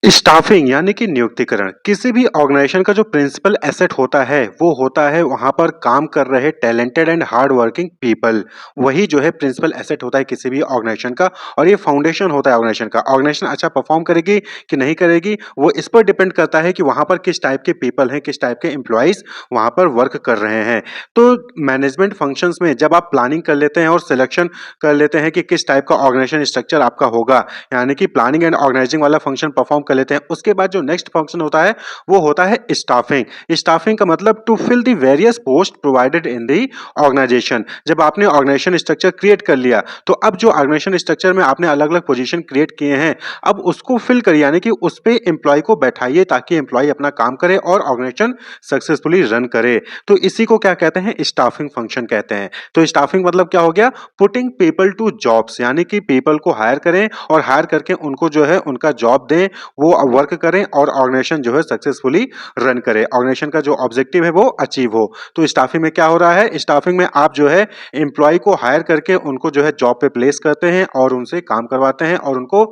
Staffing यानी कि नियुक्तिकरण किसी भी ऑर्गेनाइजेशन का जो प्रिंसिपल एसेट होता है वो होता है वहां पर काम कर रहे talented and hard working people. वही जो है प्रिंसिपल एसेट होता है किसी भी ऑर्गेनाइजेशन का और ये फाउंडेशन होता है ऑर्गेनाइजेशन का। ऑर्गेनाइजेशन अच्छा परफॉर्म करेगी कि नहीं करेगी वो इस पर डिपेंड करता है कि वहां पर किस टाइप के पीपल हैं, किस टाइप के एम्प्लॉइज वहां पर वर्क कर रहे हैं। तो मैनेजमेंट फंक्शंस में जब आप प्लानिंग कर लेते हैं और सिलेक्शन कर लेते हैं कि किस टाइप का ऑर्गेनाइजेशन स्ट्रक्चर आपका होगा, यानी कि प्लानिंग एंड ऑर्गेनाइजिंग वाला फंक्शन परफॉर्म कर लेते हैं, उसके बाद जो नेक्स्ट फंक्शन होता है वो होता है स्टाफिंग। स्टाफिंग का मतलब to fill the various post provided in the organization. जब आपने ऑर्गेनाइजेशन स्ट्रक्चर क्रिएट कर लिया तो अब जो ऑर्गेनाइजेशन स्ट्रक्चर में आपने अलग अलग पोजीशन क्रिएट किए हैं, अब उसको फिल करिए, यानी कि उस पे एम्प्लॉय को बैठाइए ताकि एम्प्लॉय अपना काम करे और ऑर्गेनाइजेशन सक्सेसफुली रन करे। तो इसी को क्या कहते हैं, स्टाफिंग फंक्शन कहते हैं। तो स्टाफिंग मतलब क्या हो गया, पुटिंग पीपल टू जॉब्स, यानी कि पीपल को हायर करें और हायर करके उनको जो है उनका जॉब दें, वो वर्क करें और ऑर्गेनाइजेशन जो है सक्सेसफुली रन करे, ऑर्गेनाइजेशन का जो ऑब्जेक्टिव है वो अचीव हो। तो स्टाफिंग में क्या हो रहा है, स्टाफिंग में आप जो है एम्प्लॉय को हायर करके उनको जो है जॉब पे प्लेस करते हैं और उनसे काम करवाते हैं और उनको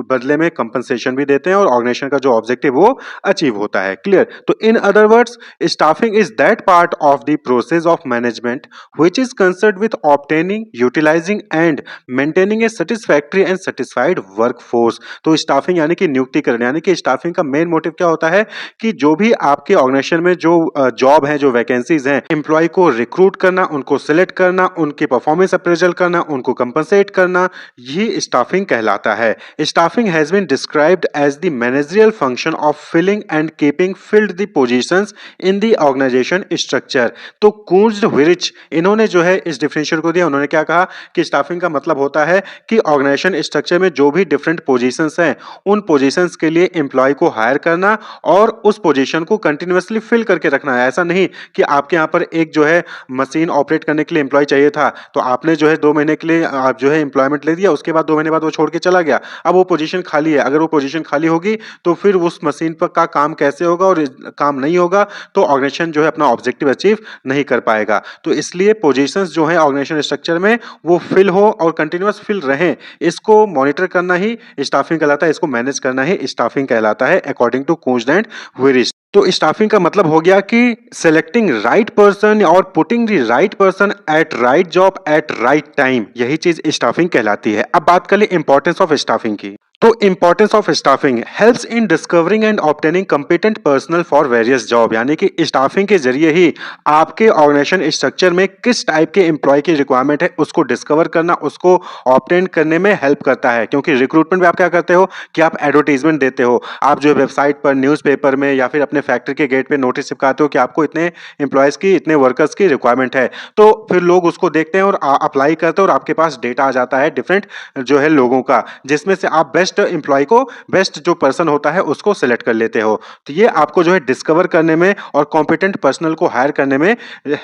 बदले में कंपनसेशन भी देते हैं और ऑर्गेनाइजेशन का जो ऑब्जेक्टिव वो अचीव होता है। क्लियर? तो in other words staffing is that part of the process of management which is concerned with obtaining, utilizing and maintaining a satisfactory and satisfied workforce। तो स्टाफिंग यानी कि नियुक्तिकरण, यानी कि स्टाफिंग का मेन मोटिव क्या होता है कि जो भी आपके ऑर्गेनाइजेशन में जो जॉब है, जो वैकेंसीज हैं, एम्प्लॉय को रिक्रूट करना, उनको सिलेक्ट करना, उनकी परफॉर्मेंस अप्रेजल करना, उनको कंपनसेट करना, ये स्टाफिंग कहलाता है। Staffing has been described as the managerial function of filling and keeping filled the positions in the organization structure. तो कूंज विरिच इन्होंने जो है इस डिफरेंशियल को दिया, उन्होंने क्या कहा कि स्टाफिंग का मतलब होता है कि ऑर्गेनाइजेशन स्ट्रक्चर में जो भी डिफरेंट पोजीशंस हैं उन पोजीशंस के लिए एम्प्लॉय को हायर करना और उस पोजीशन को कंटिन्यूअसली फिल करके रखना है। ऐसा नहीं कि आपके यहाँ पर एक जो है मशीन ऑपरेट करने के लिए एम्प्लॉय चाहिए था तो आपने जो है 2 महीने के लिए आप जो है एम्प्लॉयमेंट ले दिया, उसके बाद 2 महीने बाद वो छोड़ के चला गया, अब वो पोजीशन खाली है। अगर वो पोजीशन खाली होगी तो फिर उस मशीन पर का काम कैसे होगा, और काम नहीं होगा तो ऑर्गेनाइजेशन जो है अपना ऑब्जेक्टिव अचीव नहीं कर पाएगा। तो इसलिए पोजीशंस जो है ऑर्गेनाइजेशन स्ट्रक्चर में वो फिल हो और कंटिन्यूअस फिल रहें, इसको मॉनिटर करना ही स्टाफिंग कहलाता है, इसको मैनेज करना ही स्टाफिंग कहलाता है अकॉर्डिंग टू कूंज एंड विरिच। तो स्टाफिंग का मतलब हो गया कि सेलेक्टिंग राइट पर्सन और putting the right person at right job eight right time, यही चीज स्टाफिंग कहलाती है। अब बात कर ले इंपॉर्टेंस ऑफ स्टाफिंग की। तो importance of staffing helps in discovering and obtaining competent personal for various job, यानी कि स्टाफिंग के जरिए ही आपके ऑर्गेनाइजेशन स्ट्रक्चर में किस टाइप के एम्प्लॉय की रिक्वायरमेंट है उसको डिस्कवर करना, उसको ऑब्टेन करने में हेल्प करता है। क्योंकि रिक्रूटमेंट में आप क्या करते हो कि आप एडवर्टीजमेंट देते हो, आप जो वेबसाइट पर, न्यूज़पेपर में या फिर अपने फैक्ट्री के गेट पे नोटिस चिपकाते हो कि आपको इतने एम्प्लॉयज की, इतने वर्कर्स की रिक्वायरमेंट है। तो फिर लोग उसको देखते हैं और अप्लाई करते हैं और आपके पास डेटा आ जाता है डिफरेंट जो है लोगों का, जिसमें से आप बेस्ट एम्प्लॉय को, बेस्ट जो पर्सन होता है उसको सिलेक्ट कर लेते हो। तो ये आपको जो है डिस्कवर करने में और कॉम्पिटेंट पर्सनल को हायर करने में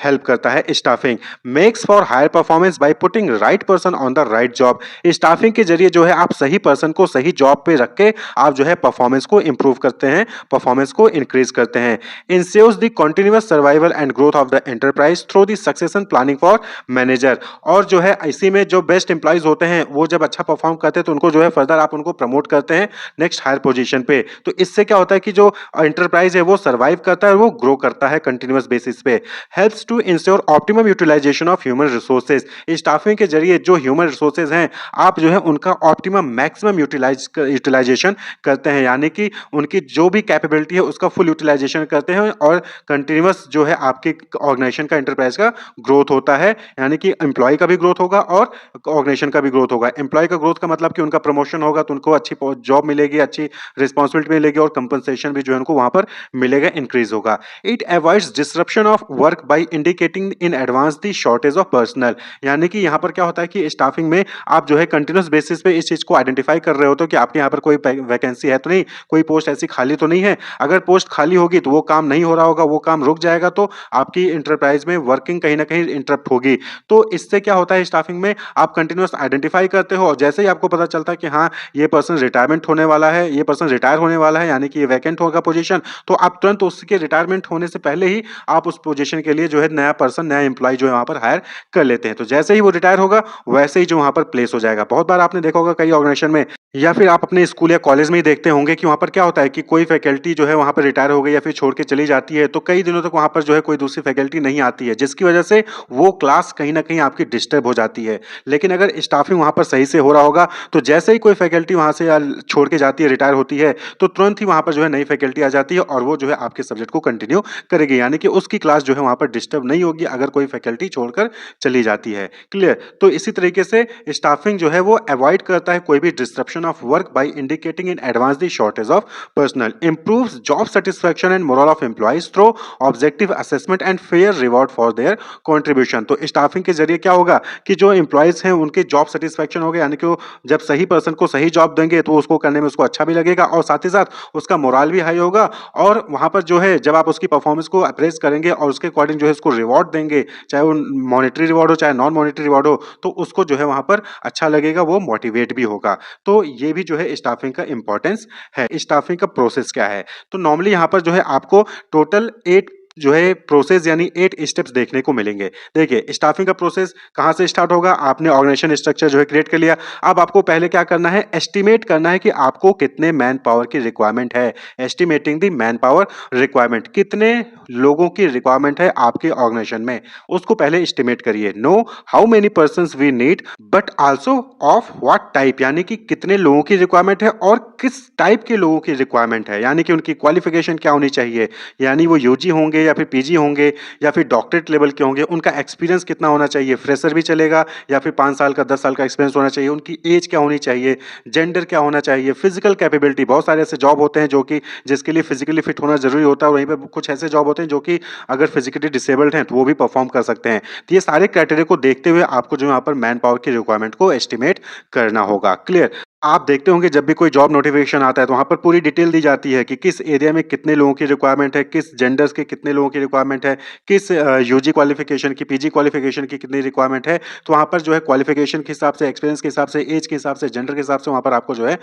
हेल्प करता है staffing. Makes for higher performance by putting right person on the right job. Staffing के जरिए जो है आप सही पर्सन को सही जॉब पे रख के आप जो है परफॉर्मेंस को इंप्रूव करते हैं, परफॉर्मेंस को इंक्रीज करते हैं। Ensures the continuous survival and growth of the enterprise through the succession planning for manager. और जो है इसी में जो बेस्ट एम्प्लॉइज होते हैं वो जब अच्छा परफॉर्म करते हैं तो उनको जो है फर्दर आप उनको प्रमोट करते हैं नेक्स्ट हायर पोजीशन पे। तो इससे क्या होता है कि जो एंटरप्राइज है वो सर्वाइव करता है और वो ग्रो करता है कंटिन्यूअस बेसिस पे। Helps to ensure optimum utilisation of human resources. Staffing के जरिए जो ह्यूमन रिसोर्सेज हैं आप जो है उनका ऑप्टिमम मैक्सिमम यूटिलाइजेशन करते हैं, यानी कि उनकी जो भी कैपेबिलिटी है उसका फुल यूटिलाइजेशन करते हैं और कंटिन्यूअस जो है आपके ऑर्गेनाइजेशन का, एंटरप्राइज का ग्रोथ होता है, यानी कि एम्प्लॉय का भी ग्रोथ होगा और ऑर्गेनाइजेशन का भी ग्रोथ होगा। एम्प्लॉय का ग्रोथ का मतलब कि उनका प्रमोशन होगा तो उनको अच्छी जॉब मिलेगी, अच्छी रिस्पॉन्सिबिलिटी मिलेगी और कंपनसेशन भी जो है उनको वहां पर मिलेगा, इंक्रीज होगा। It avoids disruption of work by indicating in advance the shortage of personal, यानी कि यहाँ पर क्या होता है कि स्टाफिंग में आप जो है कंटिन्यूअस बेसिस पे इस चीज को आइडेंटिफाई कर रहे हो तो कि आपके यहाँ पर कोई वैकेंसी है तो नहीं, कोई पोस्ट ऐसी खाली तो नहीं है। अगर पोस्ट खाली होगी तो वो काम नहीं हो रहा होगा, वो काम रुक जाएगा, तो आपकी इंटरप्राइज में वर्किंग कहीं ना कहीं इंटरप्ट होगी। तो इससे क्या होता है, स्टाफिंग में आप कंटिन्यूअस आइडेंटिफाई करते हो और जैसे ही आपको पता चलता है कि हाँ ये पर्सन रिटायरमेंट होने वाला है, ये पर्सन रिटायर होने वाला है, यानी कि ये वैकेंट होगा पोजीशन, तो आप तुरंत उसके रिटायरमेंट होने से पहले ही आप उस पोजीशन के लिए जो है नया पर्सन, नया एम्प्लॉयी जो है वहाँ पर हायर कर लेते हैं। तो जैसे ही वो रिटायर होगा, वैसे ही जो वहाँ पर प्लेस हो जाएगा। बहुत बार आपने देखा होगा कई ऑर्गेनाइजेशन में, या फिर आप अपने स्कूल या कॉलेज में ही देखते होंगे कि वहाँ पर क्या होता है कि कोई फैकल्टी जो है वहाँ पर रिटायर हो गई या फिर छोड़ के चली जाती है, तो कई दिनों तक वहाँ पर जो है कोई दूसरी फैकल्टी नहीं आती है, जिसकी वजह से वो क्लास कहीं न कहीं आपकी डिस्टर्ब हो जाती है। लेकिन अगर स्टाफिंग वहाँ पर सही से हो रहा होगा, तो जैसे ही कोई फैकल्टी वहाँ से छोड़ के जाती है, रिटायर होती है, तो तुरंत ही वहाँ पर जो है नई फैकल्टी आ जाती है और वो जो है आपके सब्जेक्ट को कंटिन्यू करेगी, यानी कि उसकी क्लास जो है वहाँ पर डिस्टर्ब नहीं होगी अगर कोई फैकल्टी छोड़कर चली जाती है। क्लियर? तो इसी तरीके से स्टाफिंग जो है वो अवॉइड करता है कोई भी disruption of work by indicating in advance the shortage of personnel, improves job satisfaction and morale of employees through objective assessment and fair reward for their contribution। तो स्टाफिंग के जरिए क्या होगा कि जो एम्प्लॉयज हैं उनके जॉब सेटिस्फेक्शन होगा, यानी कि वो जब सही पर्सन को सही जॉब देंगे तो उसको करने में उसको अच्छा भी लगेगा और साथ ही साथ उसका मोरल भी हाई होगा, और वहां पर जो है जब आप उसकी परफॉर्मेंस को अप्रेज करेंगे और उसके अकॉर्डिंग जो है उसको रिवॉर्ड देंगे, चाहे वो मॉनेटरी रिवॉर्ड हो चाहे नॉन मॉनेटरी रिवॉर्ड हो, तो उसको जो है वहां पर अच्छा लगेगा, वो मोटिवेट भी होगा। तो ये भी जो है स्टाफिंग का इंपॉर्टेंस है। स्टाफिंग का प्रोसेस क्या है? तो नॉर्मली यहाँ पर जो है आपको टोटल 8 जो है प्रोसेस यानी 8 स्टेप्स देखने को मिलेंगे। देखिए, स्टाफिंग का प्रोसेस कहाँ से स्टार्ट होगा? आपने ऑर्गेनाइजेशन स्ट्रक्चर जो है क्रिएट कर लिया। अब आपको पहले क्या करना है? एस्टिमेट करना है कि आपको कितने मैन पावर की रिक्वायरमेंट है। Estimating the man power requirement, कितने लोगों की रिक्वायरमेंट है आपके ऑर्गेनाइजेशन में, उसको पहले एस्टिमेट करिए। Know how many persons we need but also of what type, यानी कि कितने लोगों की रिक्वायरमेंट है और किस टाइप के लोगों की रिक्वायरमेंट है, यानी कि उनकी क्वालिफिकेशन क्या होनी चाहिए, यानी वो यूजी होंगे या फिर पीजी होंगे या फिर डॉक्टरेट लेवल के होंगे, उनका एक्सपीरियंस कितना होना चाहिए, फ्रेशर भी चलेगा या फिर 5 साल का 10 साल का एक्सपीरियंस होना चाहिए, उनकी एज क्या होनी चाहिए, जेंडर क्या होना चाहिए, फिजिकल कैपेबिलिटी, बहुत सारे ऐसे जॉब होते हैं जो कि जिसके लिए फिजिकली फिट होना जरूरी होता है, और वहीं पर कुछ ऐसे जॉब होते हैं जो कि अगर फिजिकली डिसेबल्ड हैं तो वो भी परफॉर्म कर सकते हैं। तो ये सारे क्राइटेरिया को देखते हुए आपको जो यहाँ पर मैन पावर की रिक्वायरमेंट को एस्टिमेट करना होगा। क्लियर? आप देखते होंगे जब भी कोई जॉब नोटिफिकेशन आता है तो वहाँ पर पूरी डिटेल दी जाती है कि किस एरिया में कितने लोगों की रिक्वायरमेंट है, किस जेंडर्स के कितने लोगों की रिक्वायरमेंट है, किस यूजी क्वालिफिकेशन की, पीजी क्वालिफिकेशन की कितनी रिक्वायरमेंट है। तो वहाँ पर जो है क्वालिफिकेशन के हिसाब से, एक्सपीरियंस के हिसाब से, एज के हिसाब से, जेंडर के हिसाब से वहाँ पर आपको जो है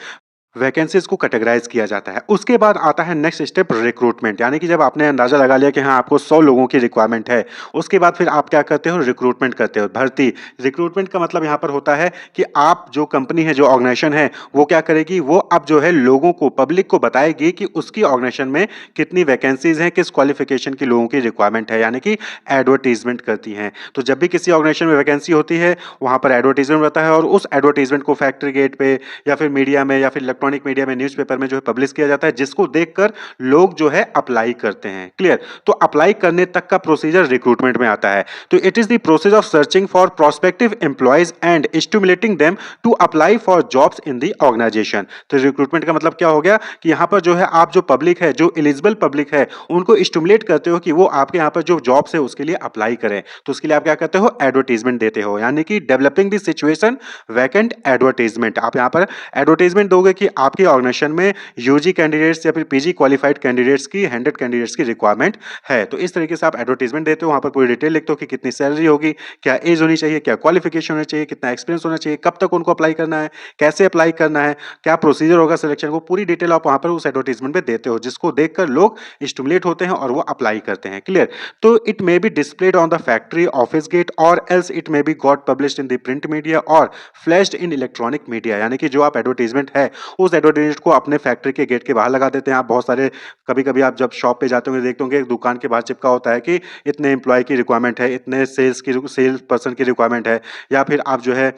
वैकेंसीज को कैटेगराइज किया जाता है। उसके बाद आता है नेक्स्ट स्टेप रिक्रूटमेंट, यानी कि जब आपने अंदाजा लगा लिया कि हाँ आपको 100 लोगों की रिक्वायरमेंट है, उसके बाद फिर आप क्या करते हो? रिक्रूटमेंट करते हो, भर्ती। रिक्रूटमेंट का मतलब यहाँ पर होता है कि आप जो कंपनी है, जो ऑर्गेनाइजेशन है, वो क्या करेगी? वो अब जो है लोगों को, पब्लिक को बताएगी कि उसकी ऑर्गेनाइजेशन में कितनी वैकेंसीज हैं, किस क्वालिफिकेशन की लोगों की रिक्वायरमेंट है, यानी कि एडवर्टीजमेंट करती हैं। तो जब भी किसी ऑर्गेनाइजेशन में वैकेंसी होती है, वहाँ पर एडवर्टीजमेंट होता है और उस एडवर्टीजमेंट को फैक्ट्री गेट पे या फिर मीडिया में या फिर इलेक्ट्रॉनिक मीडिया में, न्यूज़पेपर में जो है पब्लिश किया जाता है, जिसको देखकर लोग जो है अप्लाई करते हैं। क्लियर? तो अप्लाई करने तक का प्रोसीजर रिक्रूटमेंट में आता है। तो it is the process of searching for prospective employees and stimulating them to apply for jobs in the organisation. तो रिक्रूटमेंट का मतलब क्या हो गया कि यहाँ पर जो है आप जो पब्लिक है, जो एलिजिबल पब्लिक है, उनको स्टिमुलेट करते हो कि वो आपके यहाँ पर जो जॉब्स है उसके लिए अप्लाई करें। तो उसके लिए आप क्या करते हो? एडवर्टीजमेंट देते हो, यानी कि developing the situation vacant advertisement. आप यहाँ पर एडवर्टीजमेंट दोगे कि आपके ऑर्गेनाइजेशन में यूजी कैंडिडेट्स या फिर पीजी क्वालिफाइड कैंडिडेट्स की, 100 कैंडिडेट्स की रिक्वायरमेंट है। तो इस तरीके से आप एडवर्टीजमेंट देते हो, वहां पर पूरी डिटेल लिखते हो कि कितनी सैलरी होगी, क्या एज होनी चाहिए, क्या क्वालिफिकेशन होनी चाहिए, कितना एक्सपीरियंस होना चाहिए, कब तक उनको अप्लाई करना है, कैसे अप्लाई करना है, क्या प्रोसीजर होगा सिलेक्शन को, पूरी डिटेल आप वहां पर उस एडवर्टीजमेंट में देते हो, जिसको देखकर लोग स्टिमुलेट होते हैं और वो अप्लाई करते हैं। क्लियर? तो it may be displayed on the factory office gate और else it may be got published in the print media और फ्लैश्ड इन इलेक्ट्रॉनिक मीडिया, यानी कि जो आप एडवर्टीजमेंट है उस एडवर्टीजमेंट को अपने फैक्ट्री के गेट के बाहर लगा देते हैं। आप बहुत सारे, कभी-कभी आप जब शॉप पे जाते होंगे देखते होंगे एक दुकान के बाहर चिपका होता है कि इतने एम्प्लॉय की रिक्वायरमेंट है, इतने सेल्स पर्सन की रिक्वायरमेंट है, या फिर आप जो है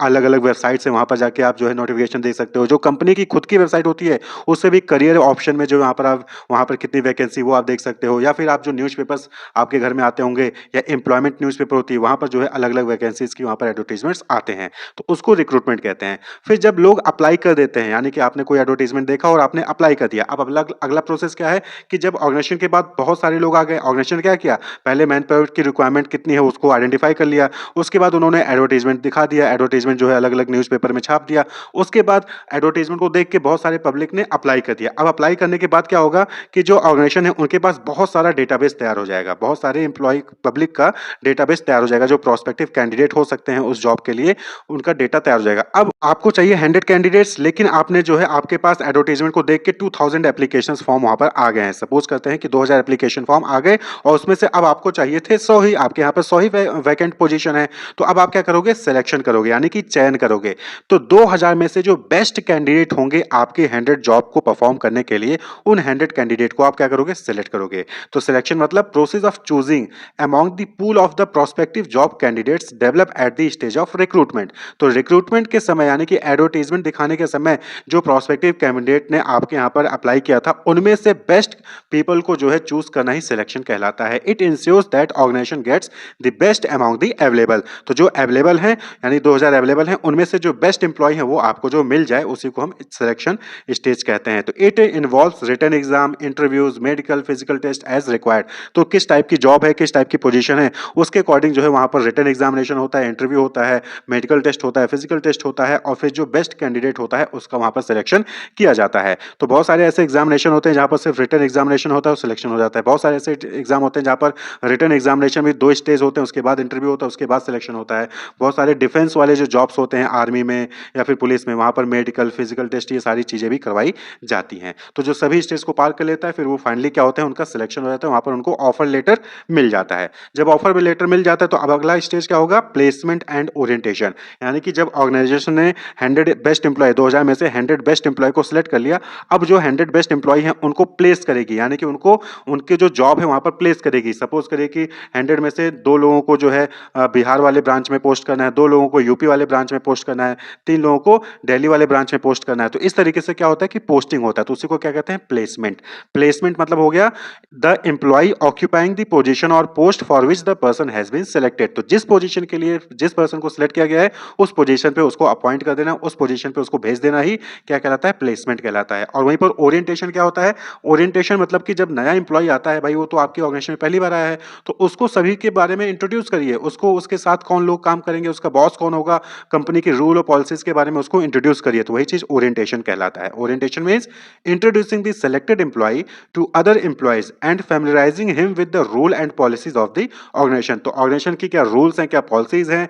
अलग-अलग वेबसाइट से वहाँ पर जाके आप जो है नोटिफिकेशन देख सकते हो। जो कंपनी की खुद की वेबसाइट होती है, उससे भी करियर ऑप्शन में जो यहाँ पर आप वहाँ पर कितनी वैकेंसी वो आप देख सकते हो, या फिर आप जो न्यूज़पेपर्स आपके घर में आते होंगे या एम्प्लॉयमेंट न्यूज़पेपर होती है, वहाँ पर जो है अलग-अलग वैकेंसीज़ की वहाँ पर एडवर्टाइजमेंट्स आते हैं। तो उसको रिक्रूटमेंट कहते हैं। फिर जब लोग अप्लाई कर देते हैं, यानी कि आपने कोई एडवर्टाइजमेंट देखा और आपने अप्लाई कर दिया। अब अगला अगला प्रोसेस क्या है कि जब ऑर्गेनाइजेशन के बाद बहुत सारे लोग आ गए, ऑर्गेनाइजेशन क्या किया? पहले मैन पावर की रिक्वायरमेंट कितनी है उसको आइडेंटिफाई कर लिया। उसके बाद उन्होंने एडवर्टाइजमेंट दिखा दिया, एडवर्टाइजमेंट जो है अलग-अलग न्यूज़पेपर में छाप दिया। उसके बाद एडवर्टाइजमेंट को देख के बहुत सारे पब्लिक ने अप्लाई कर दिया। अब अप्लाई करने के बाद क्या होगा कि जो ऑर्गेनाइजेशन है उनके पास बहुत सारा डेटाबेस तैयार हो जाएगा। बहुत सारे एम्प्लॉयी पब्लिक का डेटाबेस तैयार हो जाएगा, जो प्रोस्पेक्टिव कैंडिडेट हो सकते हैं उस जॉब के लिए, उनका डेटा तैयार हो जाएगा। अब आपको चाहिए 100 कैंडिडेट्स, लेकिन आपने जो है आपके पास एडवर्टाइज़मेंट को देख के 2000 एप्लीकेशंस फॉर्म वहाँ पर आ गए हैं। सपोज़ करते हैं कि 2000 एप्लीकेशन फॉर्म आ गए और उसमें से अब आपको चाहिए थे 100 ही, आपके यहाँ पर 100 ही वैकेंट पोज़ीशन है। तो अब आप क्या करोगे? सिलेक्शन करोगे, यानी कि चयन करोगे। तो 2000 में से जो बेस्ट कैंडिडेट होंगे आपके 100 जॉब को परफॉर्म करने के लिए, उन 100 कैंडिडेट को आप क्या करोगे? सिलेक्ट करोगे। तो सिलेक्शन मतलब process of choosing among the pool of the prospective job candidates develop at the stage of recruitment. तो रिक्रूटमेंट के समय, यानी कि एडवर्टाइजमेंट दिखाने के समय जो प्रोस्पेक्टिव कैंडिडेट ने आपके यहाँ पर अप्लाई किया था, उनमें से बेस्ट पीपल को जो है चूज करना ही सिलेक्शन कहलाता है। It ensures that organisation gets the best among the available. तो जो अवेलेबल हैं, यानी 2000 अवेलेबल हैं, उनमें से जो बेस्ट एम्प्लॉय है वो आपको जो मिल जाए उसी को हम सिलेक्शन स्टेज कहते हैं। तो it involves written exam, interviews, medical, physical test as required. तो किस टाइप की जॉब है, किस टाइप की पोजीशन है, उसके अकॉर्डिंग जो है वहां पर रिटन एग्जामिनेशन होता है, इंटरव्यू होता है, मेडिकल टेस्ट होता है, फिजिकल टेस्ट होता है, और फिर जो बेस्ट कैंडिडेट होता है उसका वहां पर सिलेक्शन किया जाता है। तो बहुत सारे ऐसे एग्जामिनेशन होते हैं जहां पर सिर्फ रिटन एग्जामिनेशन होता है, सिलेक्शन हो जाता है। बहुत सारे ऐसे एग्जाम होते हैं जहां पर रिटन एग्जामिनेशन में 2 स्टेज होते हैं, उसके बाद इंटरव्यू होता है, उसके बाद सिलेक्शन होता है। बहुत सारे डिफेंस वाले जो जॉब्स होते हैं, आर्मी में या फिर पुलिस में, वहां पर मेडिकल, फिजिकल टेस्ट, ये सारी चीजें भी करवाई जाती हैं। तो जो सभी स्टेज को पार कर लेता है, फिर वो फाइनली क्या होता है, उनका सिलेक्शन हो जाता है, वहां पर उनको ऑफर लेटर मिल जाता है। जब ऑफर लेटर मिल जाता है तो अब अगला स्टेज क्या होगा? Placement and orientation. यानी कि जब ऑर्गेनाइजेशन ने 100 बेस्ट एम्प्लॉय, 2000 में से 100 बेस्ट एम्प्लॉय को सिलेक्ट कर लिया, अब जो 100 बेस्ट एम्प्लॉय हैं उनको प्लेस करेगी, यानी कि उनको उनके जो जॉब है वहां पर प्लेस करेगी। सपोज करिए कि 100 में से 2 लोगों को जो है बिहार वाले ब्रांच में पोस्ट करना है, 2 लोगों को यूपी वाले ब्रांच में पोस्ट करना है, 3 लोगों को दिल्ली वाले ब्रांच में पोस्ट करना है। तो इस तरीके से क्या होता है कि पोस्टिंग होता है, तो उसी को क्या कहते हैं? प्लेसमेंट। प्लेसमेंट मतलब हो गया the employee occupying the position और post for which the person has been selected. तो जिस पोजीशन के लिए जिस पर्सन को सिलेक्ट किया गया है, उस पोजीशन पे उसको अपॉइंट कर देना, उस पोजीशन पे उसको भेज देना ही क्या कहलाता है? प्लेसमेंट कहलाता है। और वहीं पर ओरिएंटेशन क्या होता है? ओरिएंटेशन मतलब कि जब नया एम्प्लॉय आता है, भाई वो तो आपकी ऑर्गेनाइजेशन में पहली बार आया है, तो उसको सभी के बारे में इंट्रोड्यूस करिए, उसको उसके साथ कौन लोग काम करेंगे, उसका बॉस कौन होगा, कंपनी के रूल और पॉलिसीज के बारे में उसको इंट्रोड्यूस करिए। तो वही चीज ओरिएंटेशन कहलाता है। Orientation means introducing the selected employee to other employees and familiarising him with the rule and policies of the organisation. तो ऑर्गेनाइजेशन की क्या रूल्स हैं, क्या पॉलिसीज हैं,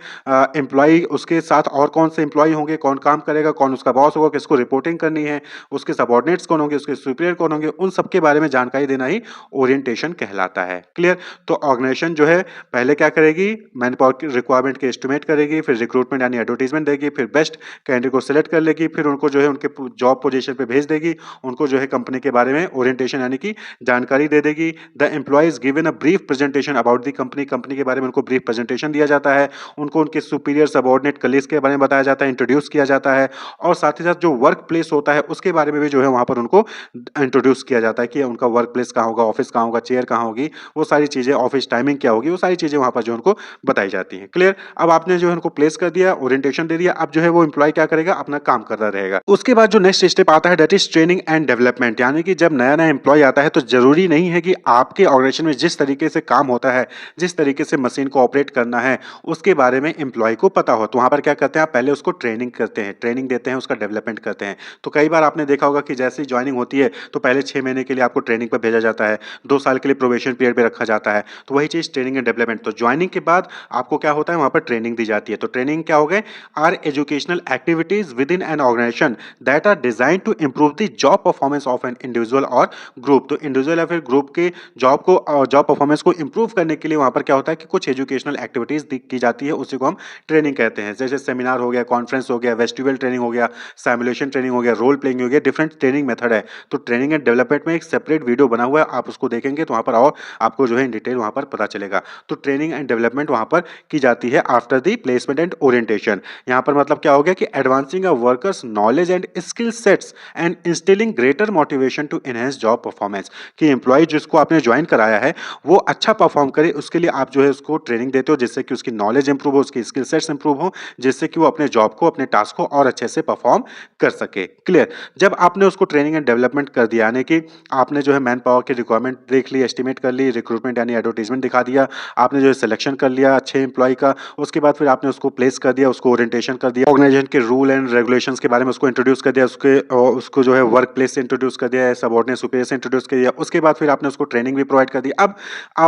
एम्प्लॉय उसके साथ और कौन से एम्प्लॉय होंगे, कौन काम करेगा, कौन उसका बॉस होगा, किसको रिपोर्टिंग करनी है, उसके सबऑर्डिनेट्स कौन होंगे, उसके सुपीरियर कौन होंगे, उन सबके बारे में जानकारी देना ही ओरिएंटेशन कहलाता है। क्लियर? तो ऑर्गेनाइजेशन जो है पहले क्या करेगी? मैन पावर की रिक्वायरमेंट के एस्टिमेट करेगी, फिर रिक्रूटमेंट यानी एडवर्टाइजमेंट देगी, फिर बेस्ट कैंडिडेट को सिलेक्ट कर लेगी, फिर उनको जो है उनके जॉब पोजीशन पे भेज देगी, उनको जो है कंपनी के बारे में ओरिएंटेशन यानी कि जानकारी दे देगी। The employee is given a brief presentation about the company, company के बारे में उनको ब्रीफ प्रेजेंटेशन दिया जाता है, उनको उनके सुपीरियर सबऑर्डिनेट कलीग्स के बारे में बताया जाता है, इंट्रोड्यूस किया जाता है, और साथ ही साथ जो वर्क प्लेस होता है उसके बारे में भी जो है वहां पर उनको इंट्रोड्यूस किया जाता है कि उनका वर्क प्लेस कहाँ होगा, ऑफिस कहाँ होगा, चेयर कहाँ होगी, वो सारी चीजें, ऑफिस टाइमिंग क्या होगी, वो सारी चीजें वहां पर जो उनको बताई जाती हैं। क्लियर? अब आपने जो है उनको प्लेस कर दिया, ओरिएंटेशन दे दिया, अब जो है वो एम्प्लॉय क्या करेगा? अपना काम करता रहेगा। उसके बाद जो नेक्स्ट स्टेप आता है that is training and development. यानी कि जब नया नया एम्प्लॉय आता है तो जरूरी नहीं है कि आपके ऑर्गेनाइजेशन में जिस तरीके से काम होता है, जिस तरीके से मशीन को ऑपरेट करना है, उसके बारे में एम्प्लॉय को पता हो। तो वहां पर क्या करते हैं? आप पहले उसको ट्रेनिंग करते हैं, ट्रेनिंग देते हैं, उसका डेवलपमेंट करते हैं। तो कई बार आपने देखा होगा कि जैसे ही ज्वाइनिंग होती है तो पहले 6 महीने के लिए आपको ट्रेनिंग पर भेजा जाता है, 2 साल के लिए प्रोबेशन पीरियड पे रखा जाता है। तो वही चीज ट्रेनिंग एंड डेवलपमेंट। तो ज्वाइनिंग के बाद आपको क्या होता है? वहां पर ट्रेनिंग दी जाती है। तो ट्रेनिंग क्या हो गए? Are educational activities within an organisation that are design to improve the job performance of an individual और ग्रुप। तो इंडिविजुअल या फिर ग्रुप के जॉब परफॉर्मेंस को इंप्रूव करने के लिए वहां पर क्या होता है कि कुछ एजुकेशनल एक्टिविटीज की जाती है, उसी को हम ट्रेनिंग कहते हैं। जैसे सेमिनार हो गया, कॉन्फ्रेंस हो गया, वेस्टिवल ट्रेनिंग हो गया, सिमुलेशन ट्रेनिंग हो गया, रोल प्लेइंग हो गया, डिफरेंट ट्रेनिंग मेथड है। तो ट्रेनिंग एंड डेवलपमेंट में एक सेपरेट वीडियो बना हुआ है, आप उसको देखेंगे तो वहां पर और आपको जो है इन डिटेल वहां पर पता चलेगा। तो ट्रेनिंग एंड डेवलपमेंट वहां पर की जाती है after the placement and orientation. यहाँ पर मतलब क्या हो गया कि advancing a worker's knowledge and skill sets and instilling greater motivation to enhance job performance. कि एम्प्लॉय जिसको आपने ज्वाइन कराया है वो अच्छा परफॉर्म करे, उसके लिए आप जो है उसको ट्रेनिंग देते हो, जिससे कि उसकी नॉलेज इंप्रूव हो, उसकी स्किल सेट्स इंप्रूव हो, जिससे कि वो अपने जॉब को, अपने टास्क को और अच्छे से परफॉर्म कर सके। क्लियर? जब आपने उसको ट्रेनिंग एंड डेवलपमेंट कर दिया, यानी कि आपने जो है मैन पावर की रिक्वायरमेंट देख ली, एस्टिमेट कर ली, रिक्रूटमेंट यानी एडवर्टाइजमेंट दिखा दिया, आपने जो है सिलेक्शन कर लिया अच्छे एम्प्लॉय का, उसके बाद फिर आपने उसको प्लेस कर दिया, उसको ओरिएंटेशन कर दिया, ऑर्गेनाइजेशन के रूल एंड रेगुलेशंस के बारे में उसको इंट्रोड्यूस कर दिया, उसको जो है वर्क प्लेस से इंट्रोड्यूस कर दिया, सबऑर्डिनेट सुपीरियर से इंट्रोड्यूस कर दिया, उसके बाद फिर आपने उसको ट्रेनिंग भी प्रोवाइड कर दी। अब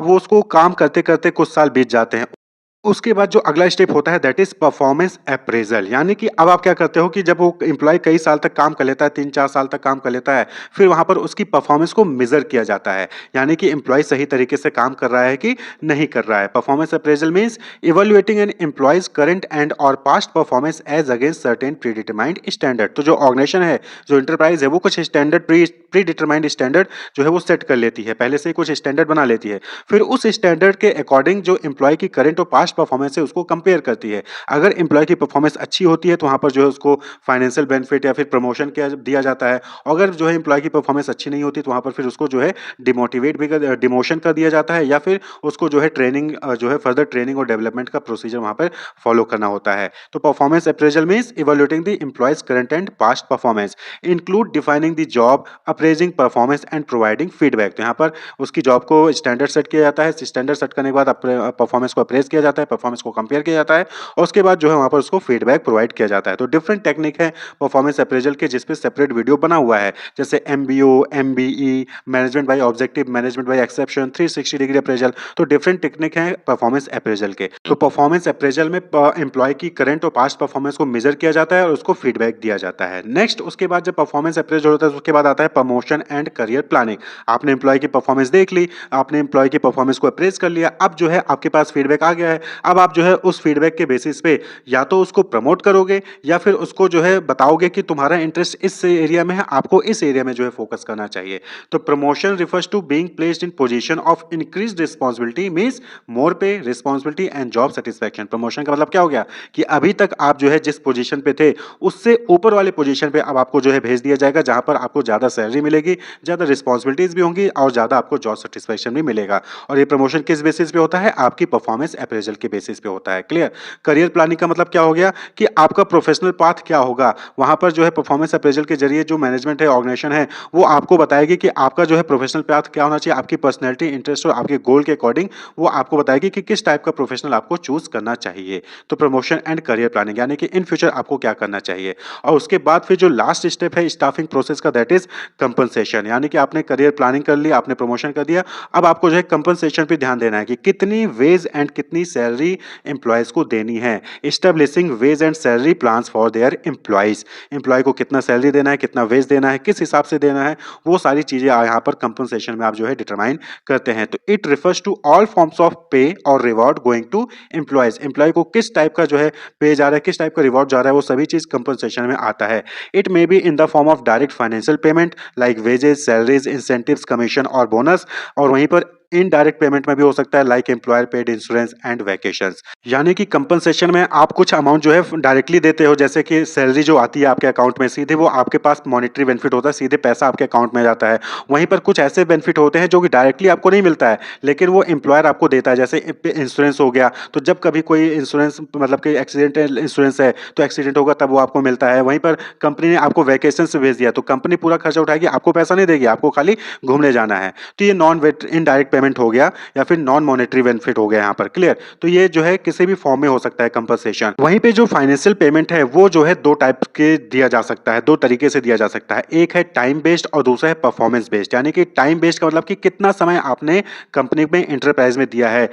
वो उसको काम करते करते कुछ साल बीत जाते हैं, उसके बाद जो अगला स्टेप होता है दैट इज़ परफॉर्मेंस अप्रेज़ल, यानी कि अब आप क्या करते हो कि जब वो एम्प्लॉयी कई साल तक काम कर लेता है, 3-4 साल तक काम कर लेता है, फिर वहाँ पर उसकी परफॉर्मेंस को मेज़र किया जाता है। यानी कि एम्प्लॉयी सही तरीके से काम कर रहा है कि नहीं कर रहा है। Performance appraisal means evaluating an employees current and और past performance as against certain predetermined standard. तो जो ऑर्गेनाइज़ेशन है, जो एंटरप्राइज़ है, वो कुछ स्टैंडर्ड प्रीडिटरमाइंड स्टैंडर्ड जो है वो सेट कर लेती है। पहले से ही कुछ स्टैंडर्ड बना लेती है। फिर उस स्टैंडर्ड के अकॉर्डिंग जो एम्प्लॉयी की करंट और पास्ट परफॉर्मेंस है उसको कंपेयर करती है। अगर एम्प्लॉयी की परफॉर्मेंस अच्छी होती है तो वहाँ पर जो है उसको फाइनेंशियल बेनिफिट या फिर प्रमोशन किया दिया जाता है। अगर जो है एम्प्लॉयी की परफॉर्मेंस अच्छी नहीं होती तो वहाँ पर फिर उसको जो है डिमोशन कर दिया जाता है या फिर उसको जो है ट्रेनिंग जो है फर्दर ट्रेनिंग और डेवलपमेंट का प्रोसीजर वहाँ पर फॉलो करना होता है। तो performance appraisal means evaluating the employees current and past performance, include defining the job, appraising performance and providing feedback. तो यहाँ पर उसकी जॉब को स्टैंडर्ड सेट किया जाता है। स्टैंडर्ड सेट करने के बाद परफॉर्मेंस को अप्रेज किया जाता है, परफॉर्मेंस को कंपेयर किया जाता है और उसके बाद जो है वहाँ पर उसको फीडबैक प्रोवाइड किया जाता है। तो डिफरेंट टेक्निक है परफॉर्मेंस अप्रेजल के जिस पे सेपरेट वीडियो बना हुआ है, जैसे MBO, MBE, management by objective, management by exception, 360 degree appraisal. तो डिफरेंट टेक्निक है परफॉर्मेंस अप्रेजल के। तो परफॉर्मेंस अप्रेजल में एम्प्लॉय की करंट और पास्ट परफॉर्मेंस को मेजर किया जाता है और उसको फीडबैक दिया जाता है। नेक्स्ट उसके बाद जब परफॉर्मेंस अप्रेजल होता है उसके बाद आता है प्रमोशन एंड करियर प्लानिंग। आपने एम्प्लॉय की परफॉर्मेंस देख ली, आपने एम्प्लॉय की परफॉर्मेंस को अप्रेज कर लिया, अब जो है आपके पास फीडबैक आ गया है। अब आप जो है उस फीडबैक के बेसिस पे या तो उसको प्रमोट करोगे या फिर उसको जो है बताओगे कि तुम्हारा इंटरेस्ट इस एरिया में है, आपको इस एरिया में जो है फोकस करना चाहिए। तो promotion refers to being placed in position of increased responsibility means more pay, responsibility and job satisfaction. Promotion का मतलब क्या हो गया कि अभी तक आप जो है जिस पोजीशन पे थे उससे ऊपर वाले पोजीशन पे अब आपको जो है भेज दिया जाएगा, जहां पर आपको ज्यादा सैलरी मिलेगी, ज्यादा रिस्पांसिबिलिटीज भी होंगी और ज्यादा आपको जॉब सेटिस्फैक्शन भी मिलेगा। और ये प्रमोशन किस बेसिस पे होता है? आपकी परफॉर्मेंस अप्रेजल के बेसिस पे होता है। क्लियर? करियर प्लानिंग का मतलब क्या हो गया कि आपका प्रोफेशनल पाथ क्या होगा। वहां पर जो है परफॉर्मेंस अप्रेजल के जरिए जो मैनेजमेंट है, ऑर्गेनाइजेशन है, वो आपको बताएगी कि आपका जो है प्रोफेशनल पाथ क्या होना चाहिए। आपकी पर्सनैलिटी, इंटरेस्ट और आपके गोल के अकॉर्डिंग वो आपको बताएगी कि किस टाइप का प्रोफेशनल आपको चूज करना चाहिए। तो प्रमोशन एंड करियर प्लानिंग यानी कि इन फ्यूचर आपको क्या करना चाहिए। और उसके बाद फिर जो लास्ट स्टेप है स्टाफिंग प्रोसेस का दैट इज कंपनसेशन, यानी कि आपने करियर प्लानिंग कर ली, आपने प्रमोशन कर दिया, अब आपको जो है कंपनसेशन पे ध्यान देना है कि कितनी वेज एंड कितनी सैलरी एम्प्लॉयज को देनी है। Establishing wage and salary plans for their employees, employee को कितना सैलरी देना है, कितना वेज देना है, किस हिसाब से देना है, वो सारी चीजें यहाँ पर कंपनसेशन में आप जो है डिटरमाइन करते हैं। तो it refers to all forms of pay और reward going to employees, employee को किस टाइप का जो है पे जा रहा है, किस टाइप का रिवॉर्ड जा रहा है, वो सभी चीज कंपनसेशन में आता है। It may be in the form of direct financial payment like wages, salaries, incentives, commission और बोनस, और वहीं पर इनडायरेक्ट पेमेंट में भी हो सकता है like employer paid insurance and vacations. यानी कि कंपनसेशन में आप कुछ अमाउंट जो है डायरेक्टली देते हो, जैसे कि सैलरी जो आती है आपके अकाउंट में सीधे, वो आपके पास मॉनेटरी बेनिफिट होता है, सीधे पैसा आपके अकाउंट में जाता है। वहीं पर कुछ ऐसे बेनिफिट होते हैं जो कि डायरेक्टली आपको नहीं मिलता है लेकिन वो एम्प्लॉयर आपको देता है, जैसे इंश्योरेंस हो गया। तो जब कभी कोई इंश्योरेंस मतलब कि एक्सीडेंटल इंश्योरेंस है तो एक्सीडेंट होगा तब वो आपको मिलता है। वहीं पर कंपनी ने आपको वैकेशन से भेज दिया तो कंपनी पूरा खर्चा उठाएगी, आपको पैसा नहीं देगी, आपको खाली घूमने जाना है। तो ये नॉन इनडायरेक्ट पेमेंट हो गया या फिर नॉन मॉनेटरी बेनिफिट हो गया यहाँ पर। क्लियर? तो ये जो है किसी भी फॉर्म में हो सकता है कंपनसेशन। वहीं पे जो फाइनेंशियल पेमेंट है वो जो है दो टाइप के दिया जा सकता है, दो तरीके से दिया जा सकता है। एक है टाइम बेस्ड और दूसरा है परफॉर्मेंस बेस्ड। यानी कि टाइम बेस्ड का मतलब कि कितना समय आपने कंपनी में एंटरप्राइज में दिया है।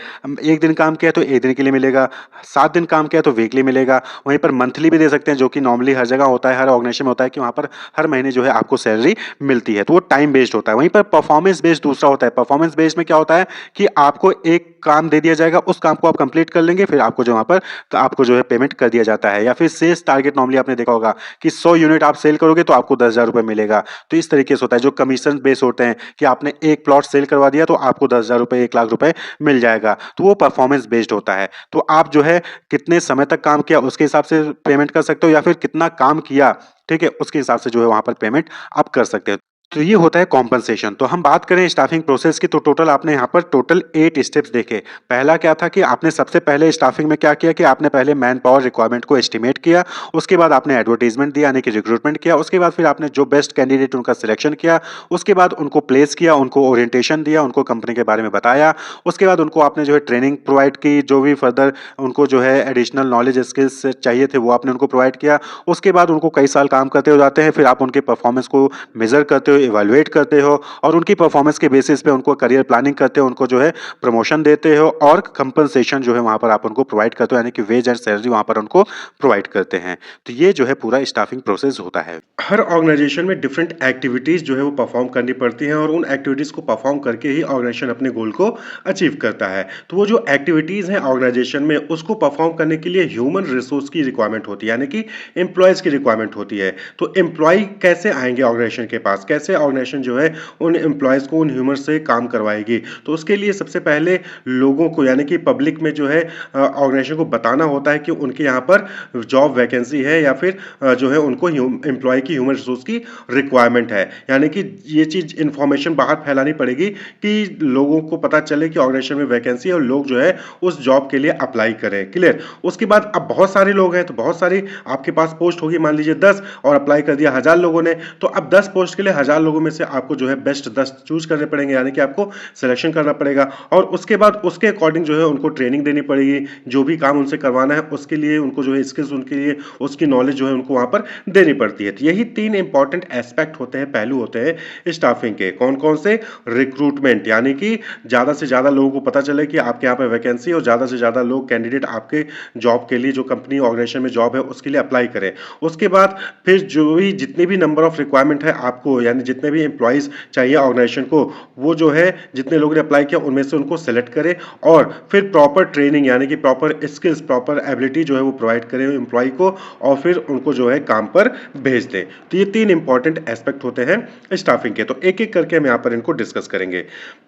एक दिन काम किया तो एक दिन के लिए मिलेगा, 7 दिन काम किया तो वीकली मिलेगा। वहीं पर मंथली भी दे सकते हैं जो कि नॉर्मली हर जगह होता है, हर ऑर्गेनाइजेशन में होता है कि वहां पर हर महीने जो है आपको सैलरी मिलती है, तो वो टाइम बेस्ड होता है। वहीं पर परफॉर्मेंस बेस्ड दूसरा होता है। परफॉर्मेंस बेस्ड में क्या होता है कि आपको एक काम दे दिया जाएगा, उस काम को आप कंप्लीट कर लेंगे, फिर आपको जो वहां पर तो आपको जो है पेमेंट कर दिया जाता है। या फिर सेल्स टारगेट, नॉर्मली आपने देखा होगा कि 100 यूनिट आप सेल करोगे तो आपको 10,000 रुपए मिलेगा। तो इस तरीके से होता है। जो कमीशन बेस होते हैं कि आपने एक प्लॉट सेल करवा दिया तो आपको 10,000 रुपए, 1 लाख रुपए मिल जाएगा, तो वो परफॉर्मेंस बेस्ड होता है। तो आप जो है कितने समय तक काम किया उसके हिसाब से पेमेंट कर सकते हो या फिर कितना काम किया, ठीक है, उसके हिसाब से जो है वहां पर पेमेंट आप कर सकते हो। तो ये होता है कॉम्पनसेशन। तो हम बात करें स्टाफिंग प्रोसेस की तो टोटल आपने यहाँ पर टोटल 8 स्टेप्स देखे। पहला क्या था कि आपने सबसे पहले स्टाफिंग में क्या किया कि आपने पहले मैन पावर रिक्वायरमेंट को एस्टिमेट किया, उसके बाद आपने एडवर्टाइजमेंट दिया यानी कि रिक्रूटमेंट किया, उसके बाद फिर आपने जो बेस्ट कैंडिडेट उनका सिलेक्शन किया, उसके बाद उनको प्लेस किया, उनको ओरिएंटेशन दिया, उनको कंपनी के बारे में बताया, उसके बाद उनको आपने जो है ट्रेनिंग प्रोवाइड की, जो भी फर्दर उनको जो है एडिशनल नॉलेज स्किल्स चाहिए थे वो आपने उनको प्रोवाइड किया। उसके बाद उनको कई साल काम करते हो जाते हैं, फिर आप उनके परफॉर्मेंस को मेजर करते हो, इवैल्यूएट करते हो और उनकी परफॉर्मेंस के बेसिस पे उनको करियर प्लानिंग करते हो, उनको जो है प्रमोशन देते हो और कंपनसेशन जो है वहाँ पर आप उनको प्रोवाइड करते हो, यानी कि वेज एंड सैलरी वहाँ पर उनको प्रोवाइड करते हैं। तो ये जो है पूरा स्टाफिंग प्रोसेस होता है। हर ऑर्गेनाइजेशन में डिफरेंट एक्टिविटीज़ जो है वो परफॉर्म करनी पड़ती हैं और उन एक्टिविटीज़ को परफॉर्म करके ही ऑर्गेनाइजेशन अपने गोल को अचीव करता है। तो वो जो एक्टिविटीज़ हैं ऑर्गेनाइजेशन में उसको परफॉर्म करने के लिए ह्यूमन रिसोर्स की रिक्वायरमेंट होती है, यानी कि एम्प्लॉयज़ की रिक्वायरमेंट होती है। तो एम्प्लॉय कैसे आएंगे ऑर्गेनाइजेशन के पास, कैसे ऑर्गेनाइजेशन जो है उन एम्प्लॉयज़ को उन ह्यूमन से काम करवाएगी। तो उसके लिए सबसे पहले लोगों को, यानी कि पब्लिक में जो है ऑर्गेनाइजेशन को बताना होता है कि उनके यहाँ पर जॉब वैकेंसी है या फिर जो है उनको एम्प्लॉय की ह्यूमन रिसोर्स की रिक्वायरमेंट है। यानी कि ये चीज़ इन्फॉर्मेशन बाहर फैलानी पड़ेगी कि लोगों को पता चले कि ऑर्गेनाइजेशन में वैकेंसी है और लोग जो है उस जॉब के लिए अप्लाई करें। क्लियर। उसके बाद अब बहुत सारे लोग हैं तो बहुत सारी आपके पास पोस्ट होगी, मान लीजिए 10 और अप्लाई कर दिया 1000 लोगों ने, तो अब 10 पोस्ट के लिए 1000 लोगों में से आपको जो है बेस्ट 10 चूज करने पड़ेंगे, यानी कि आपको सिलेक्शन करना पड़ेगा और उसके बाद उसके अकॉर्डिंग जो है उनको ट्रेनिंग देनी पड़ेगी। जो भी काम उनसे करवाना है उसके लिए उनको जो है स्किल्स, उनके लिए उसकी नॉलेज जो है उनको वहां पर देनी पड़ती है। तो यही 3 इंपॉर्टेंट एस्पेक्ट होते हैं, पहलू होते हैं स्टाफिंग के। कौन कौन से? रिक्रूटमेंट, यानी कि ज्यादा से ज्यादा लोगों को पता चले कि आपके यहाँ पे वैकेंसी और ज्यादा से ज्यादा लोग कैंडिडेट आपके जॉब के लिए, जो कंपनी ऑर्गेनाइजेशन में जॉब है उसके लिए अप्लाई करें। उसके बाद फिर जो भी जितनी भी नंबर ऑफ रिक्वायरमेंट है आपको, यानी जितने भी एम्प्लॉइज चाहिए ऑर्गेनाइजेशन को, वो जो है जितने लोगों ने अप्लाई किया उनमें से उनको सेलेक्ट करें और फिर प्रॉपर ट्रेनिंग, यानी कि प्रॉपर स्किल्स, प्रॉपर एबिलिटी जो है वो प्रोवाइड करें एम्प्लॉय को और फिर उनको जो है काम पर भेज दें। तो ये 3 इंपॉर्टेंट एस्पेक्ट होते हैं स्टाफिंग के। तो एक एक करके हम यहाँ पर इनको डिस्कस करेंगे।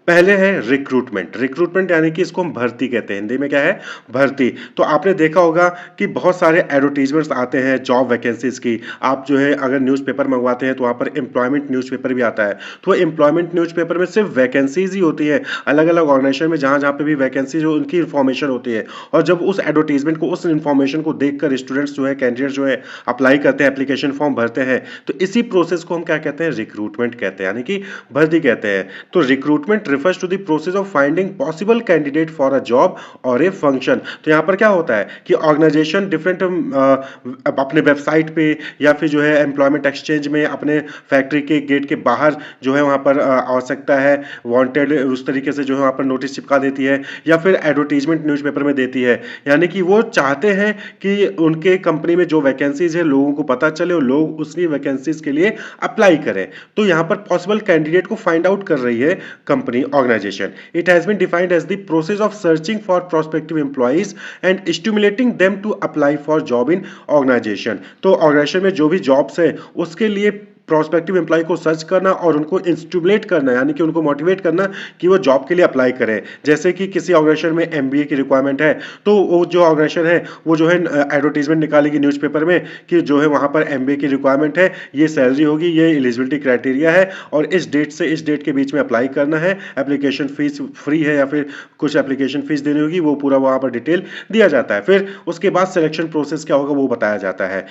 पहले है रिक्रूटमेंट। रिक्रूटमेंट यानी कि इसको हम भर्ती कहते हैं, हिंदी में क्या है? भर्ती। तो आपने देखा होगा कि बहुत सारे एडवर्टीजमेंट्स आते हैं जॉब वैकेंसीज की। आप जो है अगर न्यूज़पेपर मंगवाते हैं तो वहाँ पर एम्प्लॉयमेंट न्यूज़पेपर भी आता है। तो एम्प्लॉयमेंट न्यूज़पेपर में सिर्फ वैकेंसीज ही होती है, अलग अलग ऑर्गेनाइजेशन में जहाँ जहाँ पे भी वैकेंसी जो उनकी इन्फॉर्मेशन होती है। और जब उस एडवर्टीजमेंट को, उस इन्फॉर्मेशन को देखकर स्टूडेंट्स जो है, कैंडिडेट जो है अप्लाई करते हैं, एप्लीकेशन फॉर्म भरते हैं, तो इसी प्रोसेस को हम क्या कहते हैं? रिक्रूटमेंट कहते हैं, यानी कि भर्ती कहते हैं। तो recruitment refers to the process of finding possible candidate for a job और ए फंक्शन। तो यहाँ पर क्या होता है कि ऑर्गेनाइजेशन डिफरेंट अपने वेबसाइट पे या फिर जो है एम्प्लॉयमेंट एक्सचेंज में, अपने फैक्ट्री के गेट के बाहर जो है वहाँ पर आवश्यकता है वांटेड, उस तरीके से जो है वहाँ पर नोटिस चिपका देती है या फिर एडवर्टीजमेंट न्यूज़पेपर में देती है। यानी कि वो चाहते हैं कि उनके कंपनी में जो वैकेंसीज है लोगों को पता चले और लोग उसी वैकेंसीज के लिए अप्लाई करें। तो यहाँ पर पॉसिबल कैंडिडेट को फाइंड आउट कर रही है company, organisation. It has been defined as the process of searching for prospective employees and stimulating them to apply for job in organisation. तो ऑर्गेनाइजेशन में जो भी जॉब्स है उसके लिए प्रोस्पेक्टिव एम्प्लॉय को सर्च करना और उनको इंस्टिमुलेट करना, यानी कि उनको मोटिवेट करना कि वो जॉब के लिए अप्लाई करें। जैसे कि किसी ऑर्गेनाइजेशन में एमबीए की रिक्वायरमेंट है तो वो जो ऑर्गेनाइजेशन है वो जो है एडवर्टीजमेंट निकालेगी न्यूज़पेपर में कि जो है वहाँ पर एमबीए की रिक्वायरमेंट है, ये सैलरी होगी, ये एलिजिबिलिटी क्राइटेरिया है और इस डेट से इस डेट के बीच में अप्लाई करना है, एप्लीकेशन फीस फ्री है या फिर कुछ एप्लीकेशन फीस देनी होगी, वो पूरा वहाँ पर डिटेल दिया जाता है। फिर उसके बाद सिलेक्शन प्रोसेस क्या होगा वो बताया जाता है।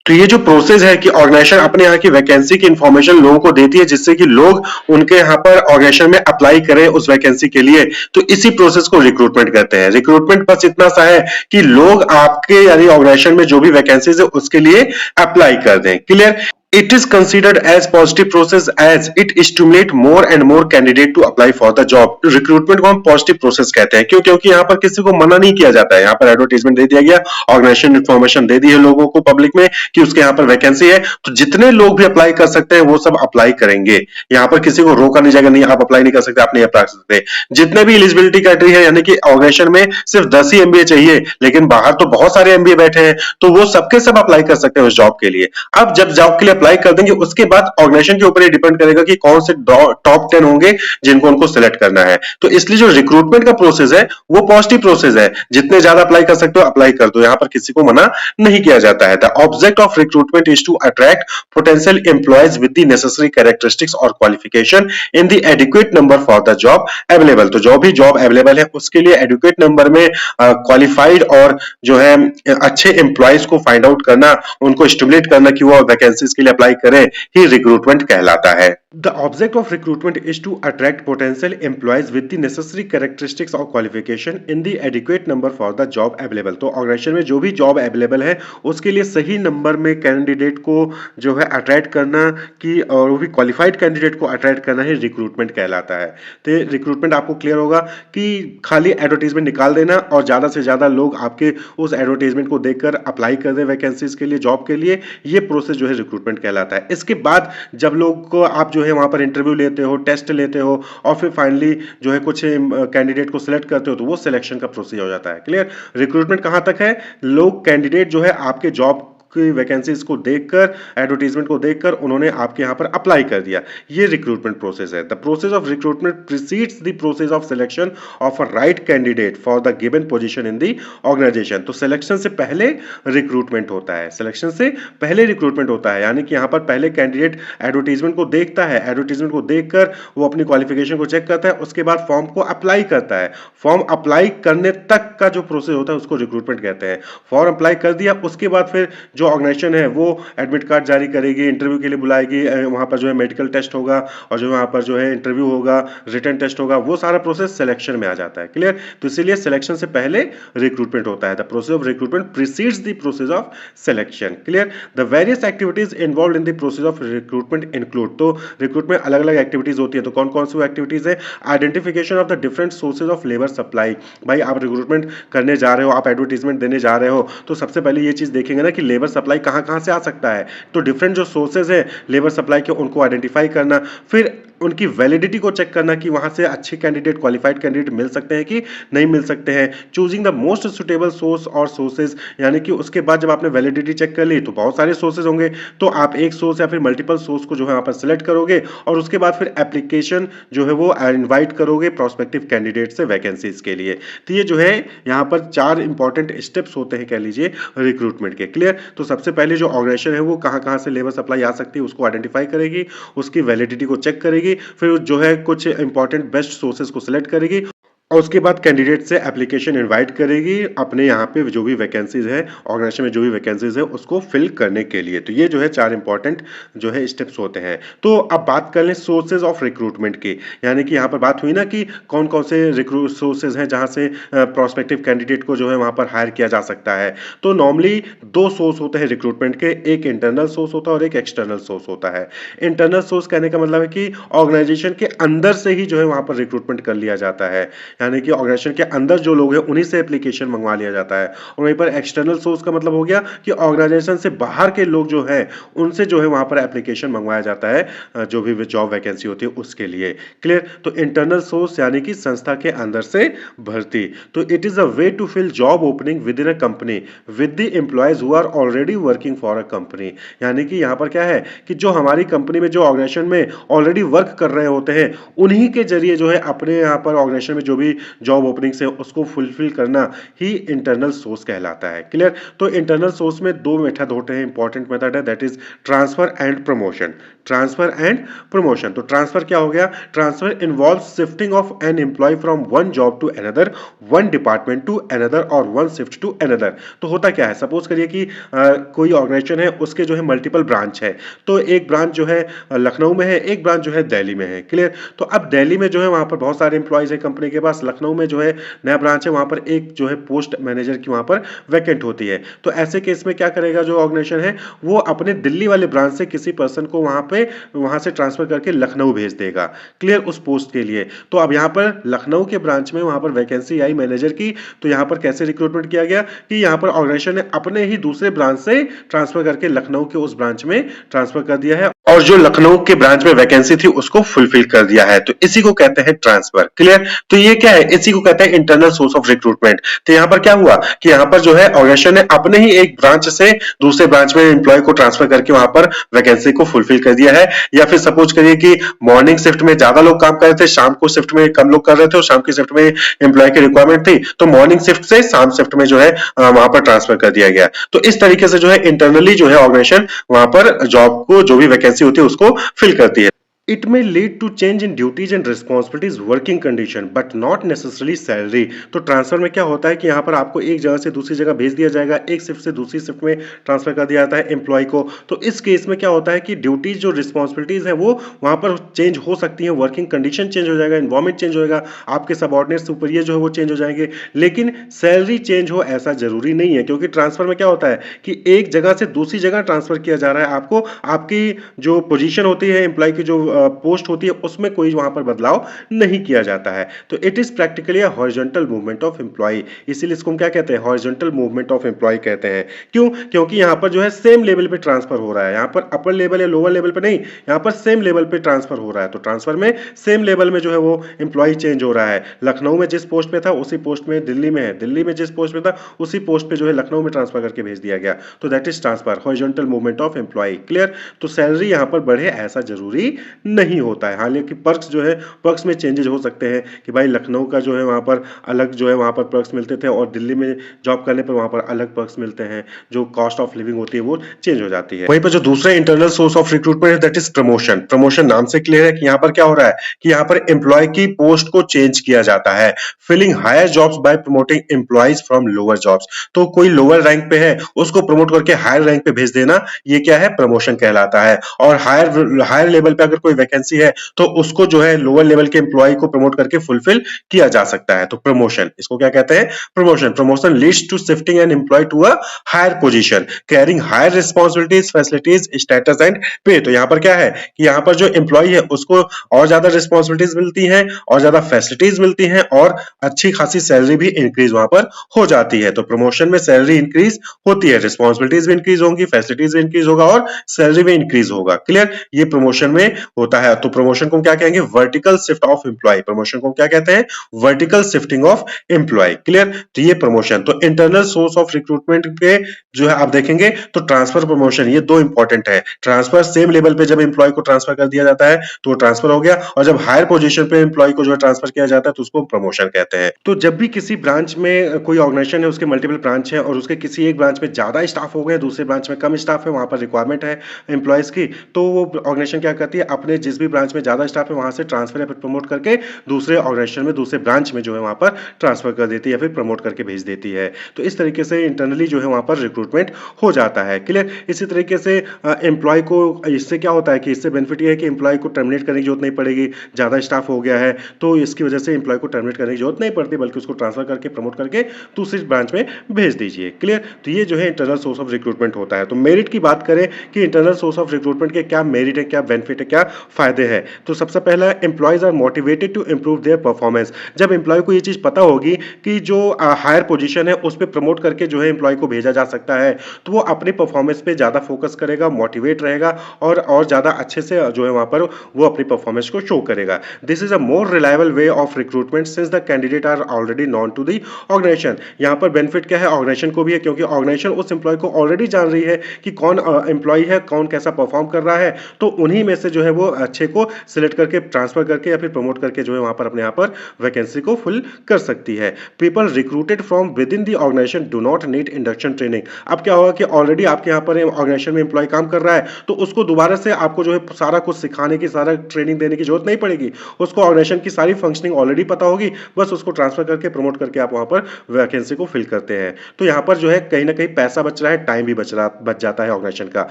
तो ये जो प्रोसेस है कि ऑर्गेनाइजेशन अपने यहाँ की वैकेंसी की इंफॉर्मेशन लोगों को देती है जिससे कि लोग उनके यहाँ पर ऑर्गेनाइजेशन में अप्लाई करें उस वैकेंसी के लिए, तो इसी प्रोसेस को रिक्रूटमेंट कहते हैं। रिक्रूटमेंट बस इतना सा है कि लोग आपके यानी ऑर्गेनाइजेशन में जो भी वैकेंसीज है उसके लिए अप्लाई कर दें। Clear. It is considered as positive process as it stimulate more and more candidate to apply for the job। Recruitment को हम पॉजिटिव प्रोसेस कहते हैं। क्यों? क्योंकि यहाँ पर किसी को मना नहीं किया जाता है। यहाँ पर एडवर्टाइजमेंट दे दिया गया, ऑर्गेनाइजेशन इन्फॉर्मेशन दे दी है लोगों को पब्लिक में कि उसके यहाँ पर वैकेंसी है, तो जितने लोग भी अप्लाई कर सकते हैं वो सब अप्लाई करेंगे। यहाँ पर किसी को रोका नहीं जाएगा, नहीं आप अप्लाई नहीं कर सकते, आप नहीं अप्लाई कर सकते। जितने भी एलिजिबिलिटी क्राइटेरिया है, यानी कि ऑर्गेनाइजेशन में सिर्फ 10 ही एमबीए चाहिए लेकिन बाहर तो बहुत सारे एमबीए बैठे हैं, तो वो सबके सब अप्लाई कर सकते हैं उस जॉब के लिए। अब जब जॉब के लिए अप्लाई कर देंगे उसके बाद ऑर्गेनाइजेशन के ऊपर ये डिपेंड करेगा कि कौन से टॉप 10 होंगे जिनको उनको सिलेक्ट करना है। तो इसलिए जो रिक्रूटमेंट का प्रोसेस है वो पॉजिटिव प्रोसेस है, जितने ज्यादा अप्लाई कर सकते हो अप्लाई कर दो, यहां पर किसी को मना नहीं किया जाता है। The object of recruitment is to attract potential employees with the necessary characteristics और qualification in the adequate number for the job available. तो जो भी जॉब अवेलेबल है उसके लिए एडिक्वेट नंबर में क्वालिफाइड और जो है अच्छे एम्प्लॉयज को फाइंड आउट करना, उनको स्टिमुलेट करना कि वो वैकेंसीज के लिए अप्लाई करें, ही रिक्रूटमेंट कहलाता है। The object of recruitment is to attract potential employees with the necessary characteristics or qualification in the adequate number for the job available। तो ऑर्गेनाइजेशन में जो भी जॉब अवेलेबल है उसके लिए सही नंबर में कैंडिडेट को जो है अट्रैक्ट करना कि और वो भी क्वालिफाइड कैंडिडेट को अट्रैक्ट करना ही रिक्रूटमेंट कहलाता है। तो रिक्रूटमेंट आपको क्लियर होगा कि खाली एडवर्टीजमेंट निकाल देना और ज़्यादा से ज़्यादा लोग आपके उस एडवर्टीजमेंट को देखकर अप्लाई कर दें वैकेंसीज के लिए, जॉब के लिए, ये प्रोसेस जो है रिक्रूटमेंट कहलाता है। इसके बाद जब लोग को आप जो है वहां पर इंटरव्यू लेते हो, टेस्ट लेते हो और फिर फाइनली जो है कुछ कैंडिडेट को सिलेक्ट करते हो तो वो सिलेक्शन का प्रोसीजर हो जाता है। क्लियर? रिक्रूटमेंट कहां तक है? लोग कैंडिडेट जो है आपके जॉब की वैकेंसीज को देखकर, एडवर्टीजमेंट को देखकर उन्होंने आपके यहां पर अप्लाई कर दिया, ये रिक्रूटमेंट प्रोसेस है। The process of recruitment precedes the process of selection of a right candidate for the given position in the organisation. तो सिलेक्शन से पहले रिक्रूटमेंट होता है, सिलेक्शन से पहले रिक्रूटमेंट होता है, यानी कि यहां पर पहले कैंडिडेट एडवर्टीजमेंट को देखता है, एडवर्टीजमेंट को देखकर वो अपनी क्वालिफिकेशन को चेक करता है, उसके बाद फॉर्म को अप्लाई करता है। फॉर्म अप्लाई करने तक का जो प्रोसेस होता है उसको रिक्रूटमेंट कहते हैं। फॉर्म अप्लाई कर दिया, उसके बाद फिर जो ऑर्गेनाइजेशन है वो एडमिट कार्ड जारी करेगी, इंटरव्यू के लिए बुलाएगी, वहां पर जो है मेडिकल टेस्ट होगा और जो वहां पर जो है इंटरव्यू होगा, रिटन टेस्ट होगा, वो सारा प्रोसेस सिलेक्शन में आ जाता है। क्लियर? तो इसीलिए सिलेक्शन से पहले रिक्रूटमेंट होता है। The process of recruitment precedes the process of selection. Clear? The various activities involved in the process of recruitment include. तो रिक्रूट में अलग अलग एक्टिविटीज होती है, तो कौन कौन सी एक्टिविटीज है? Identification of the different sources of labour supply. भाई आप रिक्रूटमेंट करने जा रहे हो, आप एडवर्टीजमेंट देने जा रहे हो, तो सबसे पहले ये चीज देखेंगे ना कि लेबर सप्लाई कहां कहां से आ सकता है। तो डिफरेंट जो सोर्सेज है लेबर सप्लाई के उनको आइडेंटिफाई करना, फिर उनकी वैलिडिटी को चेक करना कि वहां से अच्छे कैंडिडेट, क्वालिफाइड कैंडिडेट मिल सकते हैं कि नहीं मिल सकते हैं। Choosing the most suitable source और सोर्सेज, यानी कि उसके बाद जब आपने वैलिडिटी चेक कर ली तो बहुत सारे सोर्सेज होंगे, तो आप एक सोर्स या फिर मल्टीपल सोर्स को जो है वहां पर सिलेक्ट करोगे और उसके बाद फिर एप्लीकेशन जो है वो इनवाइट करोगे प्रोस्पेक्टिव कैंडिडेट से वैकेंसीज के लिए। तो ये जो है यहाँ पर 4 इंपॉर्टेंट स्टेप्स होते हैं कह लीजिए रिक्रूटमेंट के। क्लियर? तो सबसे पहले जो ऑर्गेनाइजेशन है वो कहां कहां से लेबर सप्लाई आ सकती है उसको आइडेंटिफाई करेगी, उसकी वैलिडिटी को चेक करेगी, फिर जो है कुछ इंपॉर्टेंट बेस्ट सोर्सेज को सिलेक्ट करेगी और उसके बाद कैंडिडेट से एप्लीकेशन इनवाइट करेगी अपने यहाँ पे जो भी वैकेंसीज है, ऑर्गेनाइजेशन में जो भी वैकेंसीज है उसको फिल करने के लिए। तो ये जो है 4 इंपॉर्टेंट जो है स्टेप्स होते हैं। तो अब बात कर लें सोर्सेज ऑफ रिक्रूटमेंट की, यानी कि यहाँ पर बात हुई ना कि कौन कौन से रिक्रूट सोर्सेज हैं जहाँ से प्रोस्पेक्टिव कैंडिडेट को जो है वहाँ पर हायर किया जा सकता है। तो नॉर्मली 2 सोर्स होते हैं रिक्रूटमेंट के, एक इंटरनल सोर्स होता है और एक एक्सटर्नल सोर्स होता है। इंटरनल सोर्स कहने का मतलब है कि ऑर्गेनाइजेशन के अंदर से ही जो है वहाँ पर रिक्रूटमेंट कर लिया जाता है, यानी कि ऑर्गेनाइजेशन के अंदर जो लोग हैं उन्हीं से एप्लीकेशन मंगवा लिया जाता है। और वहीं पर एक्सटर्नल सोर्स का मतलब हो गया कि ऑर्गेनाइजेशन से बाहर के लोग जो हैं उनसे जो है वहां पर एप्लीकेशन मंगवाया जाता है जो भी जॉब वैकेंसी होती है उसके लिए। क्लियर? तो इंटरनल सोर्स यानी कि संस्था के अंदर से भर्ती। तो it is a way to fill job opening within a company with the employees who are already working for a company. यानी कि यहां पर क्या है कि जो हमारी कंपनी में जो ऑर्गेनाइजेशन में ऑलरेडी वर्क कर रहे होते हैं उन्हीं के जरिए जो है अपने यहां पर ऑर्गेनाइजेशन में जो भी जॉब ओपनिंग्स है उसको फुलफिल करना ही इंटरनल सोर्स कहलाता है। क्लियर? तो इंटरनल सोर्स में 2 मेथड होते हैं, इंपॉर्टेंट मेथड है, that is transfer and promotion. Transfer and promotion. तो ट्रांसफर क्या हो गया? Transfer involves shifting of an employee from one job to another, one department to another और वन शिफ्ट टू अनदर। तो होता क्या है, सपोज करिए कि कोई ऑर्गेनाइजेशन है उसके जो है मल्टीपल ब्रांच है, तो एक ब्रांच जो है लखनऊ में है, एक ब्रांच जो है दिल्ली में है। क्लियर? तो अब दिल्ली में जो है वहां पर बहुत सारे एम्प्लॉयज है कंपनी के पास, लखनऊ में जो है नया ब्रांच है वहां पर एक जो है पोस्ट मैनेजर की वहां पर वैकेंट होती है। तो ऐसे केस में क्या करेगा जो ऑर्गेनाइजेशन है वो अपने दिल्ली वाले ब्रांच से किसी पर्सन को वहां से ट्रांसफर करके लखनऊ भेज देगा। क्लियर? उस पोस्ट के लिए। तो अब यहां पर लखनऊ के ब्रांच में वहां पर वैकेंसी आई मैनेजर की, तो यहां पर कैसे रिक्रूटमेंट किया गया कि यहां पर ऑर्गेनाइजेशन ने अपने ही दूसरे ब्रांच से ट्रांसफर करके लखनऊ के उस ब्रांच में ट्रांसफर कर दिया है और जो लखनऊ के ब्रांच में वैकेंसी थी उसको फुलफिल कर दिया है। तो इसी को कहते हैं ट्रांसफर। क्लियर? तो ये क्या है, इसी को कहते हैं इंटरनल सोर्स ऑफ रिक्रूटमेंट। तो यहां पर क्या हुआ कि यहां पर जो है ऑर्गेनाइजेशन ने अपने ही एक ब्रांच से दूसरे ब्रांच में एम्प्लॉय को ट्रांसफर करके वहां पर वैकेंसी को फुलफिल कर दिया है। या फिर सपोज करिए कि मॉर्निंग शिफ्ट में ज्यादा लोग काम कर रहे थे, शाम को शिफ्ट में कम लोग कर रहे थे और शाम की शिफ्ट में एम्प्लॉय की रिक्वायरमेंट थी, तो मॉर्निंग शिफ्ट से शाम शिफ्ट में जो है वहां पर ट्रांसफर कर दिया गया। तो इस तरीके से जो है इंटरनली जो है ऑर्गेनाइजेशन वहां पर जॉब को जो भी वैकेंसी होती है उसको फिल करती है। It may lead to change in duties and responsibilities working condition but not necessarily salary. तो ट्रांसफर में क्या होता है कि यहाँ पर आपको एक जगह से दूसरी जगह भेज दिया जाएगा, एक शिफ्ट से दूसरी शिफ्ट में ट्रांसफर कर दिया जाता है एम्प्लॉय को। तो इस केस में क्या होता है कि ड्यूटीज जो रिस्पॉन्सिबिलिटीज है वो वहाँ पर चेंज हो सकती है, वर्किंग कंडीशन चेंज हो जाएगा, इन्वायरमेंट चेंज होगा, आपके सबॉर्डिनेट सुपीरियर जो है वो चेंज हो जाएंगे, लेकिन सैलरी चेंज हो ऐसा जरूरी नहीं है, क्योंकि ट्रांसफर में क्या होता है कि एक जगह से दूसरी जगह ट्रांसफर किया जा रहा है आपको, आपकी जो पोजीशन होती है एम्प्लॉय की जो पोस्ट होती है उसमें कोई वहां पर बदलाव नहीं किया जाता है। तो it is practically a horizontal movement of employee, इसीलिए इसको हम क्या कहते हैं, हॉरिजॉन्टल मूवमेंट ऑफ एम्प्लॉय कहते हैं। क्यों? क्योंकि यहाँ पर जो है सेम लेवल पे ट्रांसफर हो रहा है, यहाँ पर अपर लेवल या लोअर लेवल पे नहीं, यहाँ पर सेम लेवल पे ट्रांसफर हो रहा है। तो ट्रांसफर में सेम लेवल में जो है वो एम्प्लॉय चेंज हो रहा है, लखनऊ में जिस पोस्ट पे था उसी पोस्ट में दिल्ली में है, दिल्ली में जिस पोस्ट पे था उसी पोस्ट पे जो है लखनऊ में ट्रांसफर करके भेज दिया गया। तो that is transfer, horizontal movement of employee. Clear? तो सैलरी यहाँ पर बढ़े ऐसा जरूरी नहीं होता है। हालांकि पर्क्स जो है, पर्क्स में चेंजेस हो सकते हैं कि भाई लखनऊ का जो है वहाँ पर अलग जो है वहाँ पर पर्क्स मिलते थे और दिल्ली में जॉब करने पर वहाँ पर अलग पर्क्स मिलते हैं, जो कॉस्ट ऑफ लिविंग होती है वो चेंज हो जाती है। वहीं पर जो दूसरा इंटरनल सोर्स ऑफ रिक्रूटमेंट है दैट इज प्रमोशन। प्रमोशन नाम से क्लियर है कि यहाँ पर क्या हो रहा है कि यहाँ पर एम्प्लॉय की पोस्ट को चेंज किया जाता है, filling higher jobs by promoting employees from lower jobs. तो कोई लोअर रैंक पे है उसको प्रमोट करके हायर रैंक पे भेज देना, ये क्या है, प्रमोशन कहलाता है। और हायर हायर लेवल पे अगर कोई वैकेंसी है तो उसको जो है लोअर लेवल के एम्प्लॉय को प्रमोट करके फुलफिल किया जा सकता है। तो प्रमोशन, इसको क्या कहते हैं, promotion. Promotion leads to shifting an employee to a higher position carrying higher responsibilities facilities status and pay. तो यहाँ पर क्या है कि यहाँ पर जो एम्प्लॉय है उसको और ज्यादा रिस्पॉन्सिबिलिटीज मिलती हैं और ज्यादा फैसिलिटीज मिलती हैं और अच्छी खासी सैलरी भी इंक्रीज वहां पर हो जाती है। तो प्रमोशन में सैलरी इंक्रीज होती है, रिस्पॉन्सिबिलिटीज भी इंक्रीज होंगी, फैसिलिटीज भी इंक्रीज होगा और सैलरी भी इंक्रीज होगा। क्लियर? ये प्रमोशन में होता है। तो प्रमोशन को क्या कहेंगे, vertical shift of employee. Promotion को क्या कहते हैं, vertical shifting of employee. Clear? तो ये प्रमोशन। तो इंटरनल सोर्स ऑफ रिक्रूटमेंट के जो है आप देखेंगे तो ट्रांसफर, प्रमोशन, ये दो इंपॉर्टेंट है। ट्रांसफर सेम लेवल पे जब एम्प्लॉय को ट्रांसफर कर दिया जाता है तो वो ट्रांसफर हो गया, और जब हायर पोजीशन पे एम्प्लॉय को जो है ट्रांसफर किया जाता है तो उसको प्रमोशन कहते हैं। तो जब भी किसी ब्रांच में कोई ऑर्गेनाइजेशन है, उसके मल्टीपल ब्रांच है और उसके किसी एक ब्रांच में ज्यादा स्टाफ हो गए, दूसरे ब्रांच में कम स्टाफ है, वहां पर रिक्वायरमेंट है एम्प्लॉयज की, तो वो ऑर्गेनाइजेशन क्या करती है, अपने जिस भी ब्रांच में ज्यादा स्टाफ है वहां से ट्रांसफर या फिर प्रमोट करके दूसरे ऑर्गेनाइजेशन में, दूसरे ब्रांच में जो है वहां पर ट्रांसफर कर देती है या फिर प्रमोट करके भेज देती है। तो इस तरीके से इंटरनली जो है वहां पर रिक्रूटमेंट हो जाता है। क्लियर? इसी तरीके से एम्प्लॉय को, इससे क्या होता है कि इससे बेनिफिट ये है कि एम्प्लॉय को टर्मिनेट करने की जरूरत नहीं पड़ेगी, ज्यादा स्टाफ हो गया है तो इसकी वजह से एम्प्लॉय को टर्मिनेट करने की जरूरत नहीं पड़ती, बल्कि उसको ट्रांसफर करके प्रमोट करके दूसरी ब्रांच में भेज दीजिए। क्लियर? तो ये जो है इंटरनल सोर्स ऑफ रिक्रूटमेंट होता है। तो मेरिट की बात करें कि इंटरनल सोर्स ऑफ रिक्रूटमेंट के क्या मेरिट है, क्या बेनिफिट है, क्या फायदे हैं, तो सबसे पहला, employees are motivated to improve their performance. जब एम्प्लॉय को ये चीज पता होगी कि जो हायर पोजीशन है उस पर प्रमोट करके जो है एम्प्लॉय को भेजा जा सकता है, तो वो अपनी परफॉर्मेंस पे ज्यादा फोकस करेगा, मोटिवेट रहेगा और ज्यादा अच्छे से जो है वहां पर वो अपनी परफॉर्मेंस को शो करेगा। This is a more reliable way of recruitment since the candidate are already known to the organisation. यहाँ पर बेनिफिट क्या है, ऑर्गेनाइजेशन को भी है, क्योंकि ऑर्गेनाइजेशन उस एम्प्लॉय को ऑलरेडी जान रही है कि कौन एम्प्लॉय है, कौन कैसा परफॉर्म कर रहा है, तो उन्हीं में से जो है वो अच्छे को सिलेक्ट करके ट्रांसफर करके या फिर प्रमोट करके जो है वहां पर अपने यहाँ पर वैकेंसी को फुल कर सकती है। People recruited from within the organisation do not need induction training. अब क्या होगा कि ऑलरेडी आपके यहाँ पर ऑर्गेनाइजेशन में एम्प्लॉय काम कर रहा है तो उसको दोबारा से आपको जो है सारा कुछ सिखाने की, सारा ट्रेनिंग देने की जरूरत नहीं पड़ेगी, उसको ऑर्गेनाइजेशन की सारी फंक्शनिंग ऑलरेडी पता होगी, बस उसको ट्रांसफर करके प्रमोट करके आप वहां पर वैकेंसी को फिल करते हैं। तो यहाँ पर जो है कहीं ना कहीं पैसा बच रहा है, टाइम भी बच जाता है ऑर्गेनाइजेशन का।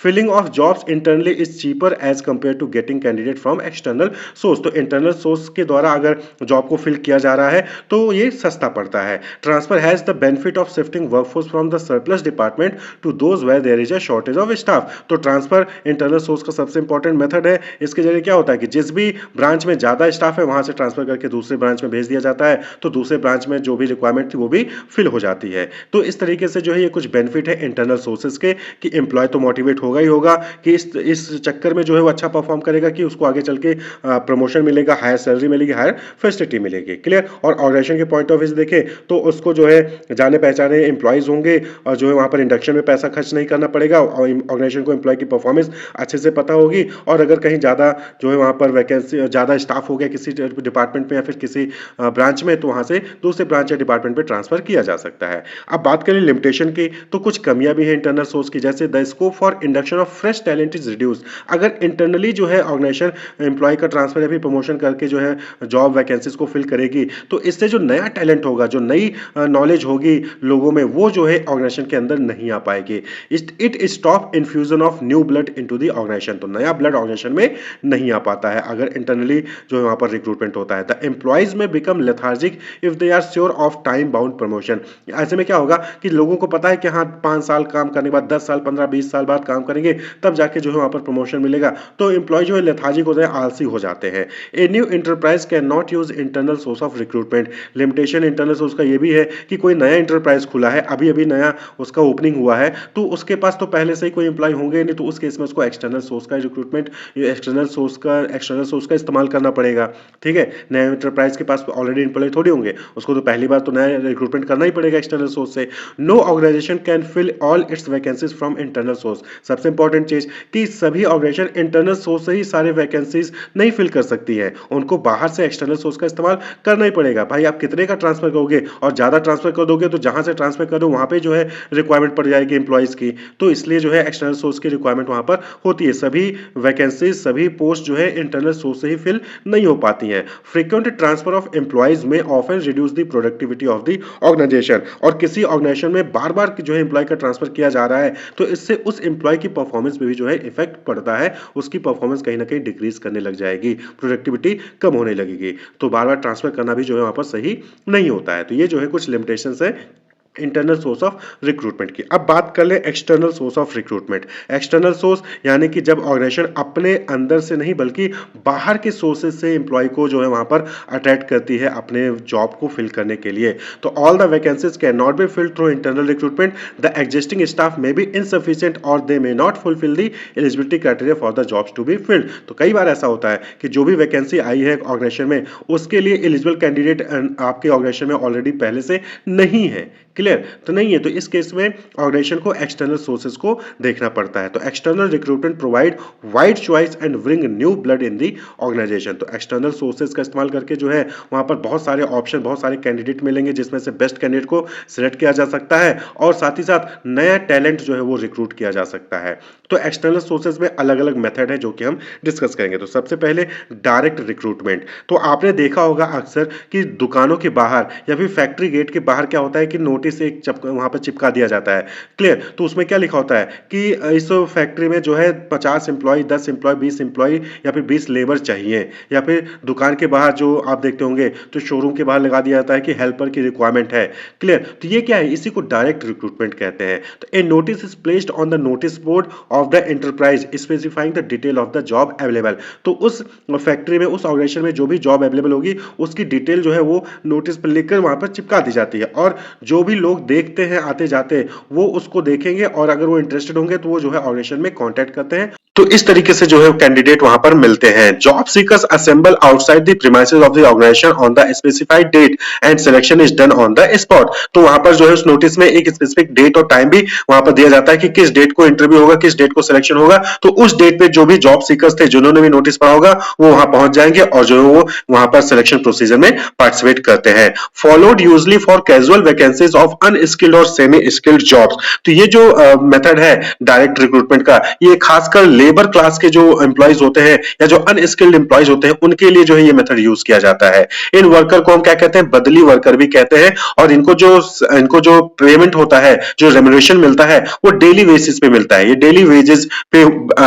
Filling of jobs internally is cheaper as compare to getting candidate from external source. तो इंटरनल सोर्स के द्वारा अगर जॉब को फिल किया जा रहा है तो ये सस्ता पड़ता है। Transfer has the benefit of shifting workforce from the surplus department to those where there is a shortage of staff. तो ट्रांसफर इंटरनल सोर्स का सबसे इंपॉर्टेंट मेथड है। इसके जरिए क्या होता है कि जिस भी ब्रांच में ज्यादा स्टाफ है वहां से ट्रांसफर करके दूसरे ब्रांच में भेज दिया जाता है, तो दूसरे ब्रांच में जो भी रिक्वायरमेंट थी वो भी फिल हो जाती है। तो इस तरीके से जो है ये कुछ बेनिफिट है इंटरनल सोर्सेज के, कि एम्प्लॉय तो मोटिवेट होगा ही होगा कि इस चक्कर में जो है वो अच्छा परफॉर्म करेगा कि उसको आगे चल के प्रमोशन मिलेगा, हायर सैलरी मिलेगी, हायर फैसिलिटी मिलेगी। क्लियर? और ऑर्गेनाइजेशन के पॉइंट ऑफ व्यू से देखें तो उसको जो है जाने पहचाने एम्प्लॉयज होंगे और जो है वहां पर इंडक्शन में पैसा खर्च नहीं करना पड़ेगा, और ऑर्गेनाइजेशन को एम्प्लॉय की परफॉर्मेंस अच्छे से पता होगी, और अगर कहीं ज्यादा जो है वहां पर वैकेंसी, ज्यादा स्टाफ हो गया किसी डिपार्टमेंट में या फिर किसी ब्रांच में, तो वहां से दूसरे ब्रांच या डिपार्टमेंट पे ट्रांसफर किया जा सकता है। अब बात करें लिमिटेशन की, तो कुछ कमियां भी है इंटरनल सोर्स की, जैसे the scope for induction of fresh talent is reduce. अगर इंटरनली जो है ऑर्गेनाइजेशन एम्प्लॉय का ट्रांसफर या फिर प्रमोशन करके जो है जॉब वैकेंसीज को फिल करेगी, तो इससे जो नया टैलेंट होगा, जो नई नॉलेज होगी लोगों में, वो जो है ऑर्गेनाइजेशन के अंदर नहीं आ पाएगी। It stop infusion of new blood into the organisation, तो नया ब्लड ऑर्गेनाइजेशन में नहीं आ पाता है अगर इंटरनली जो है वहां पर रिक्रूटमेंट होता है। The employees may become lethargic if they are sure of time bound promotion. ऐसे में क्या होगा कि लोगों को पता है कि हाँ 5 साल काम करने के बाद, 10 साल, 15, 20 साल बाद काम करेंगे तब जाके जो है वहां पर प्रमोशन मिलेगा, तो एम्प्लॉय जो है लेथार्जिक होते हैं, आलसी हो जाते हैं। A new enterprise can not use internal source of recruitment. Limitation internal source का ये भी है कि कोई नया इंटरप्राइज खुला है, अभी अभी नया उसका ओपनिंग हुआ है, तो उसके पास तो पहले से ही कोई एम्प्लॉय होंगे नहीं, तो उस केस में उसको एक्सटर्नल सोर्स का रिक्रूटमेंट, एक्सटर्नल सोर्स का इस्तेमाल करना पड़ेगा। ठीक है, नया इंटरप्राइज के पास ऑलरेडी एम्प्लॉय थोड़ी होंगे, उसको तो पहली बार तो नया रिक्रूटमेंट करना ही पड़ेगा एक्सटर्नल सोर्स से। No organisation can fill all its vacancies from internal source. सबसे इंपॉर्टेंट चीज कि सभी ऑर्गेनाइजेशन इंटरनल सोर्स से ही सारे वैकेंसीज नहीं फिल कर सकती है, उनको बाहर से एक्सटर्नल सोर्स का इस्तेमाल करना ही पड़ेगा। भाई आप कितने का ट्रांसफर करोगे, और ज्यादा ट्रांसफर कर दोगे तो जहां से ट्रांसफर करो वहां पे जो है रिक्वायरमेंट पड़ जाएगी एम्प्लॉयज की, तो इसलिए जो है एक्सटर्नल सोर्स की रिक्वायरमेंट वहां पर होती है। सभी वैकेंसीज, सभी पोस्ट जो है इंटरनल सोर्स से ही फिल नहीं हो पाती हैं। Frequent transfer of employees may often reduce the productivity of the organisation, और किसी ऑर्गेनाइजेशन में बार बार जो है एम्प्लॉय का ट्रांसफर किया जा रहा है, तो इससे उस एम्प्लॉय की परफॉर्मेंस पे भी जो है इफेक्ट पड़ता है, उसकी परफॉर्मेंस कहीं ना कहीं डिक्रीज करने लग जाएगी, प्रोडक्टिविटी कम होने लगेगी, तो बार बार ट्रांसफर करना भी जो है वहां पर सही नहीं होता है। तो ये जो है कुछ लिमिटेशंस है इंटरनल सोर्स ऑफ रिक्रूटमेंट की। अब बात कर ले external source of recruitment. External source यानी कि जब ऑर्गेनाइजेशन अपने अंदर से नहीं बल्कि बाहर के सोर्सेज से एम्प्लॉय को जो है वहां पर अट्रैक्ट करती है अपने जॉब को फिल करने के लिए। तो all the vacancies can not be filled through internal recruitment, the existing staff may be insufficient और they may not fulfil the eligibility criteria for the jobs to be filled. तो कई बार ऐसा होता है कि जो भी वैकेंसी आई है ऑर्गेनाइजेशन में, उसके लिए एलिजिबल कैंडिडेट आपके ऑर्गेनाइजेशन में ऑलरेडी पहले से नहीं है। क्लियर? तो नहीं है, तो इस केस में ऑर्गेनाइजेशन को एक्सटर्नल सोर्सेज को देखना पड़ता है। तो external recruitment provide wide choice and bring new blood in the organisation. तो एक्सटर्नल सोर्सेज का इस्तेमाल करके जो है वहां पर बहुत सारे ऑप्शन, बहुत सारे कैंडिडेट मिलेंगे, जिसमें से बेस्ट कैंडिडेट को सिलेक्ट किया जा सकता है, और साथ ही साथ नया टैलेंट जो है वो रिक्रूट किया जा सकता है। तो एक्सटर्नल सोर्सेज में अलग अलग मेथड है जो कि हम डिस्कस करेंगे। तो सबसे पहले डायरेक्ट रिक्रूटमेंट। तो आपने देखा होगा अक्सर कि दुकानों के बाहर या फिर फैक्ट्री गेट के बाहर क्या होता है कि नोटिस एक वहां पर चिपका दिया जाता है। क्लियर? तो उसमें क्या लिखा होता है कि इस फैक्ट्री में जो है 50 एम्प्लॉय, 10 एम्प्लॉय, 20 एम्प्लॉय या फिर 20 लेबर चाहिए। या फिर दुकान के बाहर जो आप देखते होंगे तो शोरूम के बाहर लगा दिया जाता है कि हेल्पर की रिक्वायरमेंट है। क्लियर? तो ये क्या है? इसी को डायरेक्ट रिक्रूटमेंट कहते हैं। तो a notice is placed on the notice board of the enterprise specifying the detail of the job available. तो उस फैक्ट्री में, उस ऑर्गेनाइजेशन में जो भी जॉब अवेलेबल होगी उसकी डिटेल जो है वो नोटिस पर लिखकर वहां पर चिपका दी जाती है, और जो भी लोग देखते हैं आते जाते वो उसको देखेंगे, और अगर वो इंटरेस्टेड होंगे तो वो जो है ऑर्गेनाइजेशन में कांटेक्ट करते हैं। तो इस तरीके से जो है कैंडिडेट वहां पर मिलते हैं। Job seekers assemble outside the premises of the organisation on the specified date and selection is done on the spot. तो वहां पर जो है उस नोटिस में एक स्पेसिफिक डेट और टाइम भी वहां पर दिया जाता है कि किस डेट को इंटरव्यू होगा, किस डेट को सिलेक्शन होगा। तो उस डेट पे जो भी जॉब सीकर्स थे, जिन्होंने भी नोटिस पढ़ा होगा, वो वहां पहुंच जाएंगे और जो है वो वहां पर सिलेक्शन प्रोसीजर में पार्टिसिपेट करते हैं। Followed usually for casual vacancies of unskilled और सेमी स्किल्ड जॉब्स। तो ये जो मेथड है डायरेक्ट रिक्रूटमेंट का, ये खासकर लेबर क्लास के जो एम्प्लॉयज होते हैं या जो अनस्किल्ड एम्प्लॉयज होते हैं उनके लिए जो है ये मेथड यूज किया जाता है। इन वर्कर को हम क्या कहते हैं? बदली वर्कर भी कहते हैं। और इनको जो पेमेंट होता है, जो रेम्युनरेशन मिलता है, वो डेली बेसिस पे मिलता है। ये डेली वेजेस पे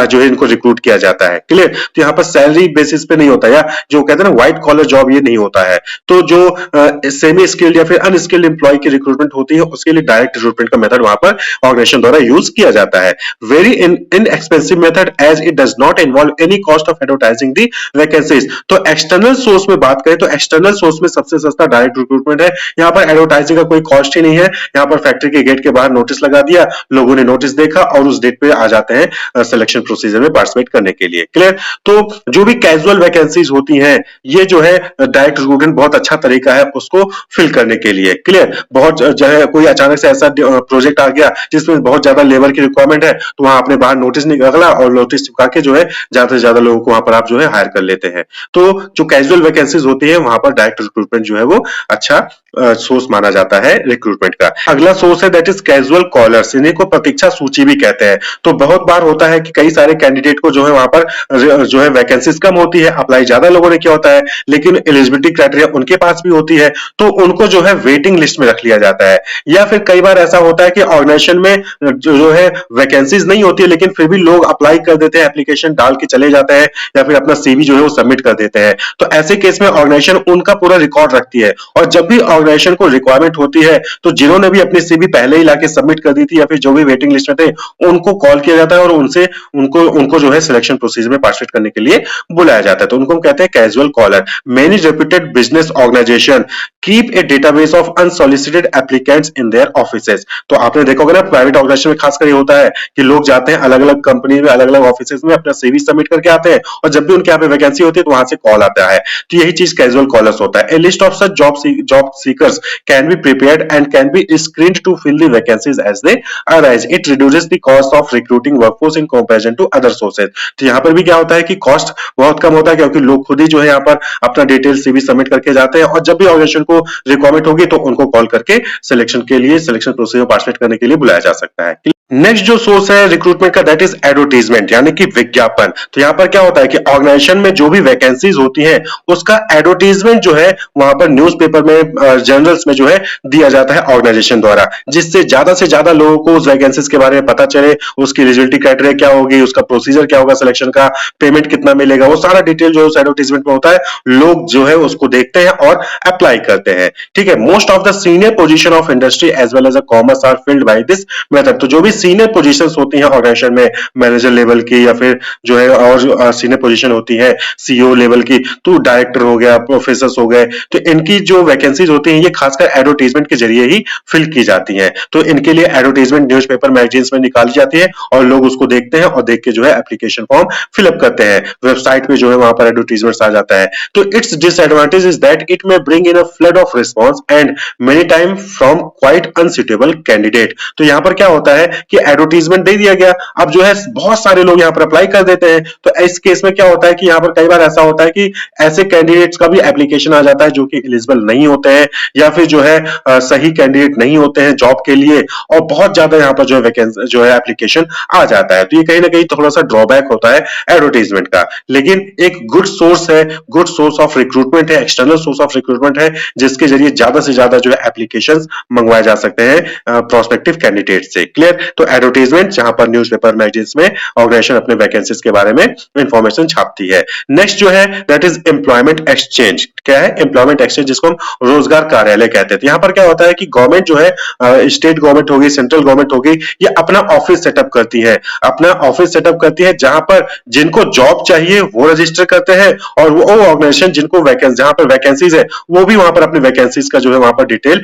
जो है इनको रिक्रूट किया जाता है। क्लियर? तो यहाँ पर सैलरी बेसिस पे नहीं होता, या जो कहते हैं ना व्हाइट कॉलर जॉब, ये नहीं होता है। तो जो सेमी स्किल्ड या फिर अनस्किल्ड एम्प्लॉय की रिक्रूटमेंट होती है उसके लिए डायरेक्ट रिक्रूटमेंट का मेथड वहां पर ऑर्गेनाइजेशन द्वारा यूज किया जाता है। Very inexpensive method as it does not involve any cost of advertising the vacancies. तो एक्सटर्नल सोर्स में बात करें तो एक्सटर्नल सोर्स में सबसे सस्ता डायरेक्ट रिक्रूटमेंट है। यहाँ पर एडवर्टाइजिंग का कोई कॉस्ट ही नहीं है। यहाँ पर फैक्ट्री के गेट के बाहर नोटिस लगा दिया, लोगों ने नोटिस देखा और उस डेट पे आ जाते हैं सिलेक्शन प्रोसीजर में पार्टिसिपेट करने के लिए। क्लियर? तो जो भी कैजुअल वैकेंसीज होती हैं, ये जो है डायरेक्ट रिक्रूटमेंट बहुत अच्छा तरीका है उसको फिल करने के लिए। क्लियर? बहुत जो है कोई अचानक से ऐसा प्रोजेक्ट आ गया जिसमें बहुत ज्यादा लेबर की रिक्वायरमेंट है, तो वहां आपने बाहर नोटिस निकाला और नोटिस चिपका के जो है ज्यादा से ज्यादा लोगों को वहां पर आप जो है हायर कर लेते हैं। तो जो कैजुअल वैकेंसीज होती है वहां पर डायरेक्ट रिक्रूटमेंट जो है वो अच्छा सोर्स माना जाता है रिक्रूटमेंट का। अगला सोर्स है दैट इज कैजुअल कॉलर्स, इन्हीं को प्रतीक्षा सूची भी कहते हैं। तो बहुत बार होता है कि कई सारे कैंडिडेट को जो है वहां पर जो है वैकेंसीज कम होती है, अप्लाई ज्यादा लोगों ने किया होता है, लेकिन एलिजिबिलिटी क्राइटेरिया उनके पास भी होती है, तो उनको जो है वेटिंग लिस्ट में रख लिया जाता है। या फिर कई बार ऐसा होता है कि ऑर्गेनाइजेशन में जो है वैकेंसीज नहीं होती है, लेकिन फिर भी लोग अप्लाई कर देते हैं, एप्लीकेशन डाल के चले जाते हैं या फिर अपना सीवी जो है वो सबमिट कर देते हैं। तो ऐसे केस में ऑर्गेनाइजेशन उनका पूरा रिकॉर्ड रखती है, और जब भी ऑर्गेनाइजेशन को रिक्वायरमेंट होती है तो जिन्होंने भी अपनी सीवी पहले ही लाके सबमिट कर दी थी या फिर जो भी वेटिंग लिस्ट में थे, उनको कॉल किया जाता है और उनसे उनको उनको जो है सिलेक्शन प्रोसीजर में पार्टिसिपेट करने के लिए बुलाया जाता है। तो उनको हम कहते हैं casual caller. Many reputed business organisation keep a database of unsolicited applicants in their offices. तो आपने देखा होगा ना, प्राइवेट ऑर्गेनाइजेशन में खासकर ये होता है कि लोग जाते हैं अलग अलग कंपनी में, अलग अलग ऑफिसेस में अपना सीवी सबमिट करके आते हैं, और जब भी उनके यहाँ पे वैकेंसी होती है तो वहां से कॉल आता है। तो यही चीज कैजुअल कॉलर्स होता है। A list of such job seekers can be prepared and can be screened to fill the vacancies as they arise. It reduces the cost of recruiting workforce in comparison to other sources. तो यहाँ पर भी क्या होता है कि cost बहुत कम होता है, क्योंकि लोग खुद ही जो है यहाँ पर अपना डिटेल सीवी सबमिट करके जाते हैं, और जब भी ऑर्गेनाइजेशन को रिक्वायरमेंट होगी तो उनको कॉल करके सिलेक्शन के लिए, सिलेक्शन प्रोसेस में पार्टिसिपेट करने के लिए बुलाया जा सकता है। नेक्स्ट जो सोर्स है रिक्रूटमेंट का दैट इज एडवर्टीजमेंट, यानी कि विज्ञापन। तो यहाँ पर क्या होता है कि ऑर्गेनाइजेशन में जो भी वैकेंसीज होती हैं उसका एडवर्टीजमेंट जो है वहां पर न्यूज़पेपर में, जर्नल्स में जो है दिया जाता है ऑर्गेनाइजेशन द्वारा, जिससे ज्यादा लोगों को उस वैकेंसीज के बारे में पता चले, उसकी एलिजिबिलिटी क्राइटेरिया क्या होगी, उसका प्रोसीजर क्या होगा सिलेक्शन का, पेमेंट कितना मिलेगा, वो सारा डिटेल जो है उस एडवर्टीजमेंट में होता है। लोग जो है उसको देखते हैं और अप्लाई करते हैं। ठीक है, most of the senior position of industry as well as a commerce are filled by this method. तो जो भी सीनियर पोजीशंस होती हैं ऑर्गेनाइजेशन में, मैनेजर लेवल की या फिर जो है और जो सीनियर पोजीशन होती है सीईओ लेवल की, तो डायरेक्टर हो गया, प्रोफेसर हो गए, तो इनकी जो वैकेंसीज होती हैं ये खासकर एडवर्टाइजमेंट के जरिए ही फिल की जाती हैं। तो इनके लिए एडवर्टाइजमेंट न्यूज़पेपर मैगजीन्स में निकाली जाती है और लोग उसको देखते हैं और देख के जो है एप्लीकेशन फॉर्म फिलअप करते हैं। वेबसाइट पे जो है वहां पर एडवर्टाइजमेंट आ जाता है। तो it's disadvantage is that it may bring in a flood of response and many time from quite unsuitable candidate. तो यहाँ पर क्या होता है कि एडवर्टाइजमेंट दे दिया गया, अब जो है बहुत सारे लोग यहाँ पर अप्लाई कर देते हैं, तो इस केस में क्या होता है कि यहाँ पर कई बार ऐसा होता है कि ऐसे कैंडिडेट्स का भी एप्लीकेशन आ जाता है जो कि एलिजिबल नहीं होते हैं या फिर जो है सही कैंडिडेट नहीं होते हैं जॉब के लिए, और बहुत ज्यादा यहाँ पर जो है वैकेंसी जो है एप्लीकेशन आ जाता है। तो ये कहीं ना कहीं थोड़ा सा ड्रॉबैक होता है एडवर्टाइजमेंट का। लेकिन एक गुड सोर्स है, गुड सोर्स ऑफ रिक्रूटमेंट है, एक्सटर्नल सोर्स ऑफ रिक्रूटमेंट है, जिसके जरिए ज्यादा से ज्यादा जो है एप्लीकेशन मंगवाए जा सकते हैं प्रोस्पेक्टिव कैंडिडेट से। क्लियर? तो एडवर्टाइजमेंट जहां पर न्यूज़पेपर मैगजीन्स में ऑर्गेनाइजेशन अपने वैकेंसीज के बारे में इंफॉर्मेशन छापती है। नेक्स्ट जो है दैट इज एम्प्लॉयमेंट एक्सचेंज। क्या है एम्प्लॉयमेंट एक्सचेंज, जिसको हम रोजगार कार्यालय कहते हैं। यहाँ पर क्या होता है कि गवर्नमेंट जो है, स्टेट गवर्नमेंट होगी, सेंट्रल गवर्नमेंट होगी, ये अपना ऑफिस सेटअप करती है, अपना ऑफिस सेटअप करती है जहां पर जिनको जॉब चाहिए वो रजिस्टर करते हैं, और वो ऑर्गेनाइजेशन जिनको वैकेंसी, जहां पर वैकेंसीज है वो भी वहां पर अपनी वैकेंसीज का जो है वहां पर डिटेल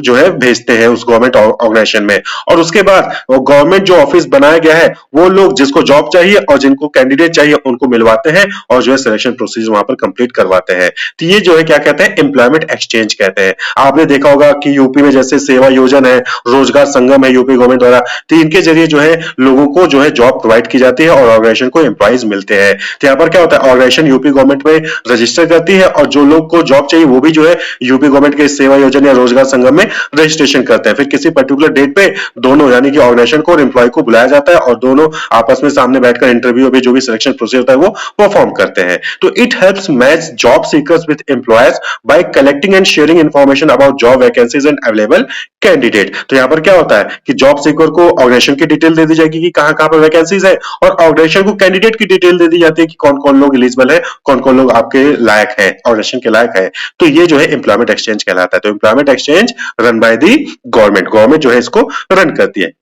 जो है भेजते हैं उस गवर्नमेंट ऑर्गेनाइजेशन में। और उसके बाद गवर्नमेंट जो ऑफिस बनाया गया है वो लोग जिसको जॉब चाहिए और जिनको कैंडिडेट चाहिए उनको मिलवाते हैं और जो है सिलेक्शन प्रोसीजर वहां पर कंप्लीट करवाते हैं। तो ये जो है क्या कहते हैं, एम्प्लॉयमेंट एक्सचेंज कहते हैं। आपने देखा होगा कि यूपी में जैसे सेवा योजना है, रोजगार संगम है यूपी गवर्नमेंट द्वारा, तो इनके जरिए जो है लोगों को जो है जॉब प्रोवाइड की जाती है और ऑर्गेनाइजेशन को एम्प्लॉइज मिलते हैं। तो यहाँ पर क्या होता है, ऑर्गेनाइजेशन यूपी गवर्नमेंट में रजिस्टर करती है और जो लोग को जॉब चाहिए वो भी जो है यूपी गवर्नमेंट के सेवा योजना या रोजगार संगम में रजिस्ट्रेशन करते हैं। फिर किसी पर्टिकुलर डेट पे दोनों यानी कि ऑर्गेनाइजेशन को और एम्प्लॉय को बुलाया जाता है और दोनों आपस में सामने बैठकर इंटरव्यू भी जो भी सिलेक्शन प्रोसेस होता है वो परफॉर्म करते हैं। तो it helps match job seekers with employers bye collecting and sharing information about job vacancies and available candidate. तो यहाँ पर क्या होता है कि जॉब सीकर को ऑर्गेनाइजेशन की डिटेल दे दी जाएगी कि कहां कहां पर वैकेंसीज है, और ऑर्गेनाइजेशन को कैंडिडेट की डिटेल दे दी जाती है कि कौन कौन लोग एलिजिबल है, कौन कौन लोग आपके लायक है, ऑर्गेनाइजेशन के लायक है। तो ये जो है एम्प्लॉयमेंट एक्सचेंज कहलाता है। तो employment exchange run by the government, government जो है इसको रन करती है।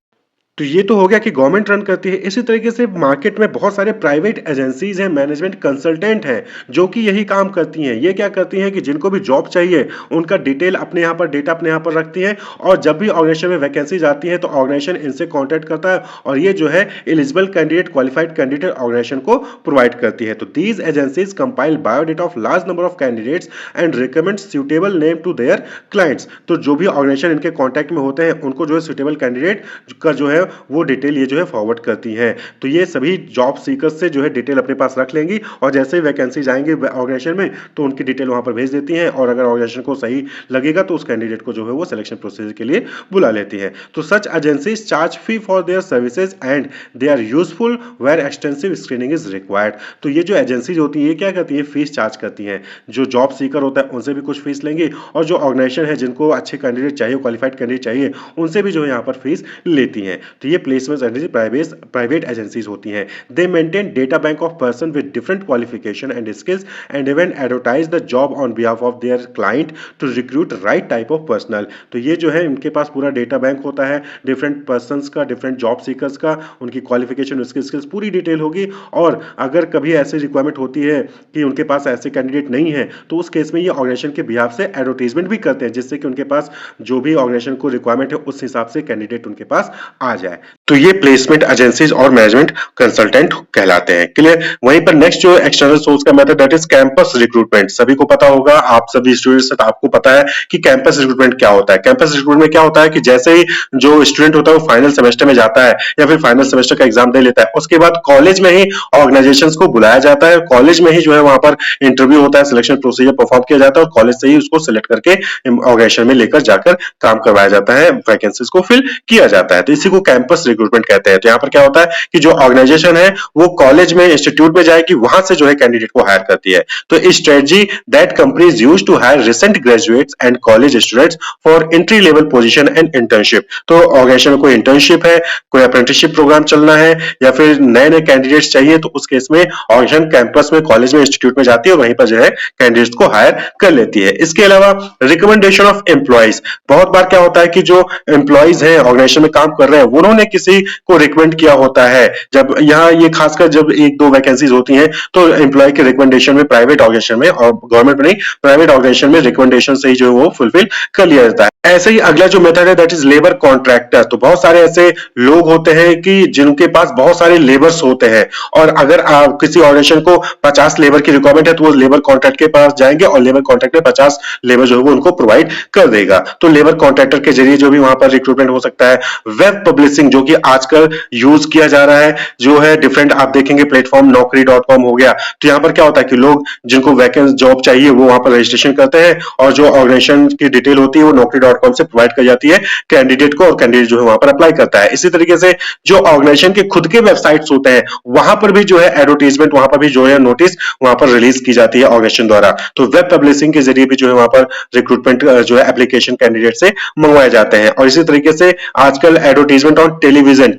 तो ये तो हो गया कि गवर्नमेंट रन करती है। इसी तरीके से मार्केट में बहुत सारे प्राइवेट एजेंसीज़ हैं, मैनेजमेंट कंसल्टेंट हैं, जो कि यही काम करती हैं। ये क्या करती हैं कि जिनको भी जॉब चाहिए, उनका डिटेल अपने यहाँ पर डेटा अपने यहाँ पर रखती हैं और जब भी ऑर्गेनाइजेशन में वैकेंसीज़ आती हैं, तो ऑर्गेनाइजेशन इनसे कॉन्टैक्ट करता है और ये जो है eligible candidate, qualified candidate organisation को प्रोवाइड करती है। तो these agencies compile biodata of large number of candidates and recommend suitable name to their clients. तो जो भी ऑर्गेनाइजेशन इनके कॉन्टैक्ट में होते हैं, उनको जो है सूटेबल कैंडिडेट का जो है वो डिटेल ये जो है फॉरवर्ड करती हैं। तो ये सभी जॉब सीकर्स से जो है डिटेल अपने पास रख लेंगी और जैसे ही वैकेंसीज आएंगी ऑर्गेनाइजेशन में, तो उनकी डिटेल वहां पर भेज देती हैं और अगर ऑर्गेनाइजेशन को सही लगेगा तो उस कैंडिडेट को जो है वो सिलेक्शन प्रोसेस के लिए बुला लेती है। तो such agencies charge fee for their services and they are useful where extensive screening is required. तो ये जो एजेंसीज होती है, ये क्या करती है, फीस चार्ज करती हैं। जो जॉब सीकर होता है उनसे भी कुछ फीस लेंगी और जो ऑर्गेनाइजेशन है जिनको अच्छे कैंडिडेट चाहिए, क्वालिफाइड कैंडिडेट चाहिए, उनसे भी जो है यहाँ पर फीस लेती हैं। तो ये प्लेसमेंट एजेंसी प्राइवेट एजेंसीज होती हैं। They maintain data bank of person with different qualification and skills and even advertise the job on behalf of their client to recruit right type of personnel. तो ये जो है इनके पास पूरा data bank होता है डिफरेंट पर्सनस का, different job seekers का, उनकी क्वालिफिकेशन, उसकी स्किल्स पूरी डिटेल होगी। और अगर कभी ऐसी रिक्वायरमेंट होती है कि उनके पास ऐसे कैंडिडेट नहीं है, तो उस केस में ये ऑर्गेनाइजेशन के बिहाफ से एडवर्टाइजमेंट भी करते हैं, जिससे कि उनके पास जो भी ऑर्गेनाइजेशन को रिक्वायरमेंट है उस हिसाब से कैंडिडेट उनके पास आ जाए। तो ये प्लेसमेंट एजेंसीज और मैनेजमेंट कंसल्टेंट कहलाते हैं। क्लियर। वहीं पर नेक्स्ट जो एक्सटर्नल सोर्स का method that is campus recruitment. सभी को पता होगा, आप सभी स्टूडेंट्स, आपको पता है कि कैंपस रिक्रूटमेंट क्या होता है। कैंपस रिक्रूटमेंट में क्या होता है कि जैसे ही जो स्टूडेंट होता है वो फाइनल सेमेस्टर में जाता है या फिर फाइनल सेमेस्टर का एग्जाम दे लेता है, उसके बाद कॉलेज में ही ऑर्गेनाइजेशन को बुलाया जाता है, कॉलेज में ही जो है वहां पर इंटरव्यू होता है, सिलेक्शन प्रोसीजर परफॉर्म किया जाता है और कॉलेज से ही उसको सिलेक्ट करके ऑर्गेनाइजेशन में लेकर जाकर काम करवाया जाता है, वैकेंसीज को फिल किया जाता है। तो इसी को कैंपस रिक्रूटमेंट कहते हैं। तो यहाँ पर क्या होता है कि जो ऑर्गेनाइजेशन है वो कॉलेज में, इंस्टीट्यूट में जाएगी, वहां से जो है कैंडिडेट को हायर करती है। तो इस strategy that companies use to hire recent graduates and college students for entry level position and internship. तो ऑर्गेनाइजेशन में कोई इंटर्नशिप है, कोई अप्रेंटिसशिप प्रोग्राम चलना है या फिर नए नए कैंडिडेट्स चाहिए, तो उस केस में ऑर्गेनाइजेशन कैंपस में, कॉलेज में, इंस्टीट्यूट में जाती है और वहीं पर जो है कैंडिडेट्स को हायर कर लेती है। इसके अलावा रिकमेंडेशन ऑफ एम्प्लॉइज। बहुत बार क्या होता है कि जो एम्प्लॉइज है ऑर्गेनाइजेशन में काम कर रहे हैं, उन्होंने किसी को रिकमेंड किया होता है। जब यहाँ ये खासकर जब एक दो वैकेंसीज होती हैं तो एम्प्लॉय के रिकमेंडेशन में, प्राइवेट ऑर्गेनाइजेशन में, और गवर्नमेंट में नहीं, प्राइवेट ऑर्गेनाइजेशन में रिकमेंडेशन से ही जो है वो फुलफिल कर लिया जाता है। ऐसे ही अगला जो मेथड है दैट इज लेबर कॉन्ट्रैक्टर। तो बहुत सारे ऐसे लोग होते हैं कि जिनके पास बहुत सारे लेबर्स होते हैं और अगर किसी ऑर्गेनाइजेशन को 50 लेबर की रिक्वायरमेंट है तो वो लेबर कॉन्ट्रैक्ट के पास जाएंगे और लेबर कॉन्ट्रैक्ट में 50 लेबर जो है वो उनको प्रोवाइड कर देगा। तो लेबर कॉन्ट्रैक्टर के जरिए जो भी वहां पर रिक्रूटमेंट हो सकता है। वेब पब्लिशिंग, जो कि आजकल यूज किया जा रहा है, जो है डिफरेंट आप देखेंगे प्लेटफॉर्म naukri.com हो गया। तो यहाँ पर क्या होता है कि लोग जिनको वैकेंट जॉब चाहिए वो वहां पर रजिस्ट्रेशन करते हैं और जो ऑर्गेनाइजेशन की डिटेल होती है वो naukri.com से प्रोवाइड कर जाती है कैंडिडेट को और कैंडिडेट जो है वहां पर अप्लाई करता है। इसी तरीके से जो ऑर्गेनाइजेशन के खुद के वेबसाइट्स होते हैं वहां पर भी जो है एडवर्टीजमेंट, वहां पर भी जो है नोटिस वहां पर रिलीज की जाती है ऑर्गेनाइजेशन द्वारा। तो वेब पब्लिशिंग के जरिए भी जो है वहां पर रिक्रूटमेंट जो है एप्लीकेशन कैंडिडेट से मंगवाए जाते हैं। और इसी तरीके से आजकल एडवर्टीजमेंट ऑन टेलीविजन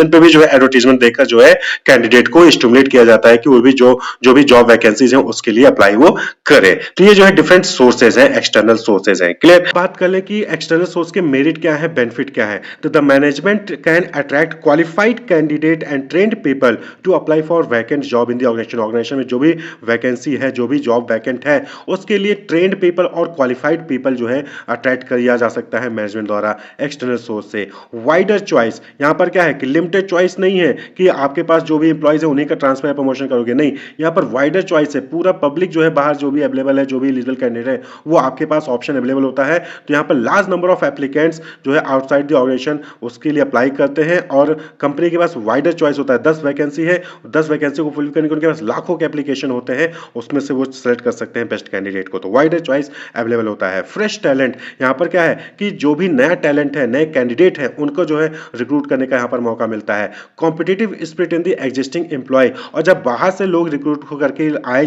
पे भी जो है एडवर्टीजमेंट देकर जो है कैंडिडेट को स्टिमुलेट किया जाता है कि वो भी जो भी जॉब वैकेंसीज हैं उसके लिए अप्लाई वो करे। तो ये जो है डिफरेंट सोर्सेज हैं, एक्सटर्नल सोर्सेज हैं। क्लियर। बात कर ले कि एक्सटर्नल सोर्स के मेरिट क्या है, बेनिफिट क्या है। तो the management can attract qualified candidate and trained people to apply for vacant job in the organisation में जो भी वैकेंसी है, जो भी जॉब वैकेंट है, उसके लिए ट्रेन्ड पीपल और क्वालिफाइड पीपल जो है अट्रैक्ट किया जा सकता है मैनेजमेंट द्वारा एक्सटर्नल सोर्स से। वाइडर चॉइस, यहाँ पर क्या है कि लिमिटेड चॉइस नहीं है कि आपके पास जो भी एम्प्लॉइज है उन्हीं का ट्रांसफर प्रमोशन करोगे, नहीं, यहाँ पर वाइडर चॉइस है। पूरा पब्लिक जो है बाहर जो भी अवेलेबल है, जो भी एलिजिबल कैंडिडेट है, वो आपके पास ऑप्शन अवेलेबल होता है। तो यहाँ पर लार्ज नंबर ऑफ एप्लीकेंट्स जो है आउटसाइड द ऑर्गेनाइजेशन उसके लिए अप्लाई करते हैं और कंपनी के पास वाइडर चॉइस होता है। 10 वैकेंसी है, 10 वैकेंसी को फुलफिल करने के उनके पास लाखों के एप्लीकेशन होते हैं, उसमें से वो सेलेक्ट कर सकते हैं बेस्ट कैंडिडेट को। तो वाइडर चॉइस अवेलेबल होता है। फ्रेश टैलेंट, यहाँ पर क्या है कि जो भी नया टैलेंट है, नए कैंडिडेट है, उनको जो है रिक्रूट करने का यहाँ पर मौका मिलता है। Competitive spirit in the existing employee, और जब बाहर से लोग रिक्रूट करके लाए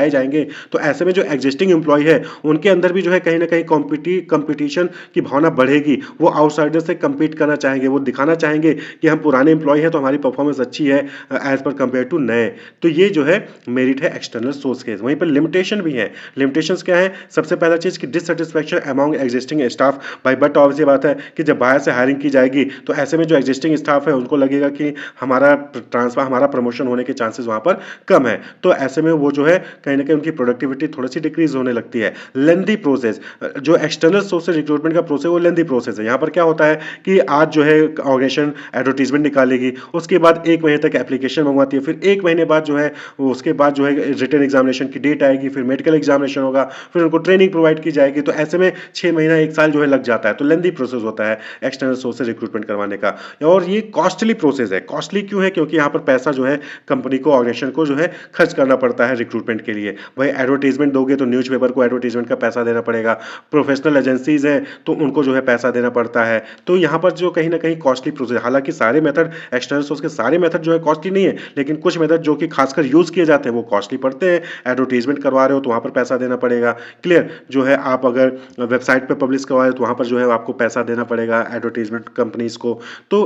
जाएंगे तो ऐसे में जो एग्जिस्टिंग एम्प्लॉय है उनके अंदर भी जो है कहीं ना कहीं कंपटीशन की भावना बढ़ेगी। वो आउटसाइडर से compete करना चाहेंगे, वो दिखाना चाहेंगे कि हम पुराने एम्प्लॉय हैं तो हमारी परफॉर्मेंस अच्छी है एज पर कंपेयर टू नए। तो ये जो है मेरिट है एक्सटर्नल सोर्स के। वहीं पर लिमिटेशन भी है। लिमिटेशंस क्या है? सबसे पहला चीज कि डिससेटिस्फैक्शन अमंग एग्जिस्टिंग स्टाफ। भाई बट ऑब्वियस बात है कि जब बाहर से हायरिंग की जाएगी तो ऐसे में जो एग्जिस्टिंग स्टाफ है उनको लगेगा कि हमारा प्रमोशन होने के चांसेस वहाँ पर कम है। तो ऐसे में वो जो है कहीं न कहीं उनकी प्रोडक्टिविटी थोड़ी-सी डिक्रीज़ होने लगती है। लेंथी प्रोसेस जो एक्सटर्नल सोर्स से रिक्रूटमेंट का प्रोसेस वो लेंथी प्रोसेस है। यहाँ पर क्या होता है कि आज जो है ऑर्गेनाइजेशन एडवर्टाइज़मेंट निकालेगी, उसके बाद 1 महीने तक एप्लीकेशन मंगवाती है, फिर 1 महीने बाद जो है उसके बाद जो है रिटन एग्जामिनेशन की डेट आएगी, फिर मेडिकल एग्जामिनेशन होगा, फिर उनको ट्रेनिंग प्रोवाइड की जाएगी। तो ऐसे में 6 महीना 1 साल जो है लग जाता है। तो लेंथी प्रोसेस होता है एक्सटर्नल सोर्स से रिक्रूटमेंट करवाने का। और ये कॉस्टली प्रोसेस है। कॉस्टली क्यों है? क्योंकि यहाँ पर पैसा जो है कंपनी को ऑर्गेनाइजेशन को जो है खर्च करना पड़ता है रिक्रूटमेंट के लिए। वही एडवर्टाइजमेंट दोगे तो न्यूज़पेपर को एडवर्टाइजमेंट का पैसा देना पड़ेगा। प्रोफेशनल एजेंसीज हैं तो उनको जो है पैसा देना पड़ता है। तो यहाँ पर जो कहीं न कहीं कॉस्टली प्रोसेस, हालाँकि सारे मेथड एक्सटर्नल सोर्स के सारे मेथड जो है कॉस्टली नहीं है, लेकिन कुछ मेथड जो कि खासकर यूज़ किए जाते हैं वो कॉस्टली पड़ते हैं। एडवर्टाइजमेंट करवा रहे हो तो वहाँ पर पैसा देना पड़ेगा। क्लियर? जो है आप अगर वेबसाइट पे पब्लिश करवा रहे हो तो वहाँ पर जो है आपको पैसा देना पड़ेगा एडवर्टाइजमेंट कंपनीज़ को। तो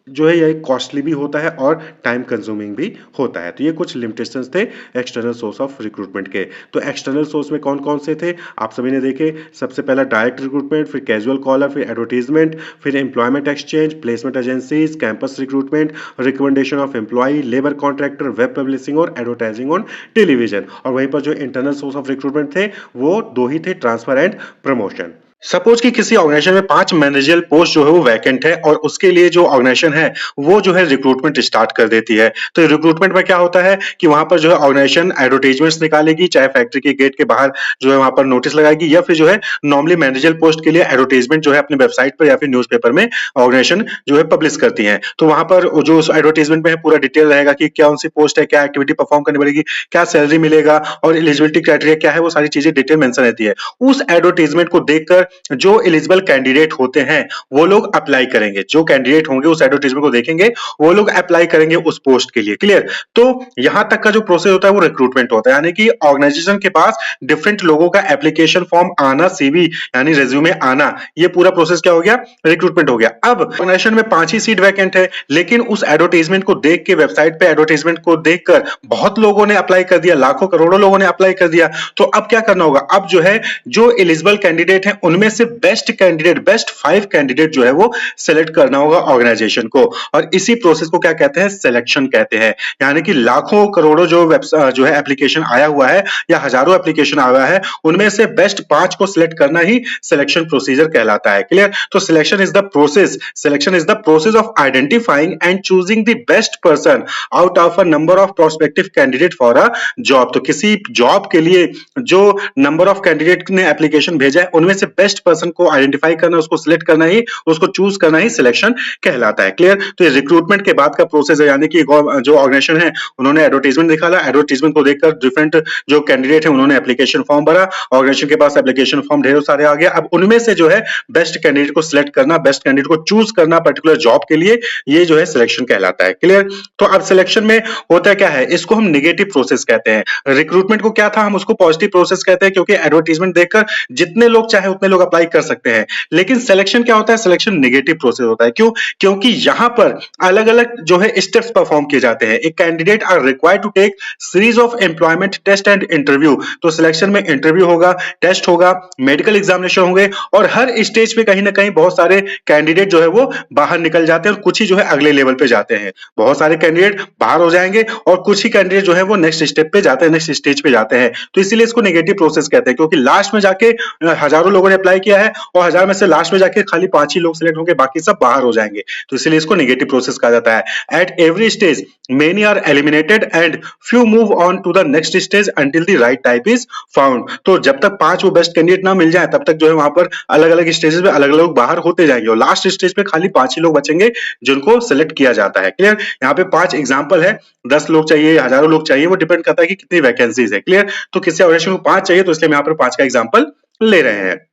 जो है ये कॉस्टली भी होता है और टाइम कंज्यूमिंग भी होता है। तो ये कुछ लिमिटेशंस थे एक्सटर्नल सोर्स ऑफ रिक्रूटमेंट के। तो एक्सटर्नल सोर्स में कौन-कौन से थे? आप सभी ने देखे। सबसे पहला डायरेक्ट रिक्रूटमेंट, फिर कैजुअल कॉलर, फिर एडवर्टाइजमेंट, फिर employment exchange, placement agencies, campus recruitment, recommendation of employee, labour contractor, web publishing और एडवर्टाइजिंग ऑन टेलीविजन। और वहीं पर जो इंटरनल सोर्स ऑफ रिक्रूटमेंट थे वो 2 ही थे, ट्रांसफर एंड प्रमोशन। सपोज कि किसी ऑर्गेनाइजेशन में 5 मैनेजरियल पोस्ट जो है वो वैकेंट है और उसके लिए जो ऑर्गेनाइजेशन है वो जो है रिक्रूटमेंट स्टार्ट कर देती है। तो रिक्रूटमेंट में क्या होता है कि वहां पर जो है ऑर्गेनाइजेशन एडवर्टाइजमेंट्स निकालेगी, चाहे फैक्ट्री के गेट के बाहर जो है वहां पर नोटिस लगाएगी या फिर जो है नॉर्मली मैनेजरियल पोस्ट के लिए एडवर्टाइजमेंट जो है अपनी वेबसाइट पर या फिर न्यूज़पेपर में ऑर्गेनाइजेशन जो है पब्लिश करती है। तो वहां पर जो एडवर्टाइजमेंट में है पूरा डिटेल रहेगा कि कौन सी पोस्ट है, क्या एक्टिविटी परफॉर्म करनी पड़ेगी, क्या सैलरी मिलेगा और एलिजिबिलिटी क्राइटेरिया क्या है, वो सारी चीजें डिटेल मेंशन रहती है। उस एडवर्टाइजमेंट को देखकर जो एलिजिबल कैंडिडेट होते हैं वो लोग अप्लाई करेंगे। जो कैंडिडेट होंगे उस एडवर्टाइजमेंट को देखेंगे, वो लोग अप्लाई करेंगे उस पोस्ट के लिए। क्लियर? तो यहां तक का जो प्रोसेस होता है वो रिक्रूटमेंट होता है, यानी कि ऑर्गेनाइजेशन के पास डिफरेंट लोगों का एप्लीकेशन फॉर्म आना, सीवी यानी रेज्यूमे आना, ये पूरा प्रोसेस क्या हो गया? रिक्रूटमेंट हो गया। अब ऑर्गेनाइजेशन में 5 ही सीट वैकेंट है, लेकिन उस एडवर्टाइजमेंट को देख के, वेबसाइट पे एडवर्टाइजमेंट को देखकर बहुत लोगों ने अप्लाई कर दिया, लाखों करोड़ों लोगों ने अप्लाई कर दिया। तो अब क्या करना होगा? अब जो है जो एलिजिबल कैंडिडेट है उनमें से बेस्ट कैंडिडेट, बेस्ट 5 कैंडिडेट जो है वो सिलेक्ट करना होगा ऑर्गेनाइजेशन को। और इसी प्रोसेस को क्या कहते हैं? सिलेक्शन कहते हैं। यानी कि लाखों करोड़ों जो है एप्लीकेशन आया हुआ है या हजारों एप्लीकेशन आया हुआ है, उनमें से बेस्ट 5 को सिलेक्ट करना ही सिलेक्शन प्रोसीजर कहलाता है। क्लियर? तो selection is the process of identifying and choosing the best person out of a number of prospective candidate for a job. तो किसी जॉब के लिए जो नंबर ऑफ कैंडिडेट ने एप्लीकेशन भेजा है उनमें से बेस्ट पर्सन को आइडेंटिफाई करना, उसको सिलेक्ट करना ही, उसको चूज करना ही सिलेक्शन कहलाता है। क्लियर? तो ये रिक्रूटमेंट के बाद का प्रोसेस है, यानी कि जो ऑर्गेनाइजेशन है उन्होंने एडवर्टाइजमेंट निकाला, एडवर्टाइजमेंट को देखकर डिफरेंट जो कैंडिडेट है उन्होंने एप्लीकेशन फॉर्म भरा, ऑर्गेनाइजेशन के पास एप्लीकेशन फॉर्म ढेरों सारे आ गया। अब उनमें से जो है बेस्ट कैंडिडेट को सिलेक्ट करना, बेस्ट कैंडिडेट को चूज करना पर्टिकुलर जॉब के लिए, ये जो है सिलेक्शन कहलाता है। क्लियर? तो अब सिलेक्शन में होता क्या है, इसको हम नेगेटिव प्रोसेस कहते हैं। रिक्रूटमेंट को क्या था, हम उसको पॉजिटिव प्रोसेस कहते हैं, क्योंकि एडवर्टाइजमेंट देखकर जितने लोग चाहे उतने लोग अप्लाई कर सकते हैं। लेकिन सिलेक्शन क्या होता है? सिलेक्शन नेगेटिव प्रोसेस होता है। क्यों? क्योंकि यहां पर अलग-अलग जो है स्टेप्स परफॉर्म किए जाते हैं। एक candidate are required to take series of employment test and interview. तो सिलेक्शन में इंटरव्यू होगा, टेस्ट होगा, मेडिकल एग्जामिनेशन होंगे और हर स्टेज पे कहीं ना कहीं बहुत सारे कैंडिडेट जो है वो बाहर निकल जाते हैं और कुछ ही जो है अगले लेवल पे जाते हैं। बहुत सारे कैंडिडेट बाहर हो जाएंगे और कुछ ही कैंडिडेट जो है वो नेक्स्ट स्टेप पे जाते हैं, नेक्स्ट स्टेज पे जाते हैं। तो इसीलिए इसको नेगेटिव प्रोसेस कहते हैं, क्योंकि लास्ट में जाके हजारों लोगों ने अप्लाई किया है और 1000 में से लास्ट में जाके खाली 5 ही लोग सिलेक्ट होंगे, बाकी सब बाहर हो जाएंगे। तो इसलिए इसको नेगेटिव प्रोसेस कहा जाता है। At every stage many are eliminated and few move on to the next stage until the right type is found. तो जब तक 5 वो बेस्ट कैंडिडेट ना मिल जाए तब तक जो है वहां पर अलग अलग स्टेजेस पे अलग अलग लोग बाहर होते जाएंगे और लास्ट स्टेज पे खाली 5 ही लोग बचेंगे जिनको सिलेक्ट किया जाता है। क्लियर? यहाँ पे 5 एग्जाम्पल है, 10 लोग चाहिए, हजारों लोग चाहिए, वो डिपेंड करता है कि कितनी वैकेंसीज है। क्लियर? तो किसी ऑर्गेनाइजेशन को 5 चाहिए तो इसलिए हम यहाँ पर 5 का एग्जाम्पल ले रहे हैं।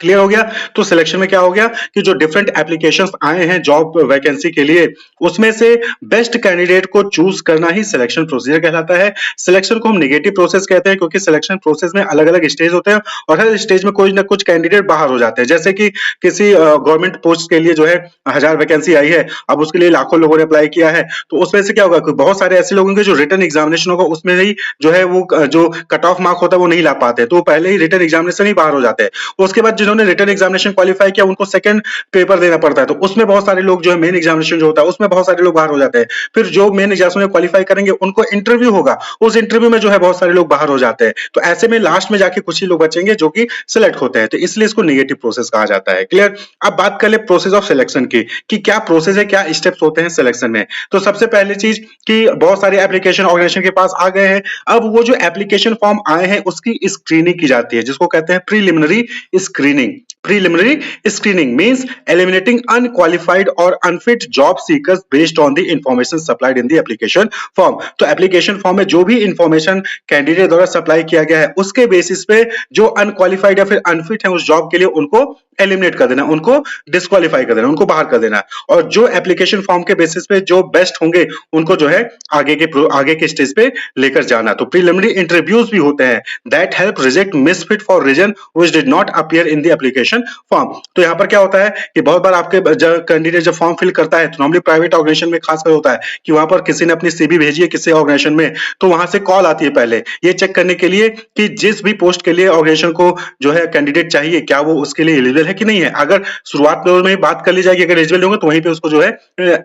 क्लियर हो गया? तो सिलेक्शन में क्या हो गया कि जो डिफरेंट एप्लीकेशंस आए हैं जॉब वैकेंसी के लिए, उसमें से बेस्ट कैंडिडेट को चूज करना ही सिलेक्शन प्रोसीजर कहलाता है। सिलेक्शन को हम नेगेटिव प्रोसेस कहते हैं, क्योंकि सिलेक्शन प्रोसेस में अलग अलग स्टेज होते हैं और हर स्टेज में कोई ना कुछ कैंडिडेट बाहर हो जाते हैं। जैसे कि किसी गवर्नमेंट पोस्ट के लिए जो है 1000 वैकेंसी आई है, अब उसके लिए लाखों लोगों ने अप्लाई किया है, तो उसमें से क्या होगा कि बहुत सारे ऐसे लोग होंगे जो रिटन एग्जामिनेशन होगा उसमें ही जो है वो जो कट ऑफ मार्क होता है वो नहीं ला पाते, तो पहले ही रिटन एग्जामिनेशन ही बाहर हो जाते हैं। उसके बाद जिन्होंने रिटन एग्जामिनेशन क्वालिफाई किया उनको सेकंड पेपर देना पड़ता है, तो उसमें बहुत सारे लोग जो है मेन एग्जामिनेशन जो होता है उसमें बहुत सारे लोग बाहर हो जाते हैं। फिर जो मेन एग्जाम में क्वालिफाई करेंगे उनको इंटरव्यू होगा, उस इंटरव्यू में जो है बहुत सारे लोग बाहर हो जाते हैं। तो ऐसे में लास्ट में जाके कुछ ही लोग बचेंगे जो कि सिलेक्ट होते हैं, तो इसलिए इसको नेगेटिव प्रोसेस कहा जाता है। क्लियर? अब बात कर ले प्रोसेस ऑफ सिलेक्शन की कि क्या प्रोसेस है, क्या स्टेप्स होते हैं सिलेक्शन में। तो सबसे पहली चीज कि बहुत सारे एप्लीकेशन ऑर्गेनाइजेशन के पास आ गए हैं। अब वो जो एप्लीकेशन फॉर्म आए हैं उसकी स्क्रीनिंग की जाती है, जिसको कहते हैं preliminary screening. Preliminary screening means eliminating unqualified और unfit job seekers based on the information supplied in the application form. तो एप्लीकेशन फॉर्म में जो भी इंफॉर्मेशन कैंडिडेट द्वारा सप्लाई किया गया है उसके बेसिस पे जो अनक्वालिफाइड या फिर अनफिट है उस जॉब के लिए उनको एलिमिनेट कर देना, उनको डिस्क्वालीफाई कर देना, उनको बाहर कर देना। और जो एप्लीकेशन फॉर्म के बेसिस पे जो बेस्ट होंगे उनको जो है आगे के स्टेज पे लेकर जाना। तो प्रीलिमिनरी इंटरव्यूज भी होते हैं that help reject misfit for reason which did not appear in the application form. तो यहाँ पर क्या होता है कि बहुत बार आपके कैंडिडेट जब फॉर्म फिल करता है तो नॉर्मली प्राइवेट ऑर्गेनाइजेशन में खासकर होता है कि वहां पर किसी ने अपनी सीवी भेजी है किसी ऑर्गेनाइजेशन में, तो वहां से कॉल आती है पहले ये चेक करने के लिए कि जिस भी पोस्ट के लिए ऑर्गेनाइजेशन को जो है कैंडिडेट चाहिए क्या वो उसके लिए एलिजिबल है कि नहीं है। अगर शुरुआत में ही बात कर ली जाएगी अगर एलिजिबल होंगे तो वहीं पे उसको जो है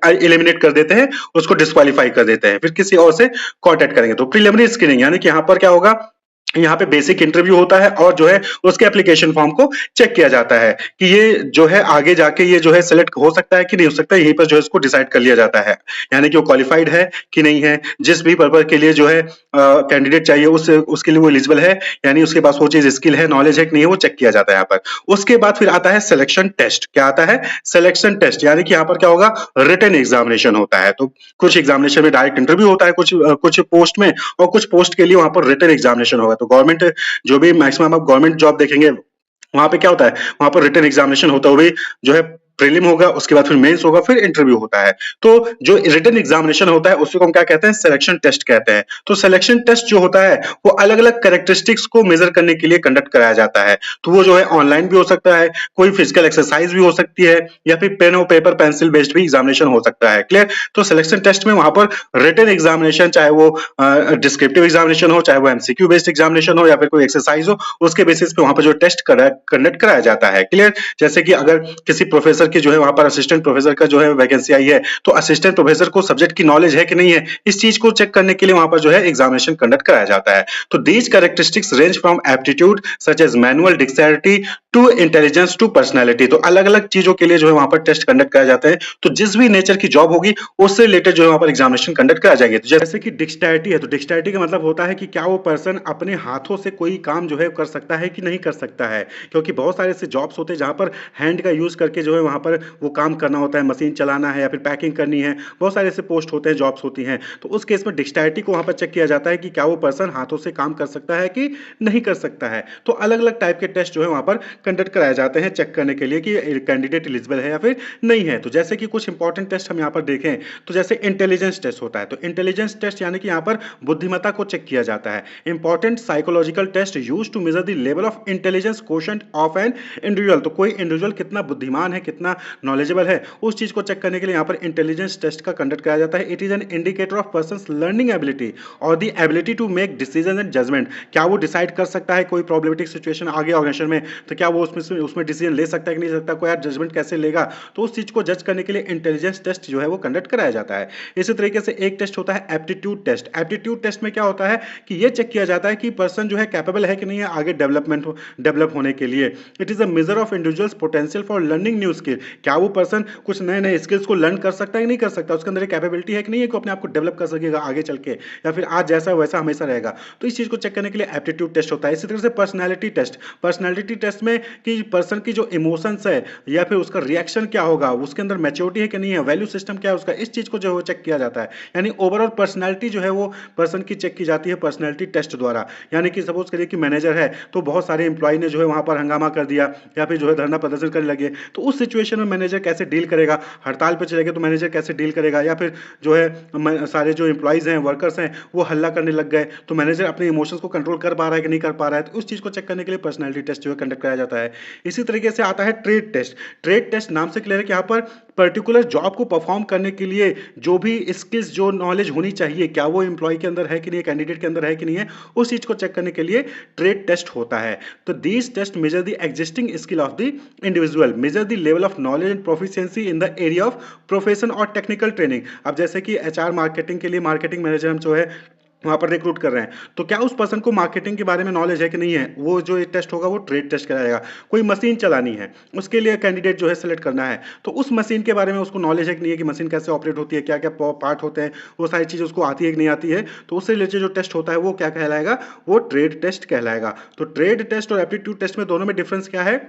एलिमिनेट कर देते हैं, उसको डिस्क्वालीफाई कर देते हैं, फिर किसी और से कांटेक्ट करेंगे। तो प्रीलिमिनरी स्क्रीनिंग यानी कि यहाँ पर क्या होगा, यहाँ पे बेसिक इंटरव्यू होता है और जो है उसके एप्लीकेशन फॉर्म को चेक किया जाता है कि ये जो है आगे जाके ये जो है सिलेक्ट हो सकता है कि नहीं हो सकता है, यहीं पर जो है इसको डिसाइड कर लिया जाता है। यानी कि वो क्वालिफाइड है कि नहीं है, जिस भी पर्पज के लिए जो है कैंडिडेट चाहिए उसके लिए वो एलिजिबल है, यानी उसके पास वो चीज स्किल है नॉलेज है कि नहीं है, वो चेक किया जाता है यहाँ पर। उसके बाद फिर आता है सिलेक्शन टेस्ट। क्या आता है? Selection test. यानी कि यहाँ पर क्या होगा, रिटन एग्जामिनेशन होता है। तो कुछ एग्जामिनेशन में डायरेक्ट इंटरव्यू होता है कुछ पोस्ट में, और कुछ पोस्ट के लिए वहां पर रिटन एग्जामिनेशन होगा। तो गवर्नमेंट जो भी मैक्सिमम आप गवर्नमेंट जॉब देखेंगे वहां पे क्या होता है, वहां पर रिटन एग्जामिनेशन होता है, वो भी जो है प्रीलिम होगा, उसके बाद फिर मेंस होगा, फिर इंटरव्यू होता है। तो जो रिटन एग्जामिनेशन होता है उसको हम क्या कहते हैं, सिलेक्शन टेस्ट कहते हैं। तो सिलेक्शन टेस्ट जो होता है वो अलग अलग कैरेक्टरिस्टिक्स को मेजर करने के लिए कंडक्ट कराया जाता है। तो वो जो है ऑनलाइन भी हो सकता है, कोई फिजिकल एक्सरसाइज भी हो सकती है, या फिर पेन और पेपर पेंसिल बेस्ड भी एग्जामिनेशन हो सकता है। क्लियर? तो सिलेक्शन टेस्ट में वहां पर रिटन एग्जामिनेशन चाहे वो डिस्क्रिप्टिव एग्जामिनेशन हो, चाहे वो एमसीक्यू बेस्ड एग्जामिनेशन हो, या फिर कोई एक्सरसाइज हो, उसके बेसिस पे वहां पर जो टेस्ट कंडक्ट कराया जाता है। क्लियर? जैसे कि अगर किसी प्रोफेसर की जो है वहां पर असिस्टेंट प्रोफेसर का जो है वैकेंसी आई है, तो असिस्टेंट प्रोफेसर को सब्जेक्ट की नॉलेज है कि नहीं है, इस चीज को चेक करने के लिए वहां पर जो है एग्जामिनेशन कंडक्ट कराया जाता है। तो these characteristics range from aptitude such as manual dexterity to intelligence to personality. तो अलग अलग चीजों के लिए जो है वहां पर टेस्ट कंडक्ट कराए जाते हैं। तो जिस भी नेचर की जॉब होगी उससे रिलेटेड जो है वहां पर एग्जामिनेशन कंडक्ट कराए जाएंगे। तो जैसे कि डिक्सटैरिटी है, तो डिक्सटैरिटी का मतलब होता है कि क्या वो पर्सन अपने हाथों से कोई काम जो है कर सकता है कि नहीं कर सकता है। क्योंकि बहुत सारे ऐसे जॉब्स होते हैं जहां पर हैंड का यूज करके जो है वहां पर वो काम करना होता है, मशीन चलाना है या फिर पैकिंग करनी है, बहुत सारे ऐसे पोस्ट होते हैं, जॉब्स होती हैं। तो उस केस में डिक्सटैरिटी को वहां पर चेक किया जाता है कि क्या वो पर्सन हाथों से काम कर सकता है कि नहीं कर सकता है। तो अलग अलग टाइप के टेस्ट जो है वहां पर कंडक्ट कराए जाते हैं चेक करने के लिए कि कैंडिडेट एलिजिबल है या फिर नहीं है। तो जैसे कि कुछ इंपॉर्टेंट टेस्ट हम यहाँ पर देखें तो जैसे इंटेलिजेंस टेस्ट होता है। तो इंटेलिजेंस टेस्ट यानी कि यहाँ पर बुद्धिमत्ता को चेक किया जाता है। Important psychological test use to measure the level of intelligence quotient of an individual. तो कोई इंडिविजुअल कितना बुद्धिमान है, कितना नॉलेजेबल है, उस चीज को चेक करने के लिए यहाँ पर इंटेलिजेंस टेस्ट का कंडक्ट कराया जाता है। It is an indicator of person's learning ability और the ability to make decision and judgement. क्या वो डिसाइड कर सकता है कोई प्रॉब्लमेटिक सिचुएशन आगे ऑर्गेनाइजेशन में, तो क्या वो उसमें डिसीजन ले सकता है कि नहीं सकता, कोई जजमेंट कैसे लेगा। तो उस चीज को जज करने के लिए इंटेलिजेंस टेस्ट जो है वो कंडक्ट कराया जाता है। इसी तरीके से एक टेस्ट होता है एप्टीट्यूड टेस्ट। एप्टीट्यूड टेस्ट में क्या होता है कि ये चेक किया जाता है कि पर्सन जो है कैपेबल है कि नहीं है आगे डेवलप होने के लिए। It is a measure of individuals potential for learning new skill. क्या वो पर्सन कुछ नए नए स्किल्स को लर्न कर सकता है कि नहीं कर सकता, उसके अंदर कैपेबिलिटी है कि नहीं है कि अपने आप को डेवलप कर सकेगा आगे चल के, या फिर आज जैसा वैसा हमेशा रहेगा। तो इस चीज को चेक करने के लिए एप्टीट्यूड टेस्ट होता है। इसी तरह से पर्सनैलिटी टेस्ट। पर्सनैलिटी टेस्ट में कि पर्सन की जो इमोशंस है या फिर उसका रिएक्शन क्या होगा, उसके अंदर मैच्योरिटी है कि नहीं है, वैल्यू सिस्टम क्या है उसका, इस चीज को जो है वो चेक किया जाता है। यानी ओवरऑल पर्सनैलिटी जो है वो पर्सन की चेक की जाती है पर्सनैलिटी टेस्ट द्वारा। यानी कि सपोज करिए कि मैनेजर है तो बहुत सारे एम्प्लॉय ने जो है वहां पर हंगामा कर दिया या फिर जो है धरना प्रदर्शन करने लगे, तो उस सिचुएशन में मैनेजर कैसे डील करेगा, हड़ताल पर चलेगा तो मैनेजर कैसे डील करेगा, या फिर जो है सारे जो एम्प्लॉयज हैं वर्कर्स हैं वो हल्ला करने लग गए तो मैनेजर अपने इमोशंस को कंट्रोल कर पा रहा है कि नहीं कर पा रहा है। तो उस चीज को चेक करने के लिए पर्सनैलिटी टेस्ट जो है कंडक्ट कराया जाता है। इसी तरीके से आता है ट्रेड टेस्ट। ट्रेड टेस्ट नाम से क्लियर है कि यहाँ पर पर्टिकुलर जॉब को परफॉर्म करने के लिए जो भी स्किल्स, जो नॉलेज होनी चाहिए, क्या वो एम्प्लॉय के अंदर है कि नहीं है, कैंडिडेट के अंदर है कि नहीं है, उस चीज को चेक करने के लिए ट्रेड टेस्ट होता है। तो these test measure the existing skill of the individual, measure the level of knowledge and proficiency in the area of profession और टेक्निकल ट्रेनिंग। अब जैसे कि एचआर मार्केटिंग के लिए मार्केटिंग मैनेजर हम जो है वहां पर रिक्रूट कर रहे हैं, तो क्या उस पर्सन को मार्केटिंग के बारे में नॉलेज है कि नहीं है, वो जो ये टेस्ट होगा वो ट्रेड टेस्ट कराएगा। कोई मशीन चलानी है, उसके लिए कैंडिडेट जो है सेलेक्ट करना है, तो उस मशीन के बारे में उसको नॉलेज है कि नहीं है, कि मशीन कैसे ऑपरेट होती है, क्या क्या पार्ट होते हैं, वो सारी चीज़ उसको आती है कि नहीं आती है, तो उससे रिलेटेड जो टेस्ट होता है वो क्या कहलाएगा, वो ट्रेड टेस्ट कहलाएगा। तो ट्रेड टेस्ट और एप्टीट्यूड टेस्ट में दोनों में डिफरेंस क्या है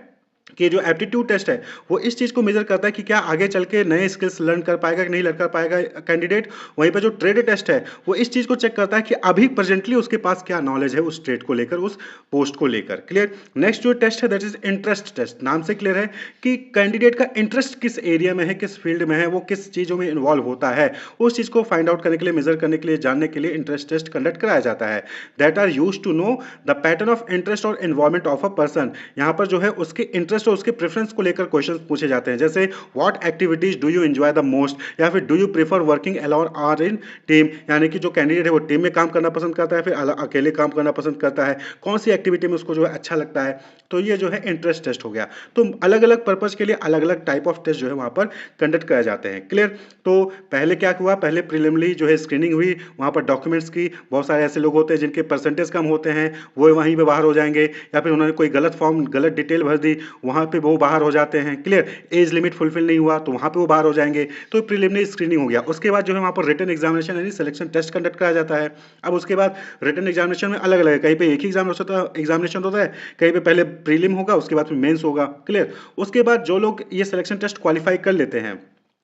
कि जो एप्टीट्यूड टेस्ट है वो इस चीज को मेजर करता है कि क्या आगे चल के नए स्किल्स लर्न कर पाएगा कि नहीं लर्न कर पाएगा कैंडिडेट। वहीं पर जो ट्रेड टेस्ट है वो इस चीज को चेक करता है कि अभी प्रेजेंटली उसके पास क्या नॉलेज है उस ट्रेड को लेकर, उस पोस्ट को लेकर। क्लियर। नेक्स्ट जो टेस्ट है दैट इज इंटरेस्ट टेस्ट। नाम से क्लियर है कि कैंडिडेट का इंटरेस्ट किस एरिया में है, किस फील्ड में है, वो किस चीजों में इन्वॉल्व होता है, उस चीज को फाइंड आउट करने के लिए, मेजर करने के लिए, जानने के लिए इंटरेस्ट टेस्ट कंडक्ट कराया जाता है। That are use to know the pattern of interest और इन्वॉल्वमेंट ऑफ अ पर्सन। यहाँ पर जो है उसके इंटरेस्ट और उसके प्रेफरेंस को लेकर क्वेश्चंस पूछे जाते हैं, जैसे what activities do you enjoy the most, या फिर do you prefer working alone और इन टीम, यानी कि जो कैंडिडेट है वो टीम में काम करना पसंद करता है, फिर अकेले काम करना पसंद करता है, कौन सी एक्टिविटी में उसको जो है अच्छा लगता है। तो ये जो है इंटरेस्ट टेस्ट हो गया। तो अलग अलग पर्पज के लिए अलग अलग टाइप ऑफ टेस्ट जो है वहां पर कंडक्ट कराए जाते हैं। क्लियर। तो पहले क्या हुआ, पहले प्रीलिमिनरी जो है स्क्रीनिंग हुई, वहां पर डॉक्यूमेंट्स की, बहुत सारे ऐसे लोग होते हैं जिनके परसेंटेज कम होते हैं, वो वहीं पे बाहर हो जाएंगे, या फिर उन्होंने कोई गलत फॉर्म, गलत डिटेल भर दी, वहां पे वो बाहर हो जाते हैं। क्लियर। एज लिमिट फुलफिल नहीं हुआ तो वहां पे वो बाहर हो जाएंगे। तो प्रीलिमिनरी स्क्रीनिंग हो गया। उसके बाद जो है वहां पर रिटन एग्जामिनेशन यानी सिलेक्शन टेस्ट कंडक्ट कराया जाता है। अब उसके बाद रिटन एग्जामिनेशन में अलग अलग है, कहीं पे एक ही एग्जामिनेशन होता है, कहीं पे पहले प्रीलिम होगा, उसके बाद फिर मेंस होगा। क्लियर। उसके बाद जो लोग ये सिलेक्शन टेस्ट क्वालिफाई कर लेते हैं,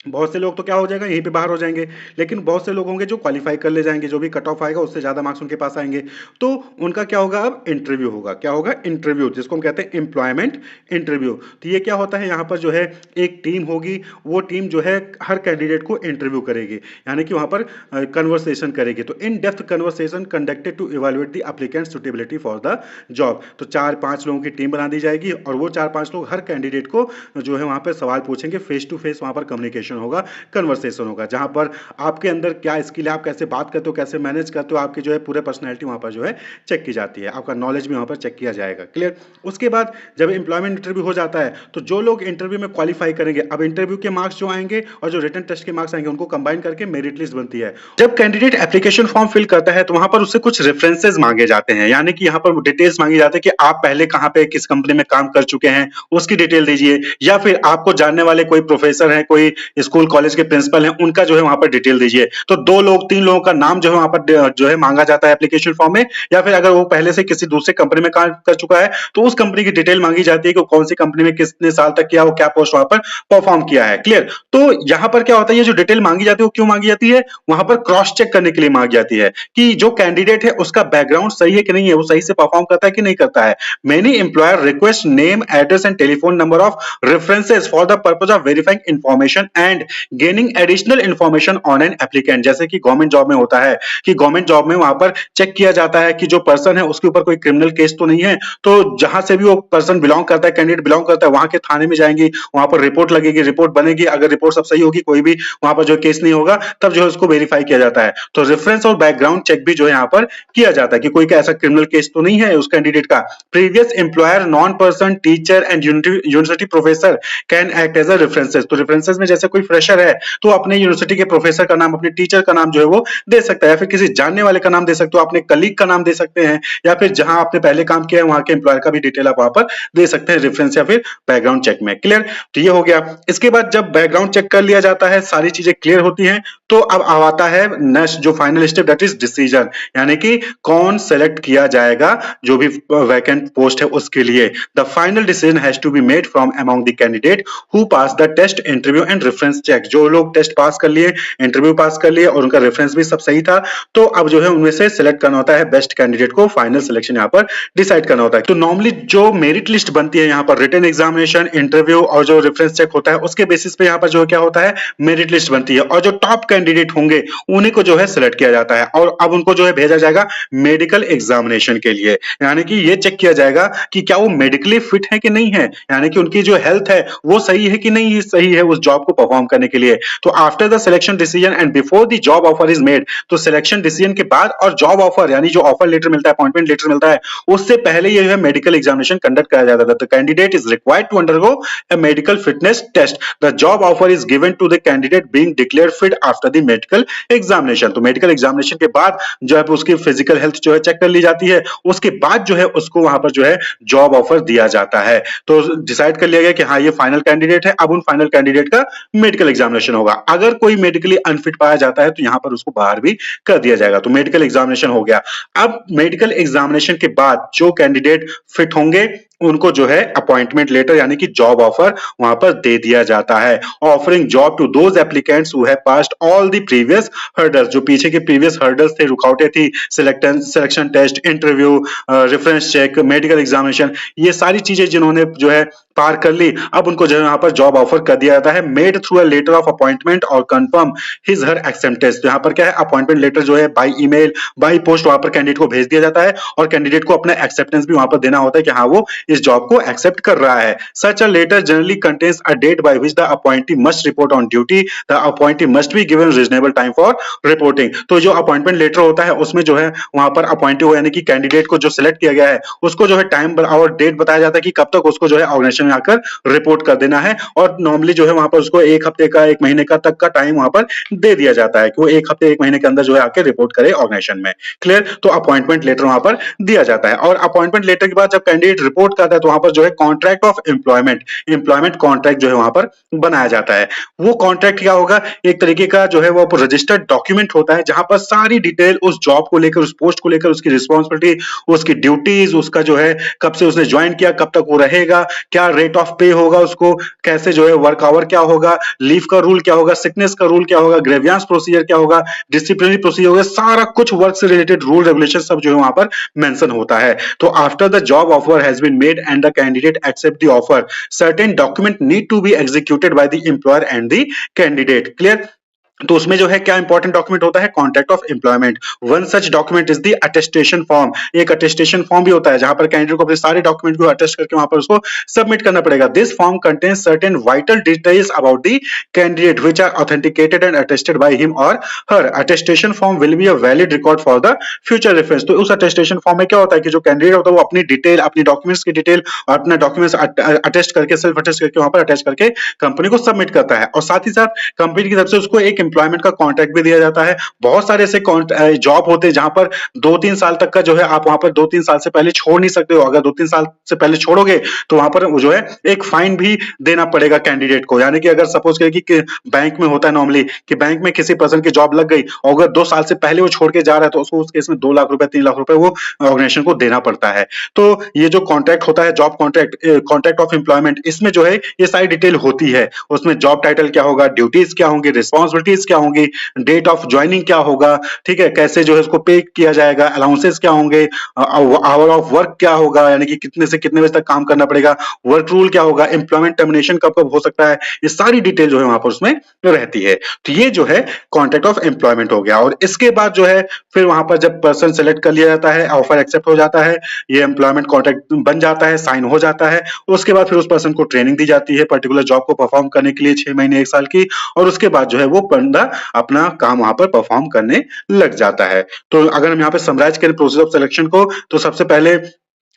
बहुत से लोग तो क्या हो जाएगा, यहीं पे बाहर हो जाएंगे, लेकिन बहुत से लोग होंगे जो क्वालिफाई कर ले जाएंगे, जो भी कट ऑफ आएगा उससे ज्यादा मार्क्स उनके पास आएंगे, तो उनका क्या होगा, अब इंटरव्यू होगा। क्या होगा, इंटरव्यू, जिसको हम कहते हैं एम्प्लॉयमेंट इंटरव्यू। तो ये क्या होता है, यहाँ पर जो है एक टीम होगी, वो टीम जो है हर कैंडिडेट को इंटरव्यू करेगी, यानी कि वहां पर कन्वर्सेशन करेगी। तो in depth conversation conducted to evaluate the applicant suitability for the job. तो 4-5 लोगों की टीम बना दी जाएगी, और वो 4-5 लोग हर कैंडिडेट को जो है वहां पर सवाल पूछेंगे, फेस टू फेस वहां पर कम्युनिकेशन होगा, कन्वर्सेशन होगा, जहां पर आपके अंदर क्या स्किल है, आप कैसे बात करते हो, कैसे मैनेज करते हो, आपकी जो है पूरे पर्सनैलिटी वहां पर जो है चेक की जाती है, आपका नॉलेज भी वहां पर चेक किया जाएगा। क्लियर। उसके बाद जब एम्प्लॉयमेंट इंटरव्यू हो जाता है, तो जो लोग इंटरव्यू में क्वालिफाई करेंगे, अब इंटरव्यू के मार्क्स जो आएंगे और जो रिटन टेस्ट के मार्क्स आएंगे, उनको कंबाइन करके मेरिट लिस्ट बनती है। जब कैंडिडेट एप्लीकेशन फॉर्म फिल करता है तो वहां पर उससे कुछ रेफरेंसेस मांगे जाते हैं, यानी कि यहाँ पर डिटेल्स मांगी जाती है कि आप पहले कहां पे किस कंपनी में काम कर चुके हैं, उसकी डिटेल दीजिए, या फिर आपको जानने वाले कोई प्रोफेसर हैं, कोई स्कूल कॉलेज के प्रिंसिपल हैं, उनका जो है वहां पर डिटेल दीजिए। तो 2 लोग 3 लोगों का नाम जो है वहां पर जो है मांगा जाता है एप्लीकेशन फॉर्म में, या फिर अगर वो पहले से किसी दूसरे कंपनी में काम कर चुका है तो उस कंपनी की डिटेल मांगी जाती है कि कौन सी कंपनी में कितने साल तक किया, वो क्या पोस्ट वहां पर परफॉर्म किया है। क्लियर। तो यहां पर क्या होता है, ये जो डिटेल मांगी जाती है वो क्यों मांगी जाती है, वहां पर क्रॉस चेक करने के लिए मांगी जाती है कि जो कैंडिडेट है उसका बैकग्राउंड सही है कि नहीं है, वो सही से परफॉर्म करता है कि नहीं करता है। Many employer request name, address and telephone number of references for the purpose of verifying information and gaining additional information on an applicant. जैसे कि गवर्नमेंट जॉब में होता है कि गवर्नमेंट जॉब में वहां पर चेक किया जाता है कि जो पर्सन है उसके ऊपर कोई क्रिमिनल केस तो नहीं है, तो जहां से भी वो पर्सन बिलोंग करता है, कैंडिडेट बिलोंग करता है, वहां के थाने में जाएंगी, वहां पर रिपोर्ट लगेगी, रिपोर्ट बनेगी, अगर रिपोर्ट सब सही होगी, कोई भी वहां पर जो केस नहीं होगा, तब जो है उसको वेरीफाई किया जाता है। तो रेफरेंस और बैकग्राउंड चेक भी जो है यहाँ पर किया जाता है कि कोई ऐसा क्रिमिनल केस तो नहीं है उस कैंडिडेट का। Previous employer, known person, teacher and university professor can act as a references. तो रेफरेंसेस में जैसे कोई फ्रेशर है तो अपने यूनिवर्सिटी के प्रोफेसर का नाम, अपने टीचर का नाम जो है वो दे सकता है, या फिर किसी जानने वाले का नाम दे सकते हो, अपने कलीग का नाम दे सकते हैं, या फिर जहां आपने पहले काम किया है वहां के एम्प्लॉयर का भी डिटेल आप वहां पर दे सकते हैं रेफरेंस या फिर बैकग्राउंड चेक में। क्लियर। तो ये हो गया। इसके बाद जब बैकग्राउंड चेक कर लिया जाता है, सारी चीजें क्लियर होती हैं, तो अब आता है नेक्स्ट जो final step, that is decision, यानी कि कौन सेलेक्ट किया जाएगा जो भी वैकेंट पोस्ट है उसके लिए। The final decision has to be made from among the candidate who pass the test, interview and reference check. जो लोग टेस्ट पास कर लिए, इंटरव्यू पास कर लिए और उनका रेफरेंस भी सब सही था, तो अब जो है उनमें से सिलेक्ट करना होता है बेस्ट कैंडिडेट को, फाइनल सिलेक्शन यहाँ पर डिसाइड करना होता है। तो नॉर्मली जो मेरिट लिस्ट बनती है यहाँ पर रिटन एग्जामिनेशन, इंटरव्यू और जो रेफरेंस चेक होता है उसके बेसिस पे यहाँ पर जो क्या होता है, मेरिट लिस्ट बनती है, और जो टॉप कैंडिडेट होंगे उन्हीं को जो है सिलेक्ट किया जाता है, और अब उनको जो है भेजा जाएगा मेडिकल एग्जामिनेशन के लिए, यानी कि ये चेक किया जाएगा कि क्या वो मेडिकली फिट है कि नहीं है, यानी कि उनकी जो हेल्थ है वो सही है कि नहीं सही है उस जॉब को परफॉर्म परफॉर्म करने के लिए। तो after the selection decision and before the job offer is made, तो सिलेक्शन डिसीजन के बाद और जॉब ऑफर यानी जो ऑफर लेटर मिलता है, अपॉइंटमेंट लेटर मिलता है, उससे पहले ये जो है मेडिकल एग्जामिनेशन कंडक्ट कराया जाता था। The candidate is required to undergo a medical fitness test. The job offer is given to the candidate being declared fit after the medical examination. तो मेडिकल एग्जामिनेशन के बाद जो है उसकी फिजिकल हेल्थ जो है चेक कर ली जाती है, उसके बाद जो है उसको वहां पर जो है जॉब ऑफर दिया जाता है। तो डिसाइड कर लिया गया कि हाँ ये फाइनल कैंडिडेट है, अब उन फाइनल कैंडिडेट का मेडिकल एग्जामिनेशन होगा। अगर कोई मेडिकली अनफिट पाया जाता है तो यहाँ पर उसको बाहर भी कर दिया जाएगा। तो मेडिकल एग्जामिनेशन हो गया। अब मेडिकल एग्जामिनेशन के बाद जो कैंडिडेट फिट होंगे उनको जो है अपॉइंटमेंट लेटर यानी कि जॉब ऑफर वहां पर दे दिया जाता है। Offering job to those applicants who have passed all the previous hurdles, जो पीछे के प्रीवियस हर्डल्स थे, रुकावटें थी, selection test, interview, reference check, medical examination, ये सारी चीजें जिन्होंने जो है पार कर ली, अब उनको जो है यहाँ पर जॉब ऑफर कर दिया जाता है। Made through a letter of appointment और कंफर्म हिज हर एक्सेप्टेंस। यहाँ पर क्या है, अपॉइंटमेंट लेटर जो है बाय ईमेल, बाय पोस्ट वहां पर कैंडिडेट को भेज दिया जाता है और कैंडिडेट को अपना एक्सेप्टेंस भी वहां पर देना होता है कि हाँ वो इस जॉब को एक्सेप्ट कर रहा है। Such a letter generally contains a date by which the appointee must report on duty. The appointee must be given reasonable time for reporting. तो जो अपॉइंटमेंट लेटर होता है उसमें जो है वहां पर अपॉइंटी हो यानी कि कैंडिडेट को जो सिलेक्ट किया गया है उसको जो है टाइम और डेट बताया जाता है कि कब तक उसको जो है ऑर्गेनाइजेशन में आकर रिपोर्ट कर देना है। और नॉर्मली जो है वहां पर उसको एक हफ्ते का, एक महीने का तक का टाइम वहां पर दे दिया जाता है कि वो एक हफ्ते, एक महीने के अंदर जो है आकर रिपोर्ट करे ऑर्गेनाइजेशन में। क्लियर? तो अपॉइंटमेंट लेटर वहां पर दिया जाता है। और अपॉइंटमेंट लेटर के बाद जब कैंडिडेट रिपोर्ट करता है तो वहां पर जो है कॉन्ट्रैक्ट ऑफ एम्प्लॉयमेंट कॉन्ट्रैक्ट जो है वहां पर बनाया जाता है। वो कॉन्ट्रैक्ट क्या होगा, एक तरीके का जो है वो रजिस्टर्ड डॉक्यूमेंट होता है जहां पर सारी डिटेल उस जॉब को लेकर, उस पोस्ट को लेकर, उसकी रिस्पॉन्सिबिलिटी, उसकी ड्यूटीज, उसका जो है कब से उसने ज्वाइन किया, कब तक वो रहेगा, क्या रेट ऑफ पे होगा उसको, कैसे जो है वर्क आवर क्या होगा, लीव का रूल क्या होगा, सिकनेस का रूल क्या होगा, ग्रेवियांस प्रोसीजर क्या होगा, डिसिप्लिनरी प्रोसीजर होगा, सारा कुछ वर्क से रिलेटेड रूल रेगुलेशन सब जो है वहां पर मेंशन होता है। तो after the job offer has been made and the candidate accept the offer, certain document need to be executed by the employer and the candidate. Clear? तो उसमें जो है क्या इंपॉर्टेंट डॉक्यूमेंट होता है, contract of employment. One such document is the attestation form. एक attestation form भी होता है जहां पर कैंडिडेट को अपने सारे डॉक्यूमेंट को अटेस्ट करके वहां पर उसको सबमिट करना पड़ेगा। This form contains certain vital details about the candidate which are authenticated and attested by him और her. Attestation form will be a valid record for the future reference. तो उस अटेस्टेशन फॉर्म में क्या होता है कि जो कैंडिडेट होता है वो अपनी डिटेल, अपनी डॉक्यूमेंट्स की डिटेल और अपना डॉक्यूमेंट्स अटेस्ट करके, सेल्फ अटेस्ट करके वहां पर अटैच करके कंपनी को सबमिट करता है। और साथ ही साथ कंपनी की तरफ से उसको एक एम्प्लॉयमेंट का कॉन्ट्रैक्ट भी दिया जाता है। बहुत सारे ऐसे जॉब होते हैं जहां पर 2-3 साल तक का जो है आप वहां पर 2-3 साल से पहले छोड़ नहीं सकते हो। अगर 2-3 साल से पहले छोड़ोगे तो वहां पर जो है एक फाइन भी देना पड़ेगा कैंडिडेट को। यानी कि अगर सपोज करें कि बैंक में होता है नॉर्मली कि बैंक में किसी पर्सन की जॉब लग गई और अगर 2 साल से पहले वो छोड़ के जा रहा है तो उसको उस केस में 2 लाख रुपए, 3 लाख रुपए वो ऑर्गेनाइजेशन को देना पड़ता है। तो ये जो कॉन्ट्रैक्ट होता है, जॉब कॉन्ट्रैक्ट ऑफ एम्प्लॉयमेंट, इसमें जो है ये सारी डिटेल होती है। उसमें जॉब टाइटल क्या होगा, ड्यूटीज क्या होंगी, रिस्पॉन्सिबिलिटीज क्या होंगी, डेट ऑफ ज्वाइनिंग क्या होगा, ठीक है, कैसे जो है उसको पे किया जाएगा, अलाउंसेस क्या होंगे, आवर ऑफ वर्क क्या होगा, यानी कि कितने से कितने बजे तक काम करना पड़ेगा, वर्क रूल क्या होगा, एम्प्लॉयमेंट टर्मिनेशन कब कब हो सकता है, ये सारी डिटेल जो है वहां पर उसमें रहती है। तो ये जो है कॉन्ट्रैक्ट ऑफ एम्प्लॉयमेंट हो गया। और इसके बाद जो है फिर वहां पर जब पर्सन सेलेक्ट कर लिया जाता है, ऑफर एक्सेप्ट हो जाता है, ये एम्प्लॉयमेंट कॉन्ट्रैक्ट बन जाता है, साइन हो जाता है, उसके बाद फिर उस पर्सन को ट्रेनिंग दी जाती है पर्टिकुलर जॉब को परफॉर्म करने के लिए 6 महीने 1 साल की। और उसके बाद जो है वो बंदा अपना काम वहां पर परफॉर्म करने लग जाता है। तो अगर हम यहाँ पे समराइज करें प्रोसेस ऑफ सिलेक्शन को, तो सबसे पहले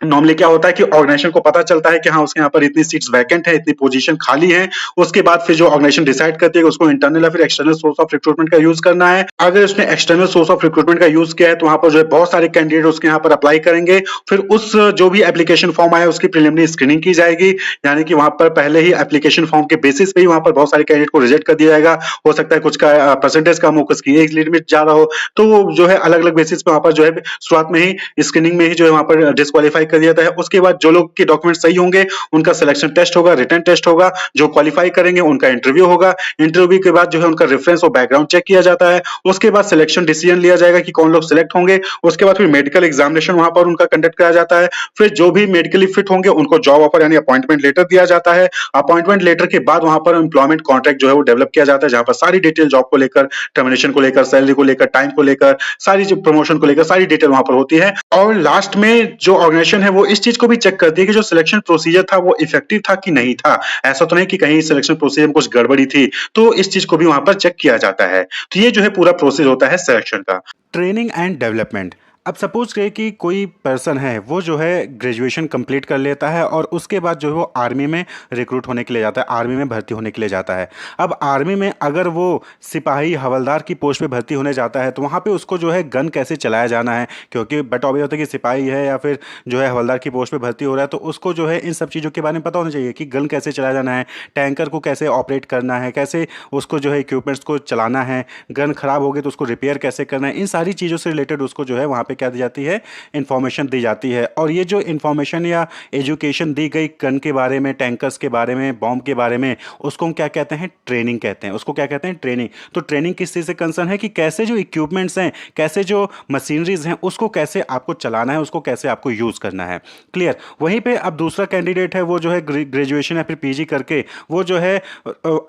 नॉर्मली क्या होता है कि ऑर्गेनाइजेशन को पता चलता है कि हाँ उसके यहाँ पर इतनी सीट्स वैकेंट है, इतनी पोजीशन खाली है। उसके बाद फिर जो ऑर्गेनाइजेशन डिसाइड करती है कि उसको इंटरनल या फिर एक्सटर्नल सोर्स ऑफ रिक्रूटमेंट का यूज करना है। अगर उसने एक्सटर्नल सोर्स ऑफ रिक्रूटमेंट का यूज किया है तो वहां पर जो है बहुत सारे कैंडिडेट उसके यहाँ पर अप्लाई करेंगे। फिर उस जो भी एप्लीकेशन फॉर्म आया उसकी प्रिलिमिनरी स्क्रीनिंग की जाएगी, यानी कि वहां पर पहले ही एप्लीकेशन फॉर्म के बेसिस पे ही वहां पर बहुत सारे कैंडिडेट को रिजेक्ट कर दिया जाएगा। हो सकता है कुछ का परसेंटेज कम हो, कुछ की एज लिमिट ज्यादा हो, तो वो जो है अलग अलग बेसिस पे वहां पर जो है शुरुआत में ही स्क्रीनिंग में ही जो है वहां पर डिस्क्वालीफाई कर दिया जाता है। उसके बाद जो लोग के डॉक्यूमेंट सही होंगे उनका सिलेक्शन टेस्ट होगा, रिटन टेस्ट होगा, जो क्वालिफाई करेंगे उनका इंटरव्यू होगा। इंटरव्यू के बाद जो है उनका रेफरेंस और बैकग्राउंड चेक किया जाता है। उसके बाद सिलेक्शन डिसीजन लिया जाएगा कि कौन लोग सिलेक्ट होंगे। उसके बाद फिर मेडिकल एग्जामिनेशन वहां पर उनका कंडक्ट कराया जाता है। फिर जो भी मेडिकली फिट होंगे उनको जॉब ऑफर यानी अपॉइंटमेंट लेटर दिया जाता है। अपॉइंटमेंट लेटर के बाद वहां पर एम्प्लॉयमेंट कॉन्ट्रैक्ट जो है वो डेवलप किया जाता है, जहां पर सारी डिटेल जॉब को लेकर, टर्मिनेशन को लेकर, सैलरी को लेकर, टाइम को लेकर, सारी जो प्रमोशन को लेकर सारी डिटेल वहां पर होती है। और लास्ट में जो ऑर्गेनाइजेशन ऑर्गेनाइजेशन है वो इस चीज को भी चेक करती है कि जो सिलेक्शन प्रोसीजर था वो इफेक्टिव था कि नहीं था। ऐसा तो नहीं कि कहीं सिलेक्शन प्रोसीजर में कुछ गड़बड़ी थी, तो इस चीज को भी वहां पर चेक किया जाता है। तो ये जो है पूरा प्रोसेस होता है सिलेक्शन का। Training and development. अब सपोज करिए कि कोई पर्सन है वो जो है ग्रेजुएशन कंप्लीट कर लेता है और उसके बाद जो है वो आर्मी में रिक्रूट होने के लिए जाता है, आर्मी में भर्ती होने के लिए जाता है। अब आर्मी में अगर वो सिपाही हवलदार की पोस्ट पे भर्ती होने जाता है तो वहाँ पे उसको जो है गन कैसे चलाया जाना है, क्योंकि बट ऑब्वियस होता है कि सिपाही है या फिर जो है हवलदार की पोस्ट पे भर्ती हो रहा है तो उसको जो है इन सब चीज़ों के बारे में पता होना चाहिए कि गन कैसे चलाया जाना है, टैंकर को कैसे ऑपरेट करना है, कैसे उसको जो है इक्विपमेंट्स को चलाना है, गन खराब हो गई तो उसको रिपेयर कैसे करना है। इन सारी चीज़ों से रिलेटेड उसको जो है वहाँ पे क्या दी जाती है, इंफॉर्मेशन दी जाती है। और ये जो इंफॉर्मेशन या एजुकेशन दी गई गन के बारे में, टैंकर्स के बारे में, बॉम्ब के बारे में, उसको हम क्या कहते हैं, ट्रेनिंग कहते हैं। उसको क्या कहते हैं, ट्रेनिंग। तो ट्रेनिंग किस चीज़ से कंसर्न है कि कैसे जो इक्विपमेंट्स हैं, कैसे जो मशीनरीज हैं, उसको कैसे आपको चलाना है, उसको कैसे आपको यूज़ करना है। क्लियर। वहीं पे अब दूसरा कैंडिडेट है वो जो है ग्रेजुएशन या फिर पीजी करके वो जो है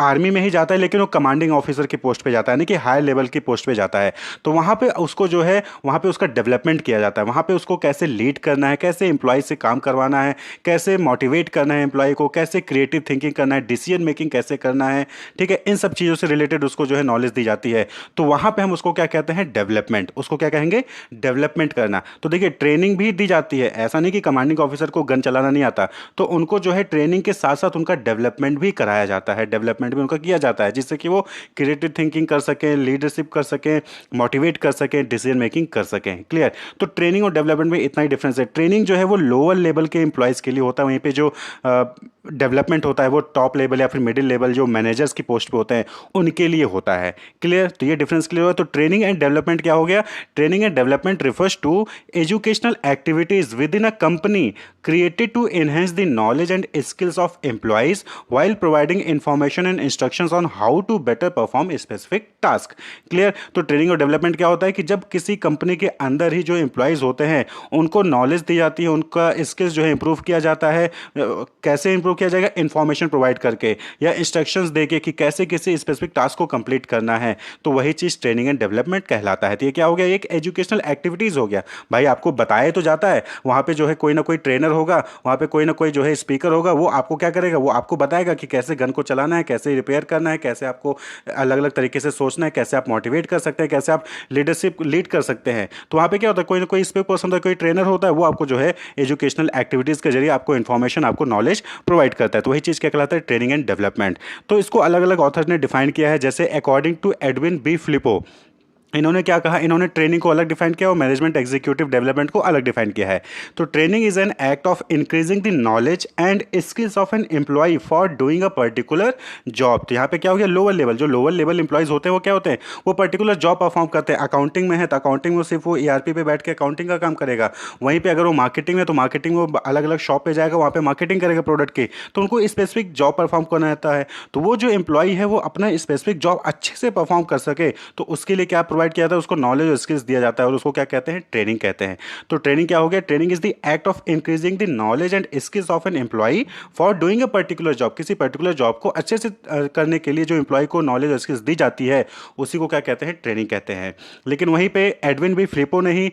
आर्मी में ही जाता है, लेकिन वो कमांडिंग ऑफिसर की पोस्ट पे जाता है, यानी कि हाई लेवल की पोस्ट पे जाता है। तो वहाँ पे उसको जो है वहाँ पे उसका डेवलपमेंट किया जाता है। वहाँ पे उसको कैसे लीड करना है, कैसे एम्प्लॉय से काम करवाना है, कैसे मोटिवेट करना है एम्प्लॉय को, कैसे क्रिएटिव थिंकिंग करना है, डिसीजन मेकिंग कैसे करना है, ठीक है। इन सब चीज़ों से रिलेटेड उसको जो है नॉलेज दी जाती है। तो वहाँ पे हम उसको क्या कहते हैं, डेवलपमेंट। उसको क्या कहेंगे, डेवलपमेंट करना। तो देखिए ट्रेनिंग भी दी जाती है, ऐसा नहीं कि कमांडिंग ऑफिसर को गन चलाना नहीं आता, तो उनको जो है ट्रेनिंग के साथ साथ उनका डेवलपमेंट भी कराया जाता है, डेवलपमेंट भी उनका किया जाता है, जिससे कि वो क्रिएटिव थिंकिंग कर सकें, लीडरशिप कर सकें, मोटिवेट कर सकें, डिसीजन मेकिंग कर सकें। क्लियर। तो ट्रेनिंग और डेवलपमेंट में इतना ही डिफरेंस है। ट्रेनिंग जो है वो लोअर लेवल के एम्प्लॉयज़ के लिए होता है, वहीं पे जो डेवलपमेंट होता है वो टॉप लेवल या फिर मिडिल लेवल जो मैनेजर्स की पोस्ट पे होते हैं उनके लिए होता है। क्लियर। तो ये डिफरेंस क्लियर हुआ। तो ट्रेनिंग एंड डेवलपमेंट क्या हो गया, training and development refers to educational activities within a company created to enhance the knowledge and skills of employees while providing information and instructions on how to better perform a specific task। Clear. तो training और development क्या होता है कि जब किसी company के अंदर ही जो एम्प्लॉयज़ होते हैं उनको नॉलेज दी जाती है, उनका स्किल्स जो है इंप्रूव किया जाता है। कैसे इंप्रूव किया जाएगा, इंफॉर्मेशन प्रोवाइड करके या इंस्ट्रक्शंस देके कि कैसे किसी स्पेसिफिक टास्क को कंप्लीट करना है। तो वही चीज़ ट्रेनिंग एंड डेवलपमेंट कहलाता है। तो ये क्या हो गया, एक एजुकेशनल एक्टिविटीज़ हो गया। भाई आपको बताया तो जाता है, वहाँ पे जो है कोई ना कोई ट्रेनर होगा, वहाँ पे कोई ना कोई जो है स्पीकर होगा, वो आपको क्या करेगा, वो आपको बताएगा कि कैसे गन को चलाना है, कैसे रिपेयर करना है, कैसे आपको अलग अलग तरीके से सोचना है, कैसे आप मोटिवेट कर सकते हैं, कैसे आप लीडरशिप लीड कर सकते हैं। तो वहाँ पे क्या होता है, कोई ना कोई स्पीकर पर्सन होता है, कोई ट्रेनर होता है, वो आपको जो है एजुकेशनल एक्टिविटीज़ के जरिए आपको इन्फॉर्मेशन, आपको नॉलेज प्रोवाइड करता है। तो वही चीज़ क्या कहलाता है, ट्रेनिंग एंड डेवलपमेंट। तो इसको अलग अलग ऑथर ने डिफाइन किया है, जैसे अकॉर्डिंग टू एडविन बी फ्लिपो, इन्होंने क्या कहा, इन्होंने ट्रेनिंग को अलग डिफाइन किया और मैनेजमेंट एग्जीक्यूटिव डेवलपमेंट को अलग डिफाइन किया है। तो training is an act of increasing the knowledge and skills of an employee for doing a particular job. तो यहाँ पे क्या हो गया, लोअर लेवल, जो लोअर लेवल एम्प्लॉयज होते हैं वो क्या होते हैं, वो पर्टिकुलर जॉब परफॉर्म करते हैं। अकाउंटिंग में है तो अकाउंटिंग में सिर्फ वो ERP पे बैठ के अकाउंटिंग का काम करेगा। वहीं पे अगर वो मार्केटिंग में तो मार्केटिंग में अलग अलग शॉप पे जाएगा, वहाँ पे मार्केटिंग करेगा प्रोडक्ट की, तो उनको स्पेसिफिक जॉब परफॉर्म करना रहता है। तो वो जो एम्प्लॉय है वो अपना स्पेसिफिक जॉब अच्छे से परफॉर्म कर सके तो उसके लिए क्या प्रोवाइड किया जाता है, उसको नॉलेज और स्किल्स दिया जाता है और उसको क्या कहते हैं, ट्रेनिंग कहते हैं। तो ट्रेनिंग क्या हो गया, training is the act of increasing the knowledge and skills of an employee for doing a particular job. किसी पर्टिकुलर जॉब को अच्छे से करने के लिए जो एम्प्लॉय को नॉलेज और स्किल्स दी जाती है उसी को क्या कहते हैं, ट्रेनिंग कहते हैं। लेकिन वहीं पे एडविन बी फ्लिपो ने ही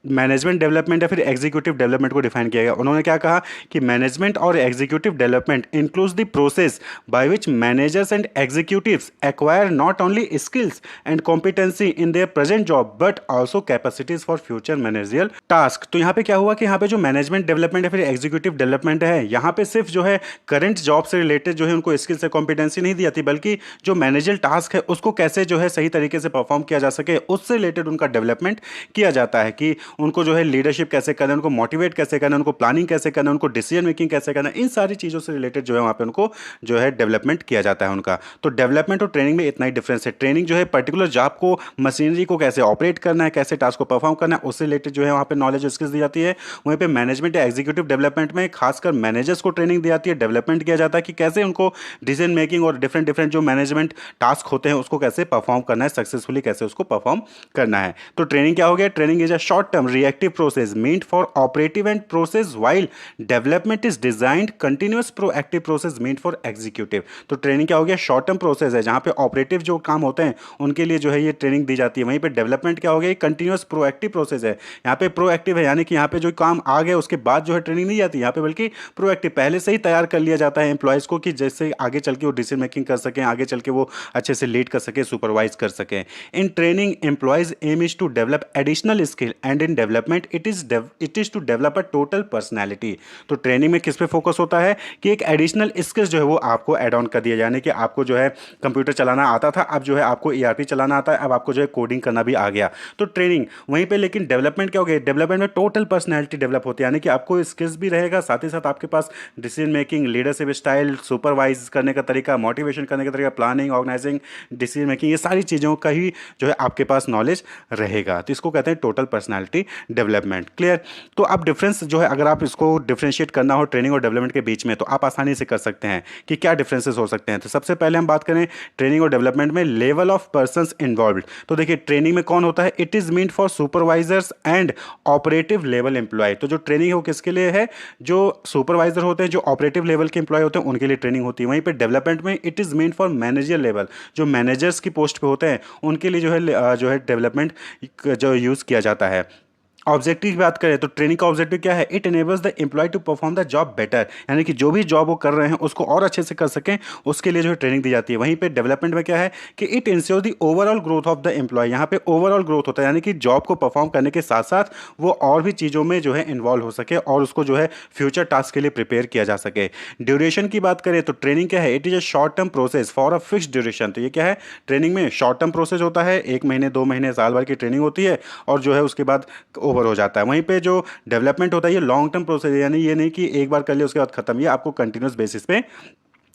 मैनेजमेंट डेवलपमेंट या फिर एग्जीक्यूटिव डेवलपमेंट को डिफाइन किया गया। उन्होंने क्या कहा कि मैनेजमेंट और executive development includes the process by which managers and executives acquire not only skills and competency in their present job but also capacities for future managerial task. तो यहाँ पे क्या हुआ कि यहाँ पे जो मैनेजमेंट डेवलपमेंट या फिर एग्जीक्यूटिव डेवलपमेंट है, यहाँ पे सिर्फ जो है करंट जॉब से रिलेटेड जो है उनको स्किल्स से कॉम्पिटेंसी नहीं दी जाती, बल्कि जो मैनेजरियल टास्क है उसको कैसे जो है सही तरीके से परफॉर्म किया जा सके उससे रिलेटेड उनका डेवलपमेंट किया जाता है कि उनको जो है लीडरशिप कैसे करना है, उनको मोटिवेट कैसे करना है, उनको प्लानिंग कैसे करना है, उनको डिसीजन मेकिंग कैसे करना है। इन सारी चीज़ों से रिलेटेड जो है वहाँ पे उनको जो है डेवलपमेंट किया जाता है उनका। तो डेवलपमेंट और ट्रेनिंग में इतना ही डिफरेंस है। ट्रेनिंग जो है पर्टिकुलर जॉब को, मशीनरी को कैसे ऑपरेट करना है, कैसे टास्क को परफॉर्म करना है, उससे रिलेटेड जो है वहाँ पे नॉलेज और स्किल्स दी जाती है। वहीं पे मैनेजमेंट या एग्जीक्यूटिव डेवलपमेंट में खासकर मैनेजर्स को ट्रेनिंग दी जाती है, डेवलपमेंट किया जाता है कि कैसे उनको डिसीजन मेकिंग और डिफरेंट डिफरेंट जो मैनेजमेंट टास्क होते हैं उसको कैसे परफॉर्म करना है, सक्सेसफुली कैसे उसको परफॉर्म करना है। तो ट्रेनिंग क्या हो गया, training is a short term reactive process meant for operative and process while development is designed continuous proactive process meant for executive। तो ट्रेनिंग क्या हो गया, शॉर्ट टर्म प्रोसेस है जहां पे ऑपरेटिव जो काम होते हैं उनके लिए जो है ये ट्रेनिंग दी जाती है। जाती है। वहीं पे डेवलपमेंट क्या हो गया, कंटिन्यूअस प्रोएक्टिव प्रोसेस है। यहाँ पे प्रोएक्टिव है यानी कि यहाँ पे जो काम आ गया उसके बाद जो है ट्रेनिंग नहीं जाती यहाँ पे, बल्कि प्रोएक्टिव पहले से ही तैयार कर लिया जाता है एम्प्लॉयज़ को कि जैसे आगे चल के वो डिसीजन मेकिंग कर सकें, आगे चल के वो अच्छे से लीड कर सकें, सुपरवाइज कर सकें। In training employees aim is to develop additional skill and in development it is to develop a total personality. तो ट्रेनिंग में किस पे फोकस होता है कि एक एडिशनल स्किल्स जो है वो आपको एड ऑन कर दिया, यानी कि आपको जो है कंप्यूटर चलाना आता था, अब जो है आपको ईआरपी चलाना आता है, अब आपको जो है कोडिंग करना भी आ गया। तो ट्रेनिंग वहीं पे, लेकिन डेवलपमेंट क्या हो गया, डेवलपमेंट में टोटल पर्सनैलिटी डेवलप होती है, यानी कि आपको स्किल्स भी रहेगा, साथ ही साथ आपके पास decision making, leadership style, supervise करने का तरीका, मोटिवेशन करने का तरीका, प्लानिंग, ऑर्गेनाइजिंग, डिसीजन मेकिंग, ये सारी चीज़ों का ही जो है आपके पास नॉलेज रहेगा। तो इसको कहते हैं टोटल पर्सनैलिटी डेवलपमेंट। क्लियर। तो अब डिफरेंस जो है, अगर आप इसको डिफ्रेंशिएट करना हो ट्रेनिंग और डेवलपमेंट के बीच में, तो आप आसानी से कर सकते हैं कि क्या डिफरेंसेस हो सकते हैं। तो सबसे पहले हम बात करें ट्रेनिंग और डेवलपमेंट में लेवल ऑफ पर्संस इन्वॉल्व्ड। तो देखिए ट्रेनिंग में कौन होता है, it is meant for supervisors and operative level employee. तो जो ट्रेनिंग है वो किसके लिए है, जो सुपरवाइजर होते हैं, जो ऑपरेटिव लेवल के एम्प्लॉय होते हैं, उनके लिए ट्रेनिंग होती है। वहीं पे डेवलपमेंट में it is meant for manager level, जो मैनेजर्स की पोस्ट पे होते हैं उनके लिए जो है डेवलपमेंट जो यूज़ किया जाता है। ऑब्जेक्टिव की बात करें तो ट्रेनिंग का ऑब्जेक्टिव क्या है, it enables the employee to perform the job better, यानी कि जो भी जॉब वो कर रहे हैं उसको और अच्छे से कर सकें, उसके लिए जो है ट्रेनिंग दी जाती है। वहीं पे डेवलपमेंट में क्या है कि it ensure the overall growth of the employee, यहाँ पे ओवरऑल ग्रोथ होता है, यानी कि जॉब को परफॉर्म करने के साथ साथ वो और भी चीज़ों में जो है इन्वॉल्व हो सके और उसको जो है फ्यूचर टास्क के लिए प्रिपेयर किया जा सके। ड्यूरेशन की बात करें तो ट्रेनिंग क्या है, it is a short term process for a fix duration. तो ये क्या है, ट्रेनिंग में शॉर्ट टर्म प्रोसेस होता है, 1 महीने 2 महीने साल भर की ट्रेनिंग होती है और जो है उसके बाद ओवर हो जाता है। वहीं पे जो डेवलपमेंट होता है ये लॉन्ग टर्म प्रोसेस है, यानी ये नहीं कि एक बार कर लिया उसके बाद खत्म, ये आपको कंटिन्यूस बेसिस पे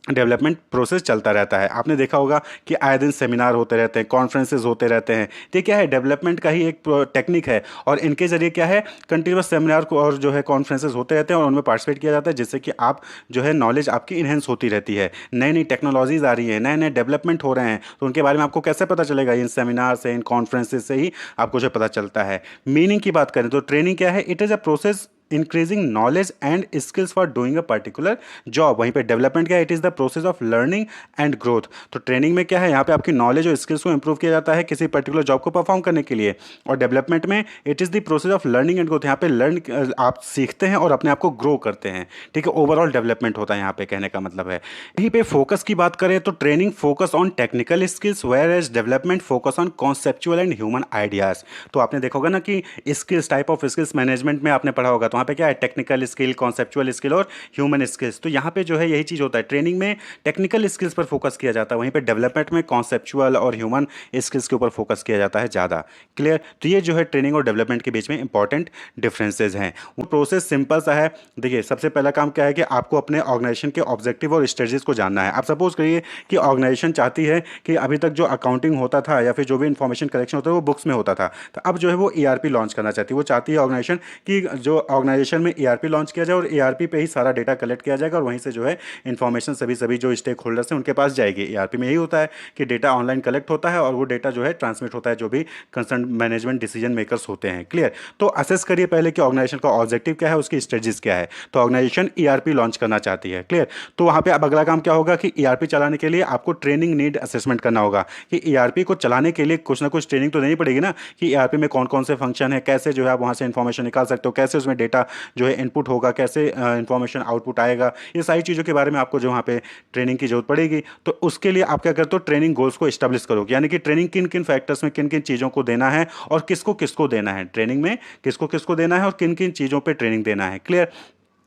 डेवलपमेंट प्रोसेस चलता रहता है। आपने देखा होगा कि आए दिन सेमिनार होते रहते हैं, कॉन्फ्रेंसेज होते रहते हैं। तो ये क्या है, डेवलपमेंट का ही एक टेक्निक है और इनके जरिए क्या है, कंटिन्यूस सेमिनार को और जो है कॉन्फ्रेंसेज होते रहते हैं और उनमें पार्टिसिपेट किया जाता है, जिससे कि आप जो है नॉलेज आपकी इन्हेंस होती रहती है। नई नई टेक्नोलॉजीज आ रही हैं, नए नए डेवलपमेंट हो रहे हैं, तो उनके बारे में आपको कैसे पता चलेगा, इन सेमिनार से, इन कॉन्फ्रेंसेज से ही आपको जो पता चलता है। मीनिंग की बात करें तो ट्रेनिंग क्या है, it is a process increasing knowledge and skills for doing a particular job. वहीं पे डेवलपमेंट क्या है, it is the process of learning and growth. तो ट्रेनिंग में क्या है, यहाँ पे आपकी नॉलेज और स्किल्स को इंप्रूव किया जाता है किसी पर्टिकुलर जॉब को परफॉर्म करने के लिए। और डेवलपमेंट में it is the process of learning and growth, यहाँ पे लर्न आप सीखते हैं और अपने आप को ग्रो करते हैं। ठीक है, ओवरऑल डेवलपमेंट होता है यहाँ पे, कहने का मतलब है। यहीं पे फोकस की बात करें तो training focus on technical skills whereas development focus on conceptual and human ideas. तो आपने देखा होगा ना कि skills, type of skills management में आपने पढ़ा होगा, तो वहाँ पे क्या है, टेक्निकल स्किल, कॉन्सेप्चुअल स्किल और ह्यूमन स्किल्स। तो यहाँ पे जो है यही चीज़ होता है, ट्रेनिंग में टेक्निकल स्किल्स पर फोकस किया जाता है, वहीं पे डेवलपमेंट में कॉन्सेप्चुअल और ह्यूमन स्किल्स के ऊपर फोकस किया जाता है ज़्यादा। क्लियर। तो ये जो है ट्रेनिंग और डेवलपमेंट के बीच में इंपॉर्टेंट डिफरेंसेज हैं। वो प्रोसेस सिंपल सा है। देखिए सबसे पहला काम क्या है कि आपको अपने ऑर्गेनाइजेशन के ऑब्जेक्टिव और स्ट्रेटजीज को जानना है। आप सपोज करिए कि ऑर्गेनाइजेशन चाहती है कि अभी तक जो अकाउंटिंग होता था या फिर जो भी इन्फॉर्मेशन कलेक्शन होता है वो बुक्स में होता था, तो अब जो है वो ईआरपी लॉन्च करना चाहती है। वो चाहती है ऑर्गेनाइजेशन कि जो ऑर्गेनाइजेशन में ईआरपी लॉन्च किया जाए और ईआरपी पे ही सारा डेटा कलेक्ट किया जाएगा और वहीं से जो है इन्फॉर्मेशन सभी जो स्टेक होल्डर्स हैं उनके पास जाएगी। ईआरपी में यही होता है कि डेटा ऑनलाइन कलेक्ट होता है और वो डेटा जो है ट्रांसमिट होता है जो भी कंसर्न मैनेजमेंट डिसीजन मेकर्स होते हैं। क्लियर। तो असेस करिए पहले कि ऑर्गेनाइजेशन का ऑब्जेक्टिव क्या है, उसकी स्ट्रेटजीज क्या है। तो ऑर्गेनाइजेशन ईआरपी लॉन्च करना चाहती है। क्लियर। तो वहाँ पे अब अगला काम क्या होगा कि ईआरपी चलाने के लिए आपको ट्रेनिंग नीड असेसमेंट करना होगा कि ईआरपी को चलाने के लिए कुछ ना कुछ ट्रेनिंग तो देनी पड़ेगी ना, कि ईआरपी में कौन कौन से फंक्शन है, कैसे जो है आप वहाँ से इन्फॉर्मेशन निकाल सकते हो, कैसे उसमें डेटा जो है इनपुट होगा, कैसे इन्फॉर्मेशन आउटपुट आएगा, ये सारी चीज़ों के बारे में आपको जो वहाँ पे ट्रेनिंग की जरूरत पड़ेगी। तो उसके लिए आप क्या करते हो, ट्रेनिंग गोल्स को एस्टेब्लिश करोगे, यानी कि ट्रेनिंग किन किन फैक्टर्स में किन किन चीज़ों को देना है और किसको किसको देना है, ट्रेनिंग में किसको किसको देना है और किन किन चीज़ों पर ट्रेनिंग देना है। क्लियर।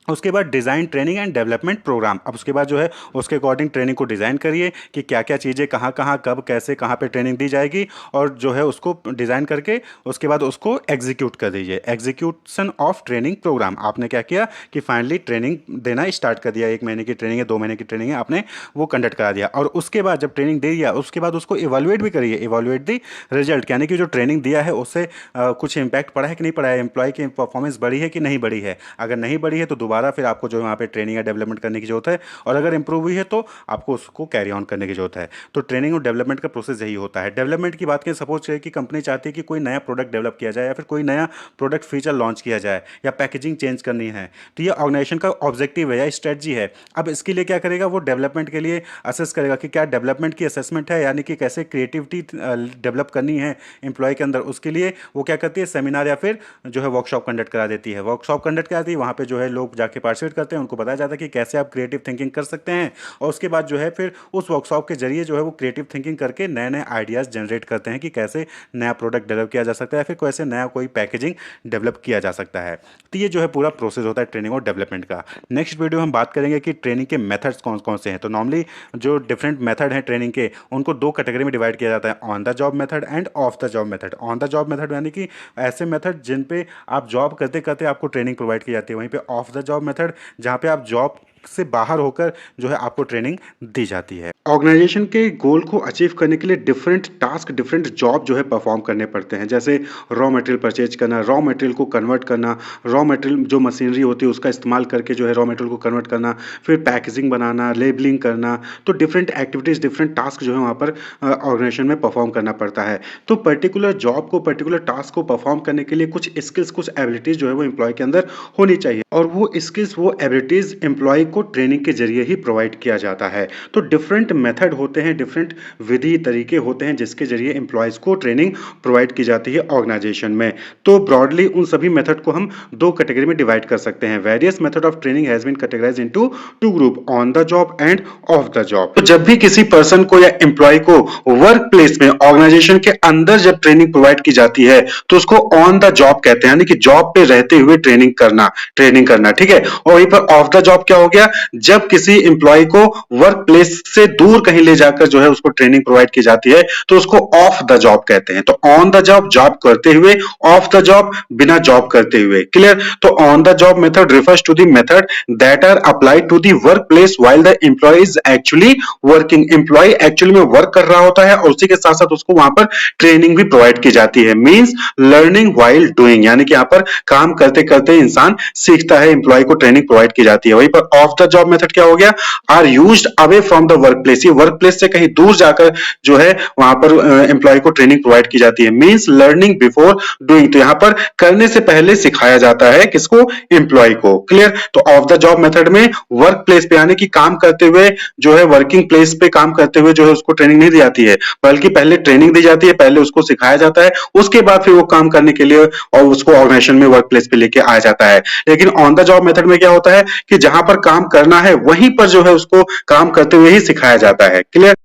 उसके बाद design training and development programme. अब उसके बाद जो है उसके अकॉर्डिंग ट्रेनिंग को डिज़ाइन करिए कि क्या क्या चीज़ें कहाँ कहाँ कब कैसे कहाँ पे ट्रेनिंग दी जाएगी और जो है उसको डिज़ाइन करके उसके बाद उसको एग्जीक्यूट कर दीजिए। Execution of training programme. आपने क्या किया कि फाइनली ट्रेनिंग देना स्टार्ट कर दिया, 1 महीने की ट्रेनिंग है, 2 महीने की ट्रेनिंग है, आपने वो कंडक्ट करा दिया और उसके बाद जब ट्रेनिंग दे दिया उसके बाद उसको इवेलुएट भी करिए। इवेलुएट दी रिजल्ट, यानी कि जो ट्रेनिंग दिया है उससे कुछ इंपैक्ट पड़ा है कि नहीं पड़ा है, एम्प्लॉय की परफॉर्मेंस बढ़ी है कि नहीं बढ़ी है। अगर नहीं बढ़ी है तो दोबारा दोबारा फिर आपको जो है वहाँ पे ट्रेनिंग या डेवलपमेंट करने की जरूरत है, और अगर इंप्रूव हुई है तो आपको उसको कैरी ऑन करने की जरूरत है। तो ट्रेनिंग और डेवलपमेंट का प्रोसेस यही होता है। डेवलपमेंट की बात करें, सपोज करें कि कंपनी चाहती है कि कोई नया प्रोडक्ट डेवलप किया जाए या फिर कोई नया प्रोडक्ट फीचर लॉन्च किया जाए या पैकेजिंग चेंज करनी है, तो ये ऑर्गेनाइजेशन का ऑब्जेक्टिव है या स्ट्रेटजी है। अब इसके लिए क्या करेगा, वो डेवलपमेंट के लिए असेस करेगा कि क्या डेवलपमेंट की असेसमेंट है, यानी कि कैसे क्रिएटिविटी डेवलप करनी है एम्प्लॉय के अंदर। उसके लिए वो क्या करती है, सेमिनार या फिर जो है वर्कशॉप कंडक्ट करा देती है। वर्कशॉप कंडक्ट कराती है, वहाँ पे जो है लोग जाके पार्टिसिपेट करते हैं, उनको बताया जाता है कि कैसे आप क्रिएटिव थिंकिंग कर सकते हैं, और उसके बाद जो है फिर उस वर्कशॉप के जरिए जो है वो क्रिएटिव थिंकिंग करके नए नए आइडियाज़ जनरेट करते हैं कि कैसे नया प्रोडक्ट डेवलप किया जा सकता है, फिर कैसे नया कोई पैकेजिंग डेवलप किया जा सकता है। तो ये जो है पूरा प्रोसेस होता है ट्रेनिंग और डेवलपमेंट का। नेक्स्ट वीडियो हम बात करेंगे कि ट्रेनिंग के मेथड्स कौन कौन से हैं। तो नॉर्मली जो डिफरेंट मेथड हैं ट्रेनिंग के, उनको दो कैटेगरी में डिवाइड किया जाता है, on the job method and off the job method. On the job method यानी कि ऐसे मेथड जिन पे आप जॉब करते करते आपको ट्रेनिंग प्रोवाइड की जाती है। वहीं पे ऑफ द जॉब मेथड जहाँ पे आप जॉब से बाहर होकर जो है आपको ट्रेनिंग दी जाती है। ऑर्गेनाइजेशन के गोल को अचीव करने के लिए डिफरेंट टास्क, डिफरेंट जॉब जो है परफॉर्म करने पड़ते हैं। जैसे रॉ मटेरियल परचेज करना, रॉ मटेरियल को कन्वर्ट करना, रॉ मटेरियल जो मशीनरी होती है उसका इस्तेमाल करके जो है रॉ मटेरियल को कन्वर्ट करना, फिर पैकेजिंग बनाना, लेबलिंग करना। तो डिफरेंट एक्टिविटीज़, डिफरेंट टास्क जो है वहाँ पर ऑर्गेनाइजेशन में परफॉर्म करना पड़ता है। तो पर्टिकुलर जॉब को, पर्टिकुलर टास्क को परफॉर्म करने के लिए कुछ स्किल्स, कुछ एबिलिटीज़ जो है वो एम्प्लॉय के अंदर होनी चाहिए, और वो स्किल्स, वो एबिलिटीज़ एम्प्लॉय को ट्रेनिंग के जरिए ही प्रोवाइड किया जाता है। तो डिफरेंट मेथड होते हैं, डिफरेंट विधि तरीके होते हैं जिसके जरिए एम्प्लॉयज को ट्रेनिंग प्रोवाइड की जाती है ऑर्गेनाइजेशन में। तो ब्रॉडली उन सभी मेथड को हम दो कैटेगरी में डिवाइड कर सकते हैं। Various method of training has been categorized into two group, on the job and off the job. तो जब भी किसी पर्सन को या एम्प्लॉय को वर्क प्लेस में, ऑर्गेनाइजेशन के अंदर जब ट्रेनिंग प्रोवाइड की जाती है तो उसको ऑन द जॉब कहते हैं, यानी कि जॉब पे रहते हुए ट्रेनिंग करना, ठीक है। और वहीं पर ऑफ द जॉब क्या हो गया, जब किसी एम्प्लॉय को वर्क प्लेस से दूर कहीं ले जाकर जो है उसको ट्रेनिंग प्रोवाइड की जाती है तो उसको ऑफ द जॉब कहते हैं। तो ऑन द जॉब जॉब करते हुए, ऑफ द जॉब बिना जॉब करते हुए। क्लियर। तो on the job method refers to the method that are applied to the work place while the employee is actually working. Employee actually में work कर रहा होता है और उसी के साथ साथ उसको वहां पर ट्रेनिंग भी प्रोवाइड की जाती है। मींस लर्निंग व्हाइल डूइंग, यानी कि यहां पर काम करते करते इंसान सीखता है, एम्प्लॉय को ट्रेनिंग प्रोवाइड की जाती है। वहीं पर ऑफ द जॉब मेथड क्या हो गया, are used away from the work place. ये वर्क प्लेस से कहीं दूर जाकर जो है वहां पर एम्प्लॉय को ट्रेनिंग प्रोवाइड की जाती है। मींस लर्निंग बिफोर डूइंग, तो यहां पर करने से पहले सिखाया जाता है किसको, एम्प्लॉय को। क्लियर। तो ऑफ द जॉब मेथड में वर्क प्लेस पे, यानी कि काम करते हुए जो है, वर्किंग प्लेस पे काम करते हुए जो है उसको ट्रेनिंग नहीं दी जाती है, बल्कि पहले ट्रेनिंग दी जाती है, पहले उसको सिखाया जाता है, उसके बाद फिर वो काम करने के लिए और उसको ऑर्गेनाइजेशन में वर्क प्लेस पे लेके आया जाता है। लेकिन ऑन द जॉब मेथड में क्या होता है कि जहां पर काम करना है वहीं पर जो है उसको काम करते हुए ही सिखाया जाता है। क्लियर।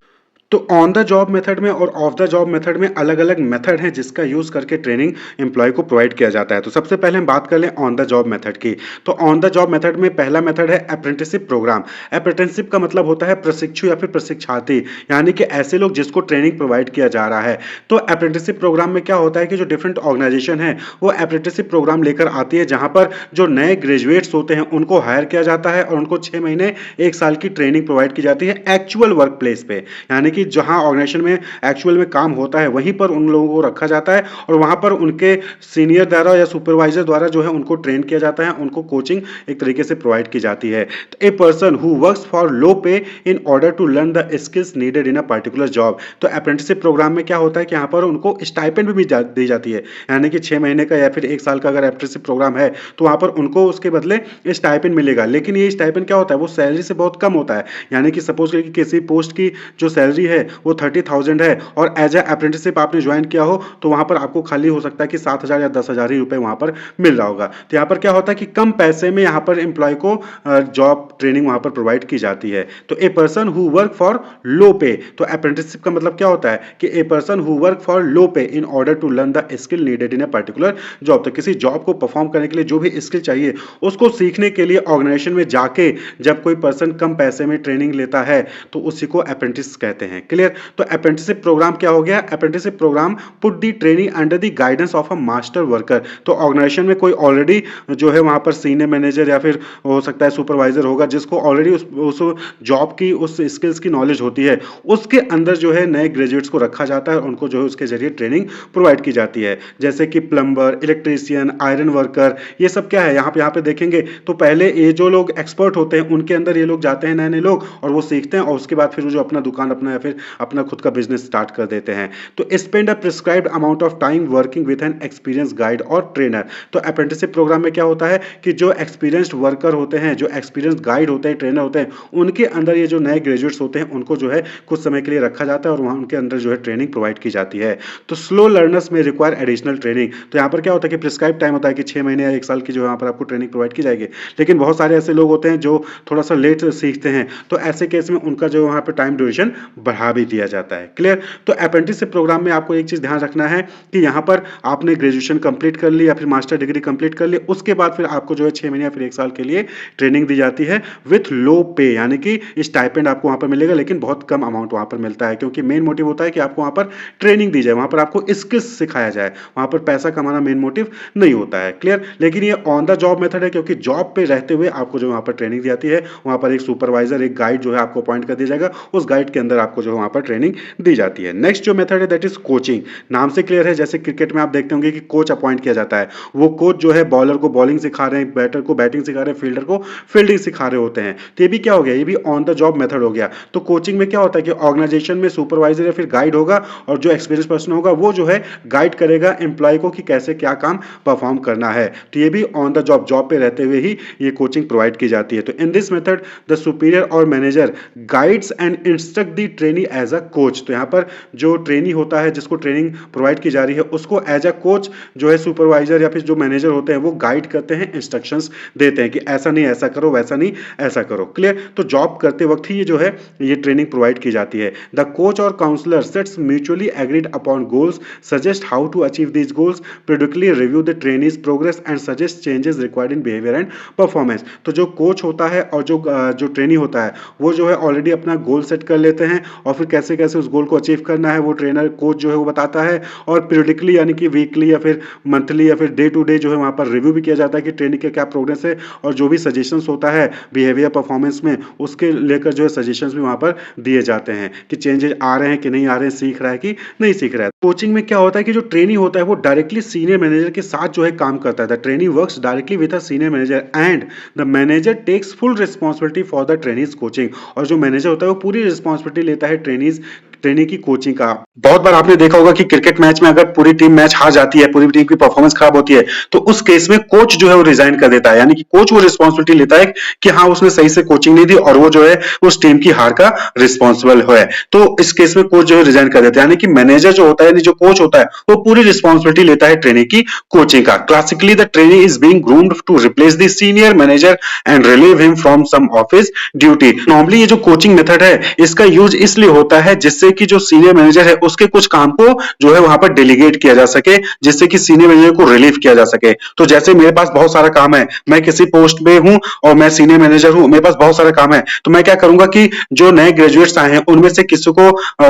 तो ऑन द जॉब मेथड में और ऑफ द जॉब मेथड में अलग अलग मेथड हैं जिसका यूज करके ट्रेनिंग एम्प्लॉय को प्रोवाइड किया जाता है। तो सबसे पहले हम बात कर लें ऑन द जॉब मेथड की। तो ऑन द जॉब मेथड में पहला मेथड है अप्रेंटिसशिप प्रोग्राम। अप्रेंटिसशिप का मतलब होता है प्रशिक्षु या फिर प्रशिक्षार्थी, यानी कि ऐसे लोग जिसको ट्रेनिंग प्रोवाइड किया जा रहा है। तो अप्रेंटिसशिप प्रोग्राम में क्या होता है कि जो डिफरेंट ऑर्गेनाइजेशन है वो अप्रेंटिसशिप प्रोग्राम लेकर आती है, जहां पर जो नए ग्रेजुएट्स होते हैं उनको हायर किया जाता है और उनको 6 महीने 1 साल की ट्रेनिंग प्रोवाइड की जाती है एक्चुअल वर्क प्लेस पे, यानी कि जहां ऑर्गेनाइजेशन में एक्चुअल में काम होता है वहीं पर उन लोगों को रखा जाता है और वहां पर उनके सीनियर द्वारा या सुपरवाइजर द्वारा जो है उनको ट्रेन किया जाता है, उनको कोचिंग एक तरीके से प्रोवाइड की जाती है। A person who works for low pay in order to learn the skills needed in a particular job. तो अप्रेंटिसशिप प्रोग्राम में क्या होता है कि यहाँ पर उनको स्टाइपेंड भी दी जाती है, यानी कि 6 महीने का या फिर 1 साल का अगर अप्रेंटिसशिप प्रोग्राम है तो वहां पर उनको उसके बदले स्टाइपेंड मिलेगा। लेकिन ये स्टाइपेंड क्या होता है, वो सैलरी से बहुत कम होता है। यानी कि सपोज करिए कि किसी पोस्ट की जो सैलरी है वो 30,000 है और एज ए अप्रेंटिसशिप आपने ज्वाइन किया हो तो वहां पर आपको खाली हो सकता है कि 7,000 या 10,000 ही रुपए वहां पर मिल रहा होगा। तो यहाँ पर क्या होता है कि कम पैसे में यहाँ पर एम्प्लॉय को जॉब ट्रेनिंग वहां पर प्रोवाइड की जाती है। तो a person who work for low pay, तो अप्रेंटिसशिप का मतलब क्या होता है कि a person who work for low pay in order to learn the skill needed in a particular job. तो किसी जॉब को परफॉर्म करने के लिए जो भी स्किल चाहिए उसको सीखने के लिए ऑर्गेनाइजेशन में जाके जब कोई पर्सन कम पैसे में ट्रेनिंग लेता है तो उसी को अप्रेंटिस कहते हैं। क्लियर? तो अप्रेंटिसशिप प्रोग्राम क्या हो गया? Apprenticeship programme put the trainee under the guidance of a master worker. तो ऑर्गेनाइजेशन में कोई ऑलरेडी जो है वहां पर सीनियर मैनेजर या फिर हो सकता है सुपरवाइजर होगा, जिसको ऑलरेडी उस जॉब की, उस स्किल्स की नॉलेज होती है। उसके अंदर जो है नए ग्रेजुएट्स को रखा जाता है और उनको जो है उसके जरिए ट्रेनिंग प्रोवाइड की जाती है। जैसे कि प्लम्बर, इलेक्ट्रीशियन, आयरन वर्कर, ये सब क्या है यहाँ पे देखेंगे तो पहले ये जो लोग एक्सपर्ट होते हैं उनके अंदर ये लोग जाते हैं, नए नए लोग, और वो सीखते हैं और उसके बाद फिर वो जो अपना दुकान अपना या फिर अपना खुद का बिजनेस स्टार्ट कर देते हैं। तो spend a prescribed amount of time working with an experience guide और ट्रेनर। तो अप्रेंटिसशिप प्रोग्राम में क्या होता है कि जो एक्सपीरियंस्ड वर्कर होते हैं, जो एक्सपीरियंस गाइड होते हैं, ट्रेनर होते हैं, उनके अंदर ये जो नए ग्रेजुएट्स होते हैं उनको जो है कुछ समय के लिए रखा जाता है और वहाँ उनके अंदर जो है ट्रेनिंग प्रोवाइड की जाती है। तो स्लो लर्नर्स में रिक्वायर एडिशनल ट्रेनिंग। तो यहाँ पर क्या होता है कि प्रिस्क्राइब टाइम होता है कि 6 महीने या 1 साल की जो यहाँ पर आपको ट्रेनिंग प्रोवाइड की जाएगी। लेकिन बहुत सारे ऐसे लोग होते हैं जो थोड़ा सा लेट सीखते हैं, तो ऐसे केस में उनका जो वहाँ पर टाइम ड्यूरेशन बढ़ा भी दिया जाता है। क्लियर? तो अप्रेंटिसशिप प्रोग्राम में आपको एक चीज ध्यान रखना है कि यहाँ पर आपने ग्रेजुएशन कंप्लीट कर ली या फिर मास्टर डिग्री कंप्लीट कर ली, उसके बाद फिर आपको जो है 6 महीने या फिर 1 साल के लिए ट्रेनिंग दी जाती है विथ लो पे, यानी कि स्टाइपेंड आपको वहां पर मिलेगा लेकिन बहुत कम अमाउंट वहां पर मिलता है, क्योंकि मेन मोटिव होता है कि आपको वहां पर ट्रेनिंग दी जाए, वहां पर आपको स्किल्स सिखाया जाए, वहां पर पैसा कमाना मेन मोटिव नहीं होता है। क्लियर? लेकिन ये ऑन द जॉब मेथड है, क्योंकि जॉब पे रहते हुए आपको जो वहां पर ट्रेनिंग दी जाती है, वहां पर एक सुपरवाइजर, एक गाइड जो है आपको अपॉइंट कर दिया जाएगा, उस गाइड के अंदर आपको जो है वहां पर ट्रेनिंग दी जाती है। नेक्स्ट जो मेथड है दैट इज कोचिंग। नाम से क्लियर है, जैसे क्रिकेट में आप देखते होंगे कि कोच अपॉइंट किया जाता है, वो कोच जो है बॉलर को बॉलिंग सिखा रहे हैं, बैटर को बैटिंग सिखा रहे हैं, फील्डर को फील्डिंग सिखा रहे होते हैं। तो ये भी क्या हो गया? ये भी ऑन द जॉब मेथड हो गया। तो कोचिंग में क्या होता है कि ऑर्गेनाइजेशन में सुपरवाइजर या फिर गाइड होगा और जो एक्सपीरियंस पर्सन होगा वो जो है गाइड करेगा एम्प्लॉय को कि कैसे क्या काम परफॉर्म करना है। तो ये भी ऑन द जॉब पे रहते हुए ही ये कोचिंग प्रोवाइड की जाती है। तो in this method the superior और manager guides and instruct the trainee as a coach. तो यहाँ पर जो ट्रेनी होता है, जिसको ट्रेनिंग प्रोवाइड की जा रही है, उसको एज अ कोच जो है सुपरवाइजर या फिर जो मैनेजर होते हैं वो गाइड करते हैं, इंस्ट्रक्शंस देते हैं कि ऐसा नहीं ऐसा करो, वैसा नहीं ऐसा करो। क्लियर? तो जॉब करते वक्त ही ये जो है ये ट्रेनिंग प्रोवाइड की जाती है। द कोच और counsellor sets mutually agreed upon goals, suggest how to achieve these goals, periodically review the trainees progress and suggest changes required in behavior and performance। तो जो कोच होता है और जो ट्रेनी होता है वो जो है ऑलरेडी अपना गोल सेट कर लेते हैं और फिर कैसे कैसे उस गोल को अचीव करना है वो ट्रेनर कोच जो है वो बताता है, और पीरियडिकली यानी कि वीकली या फिर मंथली या फिर डे टू डे जो है वहाँ पर रिव्यू भी किया जाता है कि ट्रेनिंग का क्या प्रोग्रेस है, और जो भी सजेशंस होता है बिहेवियर परफॉर्मेंस में उसके लेकर जो है सजेशंस भी वहाँ पर दिए जाते हैं कि चेंजेस आ रहे हैं कि नहीं आ रहे हैं, सीख रहा है कि नहीं सीख रहा है। कोचिंग में क्या होता है कि जो ट्रेनी होता है वो डायरेक्टली सीनियर मैनेजर के साथ जो है काम करता है। The trainee works directly with a senior manager and the manager takes full responsibility for the trainee's coaching. और जो मैनेजर होता है वो पूरी रिस्पांसिबिलिटी लेता है ट्रेनी की कोचिंग का। बहुत बार आपने देखा होगा कि क्रिकेट मैच में अगर पूरी टीम मैच हार जाती है, पूरी टीम की परफॉर्मेंस खराब होती है, तो उस केस में कोच जो है वो रिजाइन कर देता है, यानी कि कोच वो रिस्पांसिबिलिटी लेता है कि हाँ उसने सही से कोचिंग नहीं दी और वो जो है उस टीम की हार का रिस्पॉन्सिबल है। तो इस केस में कोच जो है रिजाइन कर देता है, यानी कि मैनेजर जो होता है, यानी जो कोच होता है, वो पूरी रिस्पॉन्सिबिलिटी लेता है ट्रेनी की कोचिंग का। Classically the trainee is being groomed to replace the senior manager and relieve him from some of his duty. Normally ये जो कोचिंग मेथड है इसका यूज इसलिए होता है जिससे कि जो सीनियर मैनेजर है उसके कुछ काम को जो है वहां पर डेलीगेट किया जा सके, जिससे कि सीनियर मैनेजर को रिलीव किया जा सके। तो जैसे मेरे पास बहुत सारा काम है, मैं किसी पोस्ट पे हूं और मैं सीनियर मैनेजर हूं, मेरे पास बहुत सारा काम है, तो मैं क्या करूंगा कि जो नए ग्रेजुएट्स आए हैं उनमें से किसी को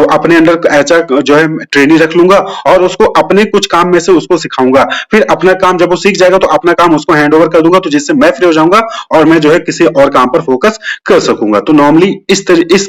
अपने अंडर ऐसा जो है ट्रेनी रख लूंगा और उसको अपने कुछ काम में से उसको सिखाऊंगा। फिर अपना काम जब वो सीख जाएगा तो अपना काम उसको हैंड ओवर कर दूंगा, तो जिससे मैं फ्री हो जाऊंगा और मैं जो है किसी और काम पर फोकस कर सकूंगा। तो नॉर्मली इस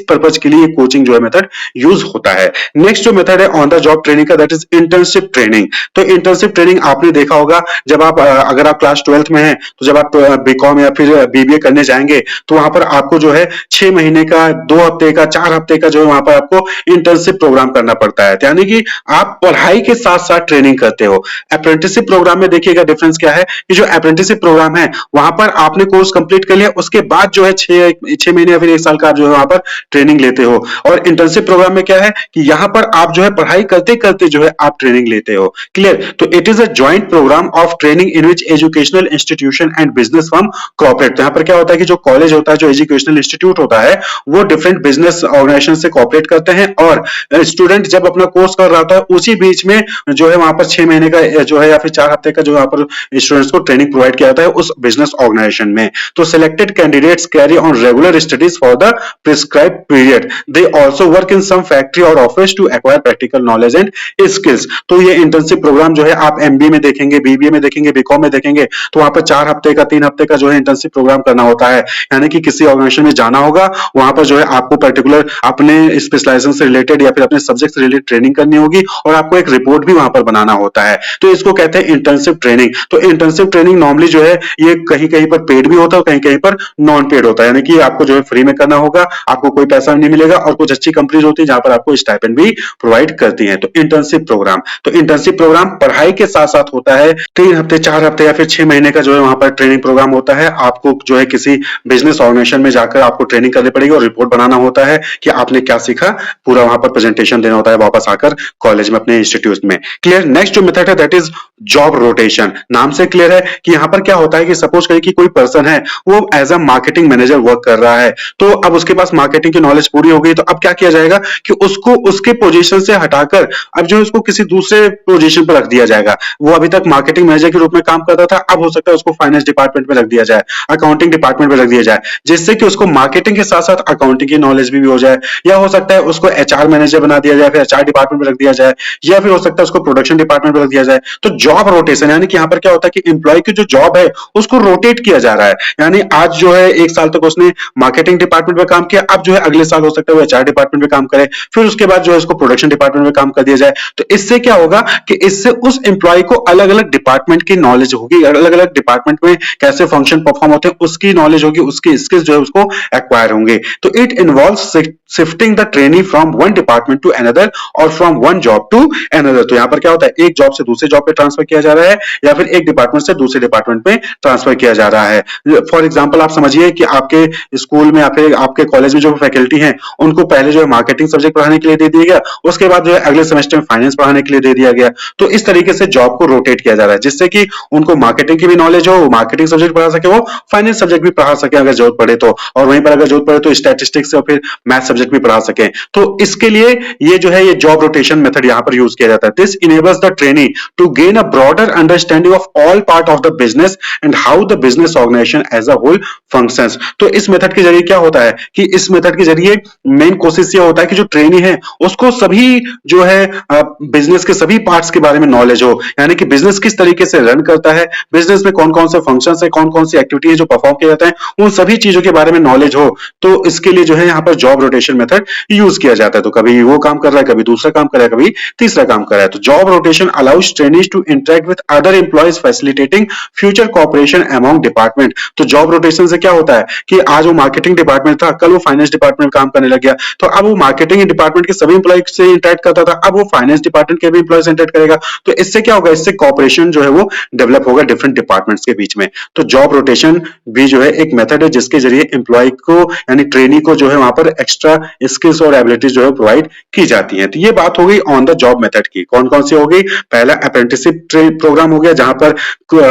पर्पज के लिए कोचिंग जो है मेथड यूज होता है। नेक्स्ट जो मेथड है ऑन द जॉब ट्रेनिंग का, दैट इज इंटर्नशिप ट्रेनिंग। तो इंटर्नशिप ट्रेनिंग आपने देखा होगा, जब आप अगर आप क्लास 12th में हैं तो जब आप बीकॉम या फिर बीबीए करने जाएंगे तो वहां पर आपको जो है 6 महीने का, 2 हफ्ते का, 4 हफ्ते का जो है वहां पर आपको इंटर्नशिप प्रोग्राम करना पड़ता है, यानी कि आप पढ़ाई के साथ साथ ट्रेनिंग करते हो। अप्रेंटिसशिप प्रोग्राम में देखिएगा डिफरेंस क्या है कि जो अप्रेंटिसशिप प्रोग्राम है वहां पर आपने कोर्स कंप्लीट कर लिया, उसके बाद जो है 6 महीने या फिर 1 साल का जो है वहां पर ट्रेनिंग लेते हो। और इंटर्नशिप प्रोग्राम में क्या है कि यहां पर आप जो है पढ़ाई करते करते जो है आप ट्रेनिंग लेते हो। क्लियर? तो it is a joint programme of training in which educational institution and business firm cooperate. यहां पर क्या होता है कि जो कॉलेज होता है, जो एजुकेशनल इंस्टीट्यूट होता है, वो डिफरेंट बिजनेस ऑर्गेनाइजेशन से कोऑपरेट करते हैं, और स्टूडेंट जब अपना कोर्स कर रहा होता है उसी बीच में जो है वहां पर 6 महीने का जो है या फिर 4 हफ्ते का जो वहां पर स्टूडेंट्स को ट्रेनिंग प्रोवाइड किया जाता है उस बिजनेस ऑर्गेनाइजेशन में। तो selected candidates carry on regular studies for the prescribed period. They also work in some factory और office to acquire practical knowledge and skills. तो ये इंटर्नशिप प्रोग्राम जो है आप एमबीए में देखेंगे, बीबीए में देखेंगे, बीकॉम में देखेंगे, तो वहां पर 4 हफ्ते का 3 हफ्ते का जो है इंटर्नशिप प्रोग्राम करना होता है। यानी कि किसी ऑर्गेनाइजेशन में जाना होगा, वहां पर जो है आपको पर्टिकुलर अपने स्पेशलाइजेशन से रिलेटेड या फिर अपने सब्जेक्ट से रिलेटेड ट्रेनिंग करनी होगी और आपको एक रिपोर्ट भी वहां पर बनाना होता है। तो इसको कहते हैं इंटर्नशिप ट्रेनिंग। तो इंटर्नशिप ट्रेनिंग नॉर्मली जो है ये कहीं कहीं पर पेड भी होता है और कहीं कहीं पर नॉन पेड होता है, यानी कि आपको जो है फ्री में करना होगा, आपको कोई पैसा नहीं मिलेगा। और कुछ अच्छी कंपनीज होती है जहां पर आपको स्टाइपेंड भी प्रोवाइड करती है। तो इंटर्नशिप प्रोग्राम, तो इंटर्नशिप प्रोग्राम पढ़ाई के साथ साथ होता है। 3 हफ्ते, 4 हफ्ते या फिर 6 महीने का जो है वहां पर ट्रेनिंग प्रोग्राम होता है। आपको जो है किसी बिजनेस ऑर्गेनाइजेशन में जाकर आपको ट्रेनिंग करनी पड़ेगी और रिपोर्ट बनाना होता है कि आपने क्या सीखा, पूरा वहां पर प्रेजेंटेशन देना होता है वापस आकर कॉलेज में, अपने इंस्टीट्यूट में। क्लियर। नेक्स्ट जो मेथड है दैट इज जॉब रोटेशन। नाम से क्लियर है कि यहां पर क्या होता है कि सपोज करिए कि कोई पर्सन है, वो as a marketing manager work कर रहा है, तो अब उसके पास मार्केटिंग की नॉलेज पूरी हो गई, तो अब क्या किया जाएगा कि उसको उसके पोजीशन से हटाकर अब जो है उसको किसी दूसरे पोजीशन पर रख दिया जाएगा। वो अभी तक मार्केटिंग मैनेजर के रूप में काम करता था, अब हो सकता है उसको फाइनेंस डिपार्टमेंट में रख दिया जाए, अकाउंटिंग डिपार्टमेंट में रख दिया जाए, जिससे कि उसको मार्केटिंग के साथ साथ अकाउंटिंग की नॉलेज भी हो जाए। या हो सकता है उसको एचआर मैनेजर बना दिया जाए, फिर एचआर डिपार्टमेंट में रख दिया जाए, या फिर हो सकता है उसको प्रोडक्शन डिपार्टमेंट में रख दिया जाए। तो जॉब रोटेशन, यानी कि यहाँ पर क्या होता है कि एम्प्लॉय की जो जॉब है उसको रोटेट किया जा रहा है। यानी आज जो है 1 साल तक उसने मार्केटिंग डिपार्टमेंट में काम किया, अब जो है अगले साल हो सकता है वो एचआर डिपार्टमेंट में काम करे, फिर उसके बाद जो है उसको प्रोडक्शन डिपार्टमेंट में काम कर दिया जाए। तो इससे क्या होगा कि इससे उस एम्प्लॉय को अलग अलग डिपार्टमेंट की नॉलेज होगी, अलग अलग डिपार्टमेंट में कैसे फंक्शन परफॉर्म होते हैं उसकी नॉलेज होगी, उसकी स्किल्स जो है उसको एक्वायर होंगे। तो it involves shifting the trainee from one department to another और from one job to another. तो यहाँ पर क्या होता है, एक जॉब से दूसरे जॉब पे ट्रांसफर किया जा रहा है या फिर एक डिपार्टमेंट से दूसरे डिपार्टमेंट में ट्रांसफर किया जा रहा है। फॉर एग्जांपल आप समझिए कि आपके स्कूल में, आपके कॉलेज में जो फैकल्टी हैं उनको पहले जो है मार्केटिंग सब्जेक्ट पढ़ाने के लिए दे दिया गया, उसके बाद जो है अगले सेमेस्टर में फाइनेंस पढ़ाने के लिए दे दिया गया। तो इस तरीके से जॉब को रोटेट किया जा रहा है, जिससे कि उनको मार्केटिंग की भी नॉलेज हो, मार्केटिंग सब्जेक्ट पढ़ा सके, वो फाइनेंस सब्जेक्ट भी पढ़ा सके अगर जरूरत पड़े तो, और वहीं पर अगर जरूरत पड़े तो स्टैटिस्टिक्स और फिर मैथ सब्जेक्ट भी पढ़ा सके। तो इसके लिए ये जो है ये जॉब रोटेशन मेथड यहां पर यूज किया जाता है। This enables the trainee to gain a broader understanding of all part of the business and how the business organisation as a whole functions. तो इस मेथड के जरिए क्या होता है कि इस मेथड के जरिए मेन कोशिश ये होता है कि जो ट्रेनी है उसको सभी जो है बिजनेस के सभी पार्ट्स के बारे में नॉलेज हो, यानी कि बिजनेस किस तरीके से रन करता है, बिजनेस में कौन कौन से फंक्शंस है, कौन कौन सी एक्टिविटी है जो परफॉर्म किया जाता है, उन सभी चीजों के बारे में नॉलेज हो। तो इसके लिए जो है यहाँ पर जॉब रोटेशन मेथड यूज किया जाता है। तो कभी वो काम कर रहा है, कभी दूसरा काम कर रहा है, कभी तीसरा काम कर रहा है। तो job rotation allows trainees to interact with other employees facilitating future cooperation among department. तो जॉब रोटेशन से क्या होता है कि आज वो मार्केटिंग डिपार्टमेंट था, कल वो फाइनेंस डिपार्टमेंट में काम करने लग गया, तो अब वो मार्केटिंग डिपार्टमेंट के सभी एम्प्लॉय से इंटरेक्ट करता था, अब वो फाइनेंस डिपार्टमेंट के भी एम्प्लॉय से इंटरेक्ट करेगा। तो इससे क्या होगा, इससे कोऑपरेशन जो है वो डेवलप होगा डिफरेंट डिपार्टमेंट्स के बीच में। तो जॉब रोटेशन भी जो है एक मेथड है जिसके जरिए एम्प्लॉय को यानी ट्रेनी को जो है वहां पर एक्स्ट्रा स्किल्स और एबिलिटीज जो है प्रोवाइड की जाती हैं। तो ये बात हो गई ऑन द जॉब मेथड की। कौन कौन सी हो गई, पहला अप्रेंटिसशिप प्रोग्राम हो गया जहां पर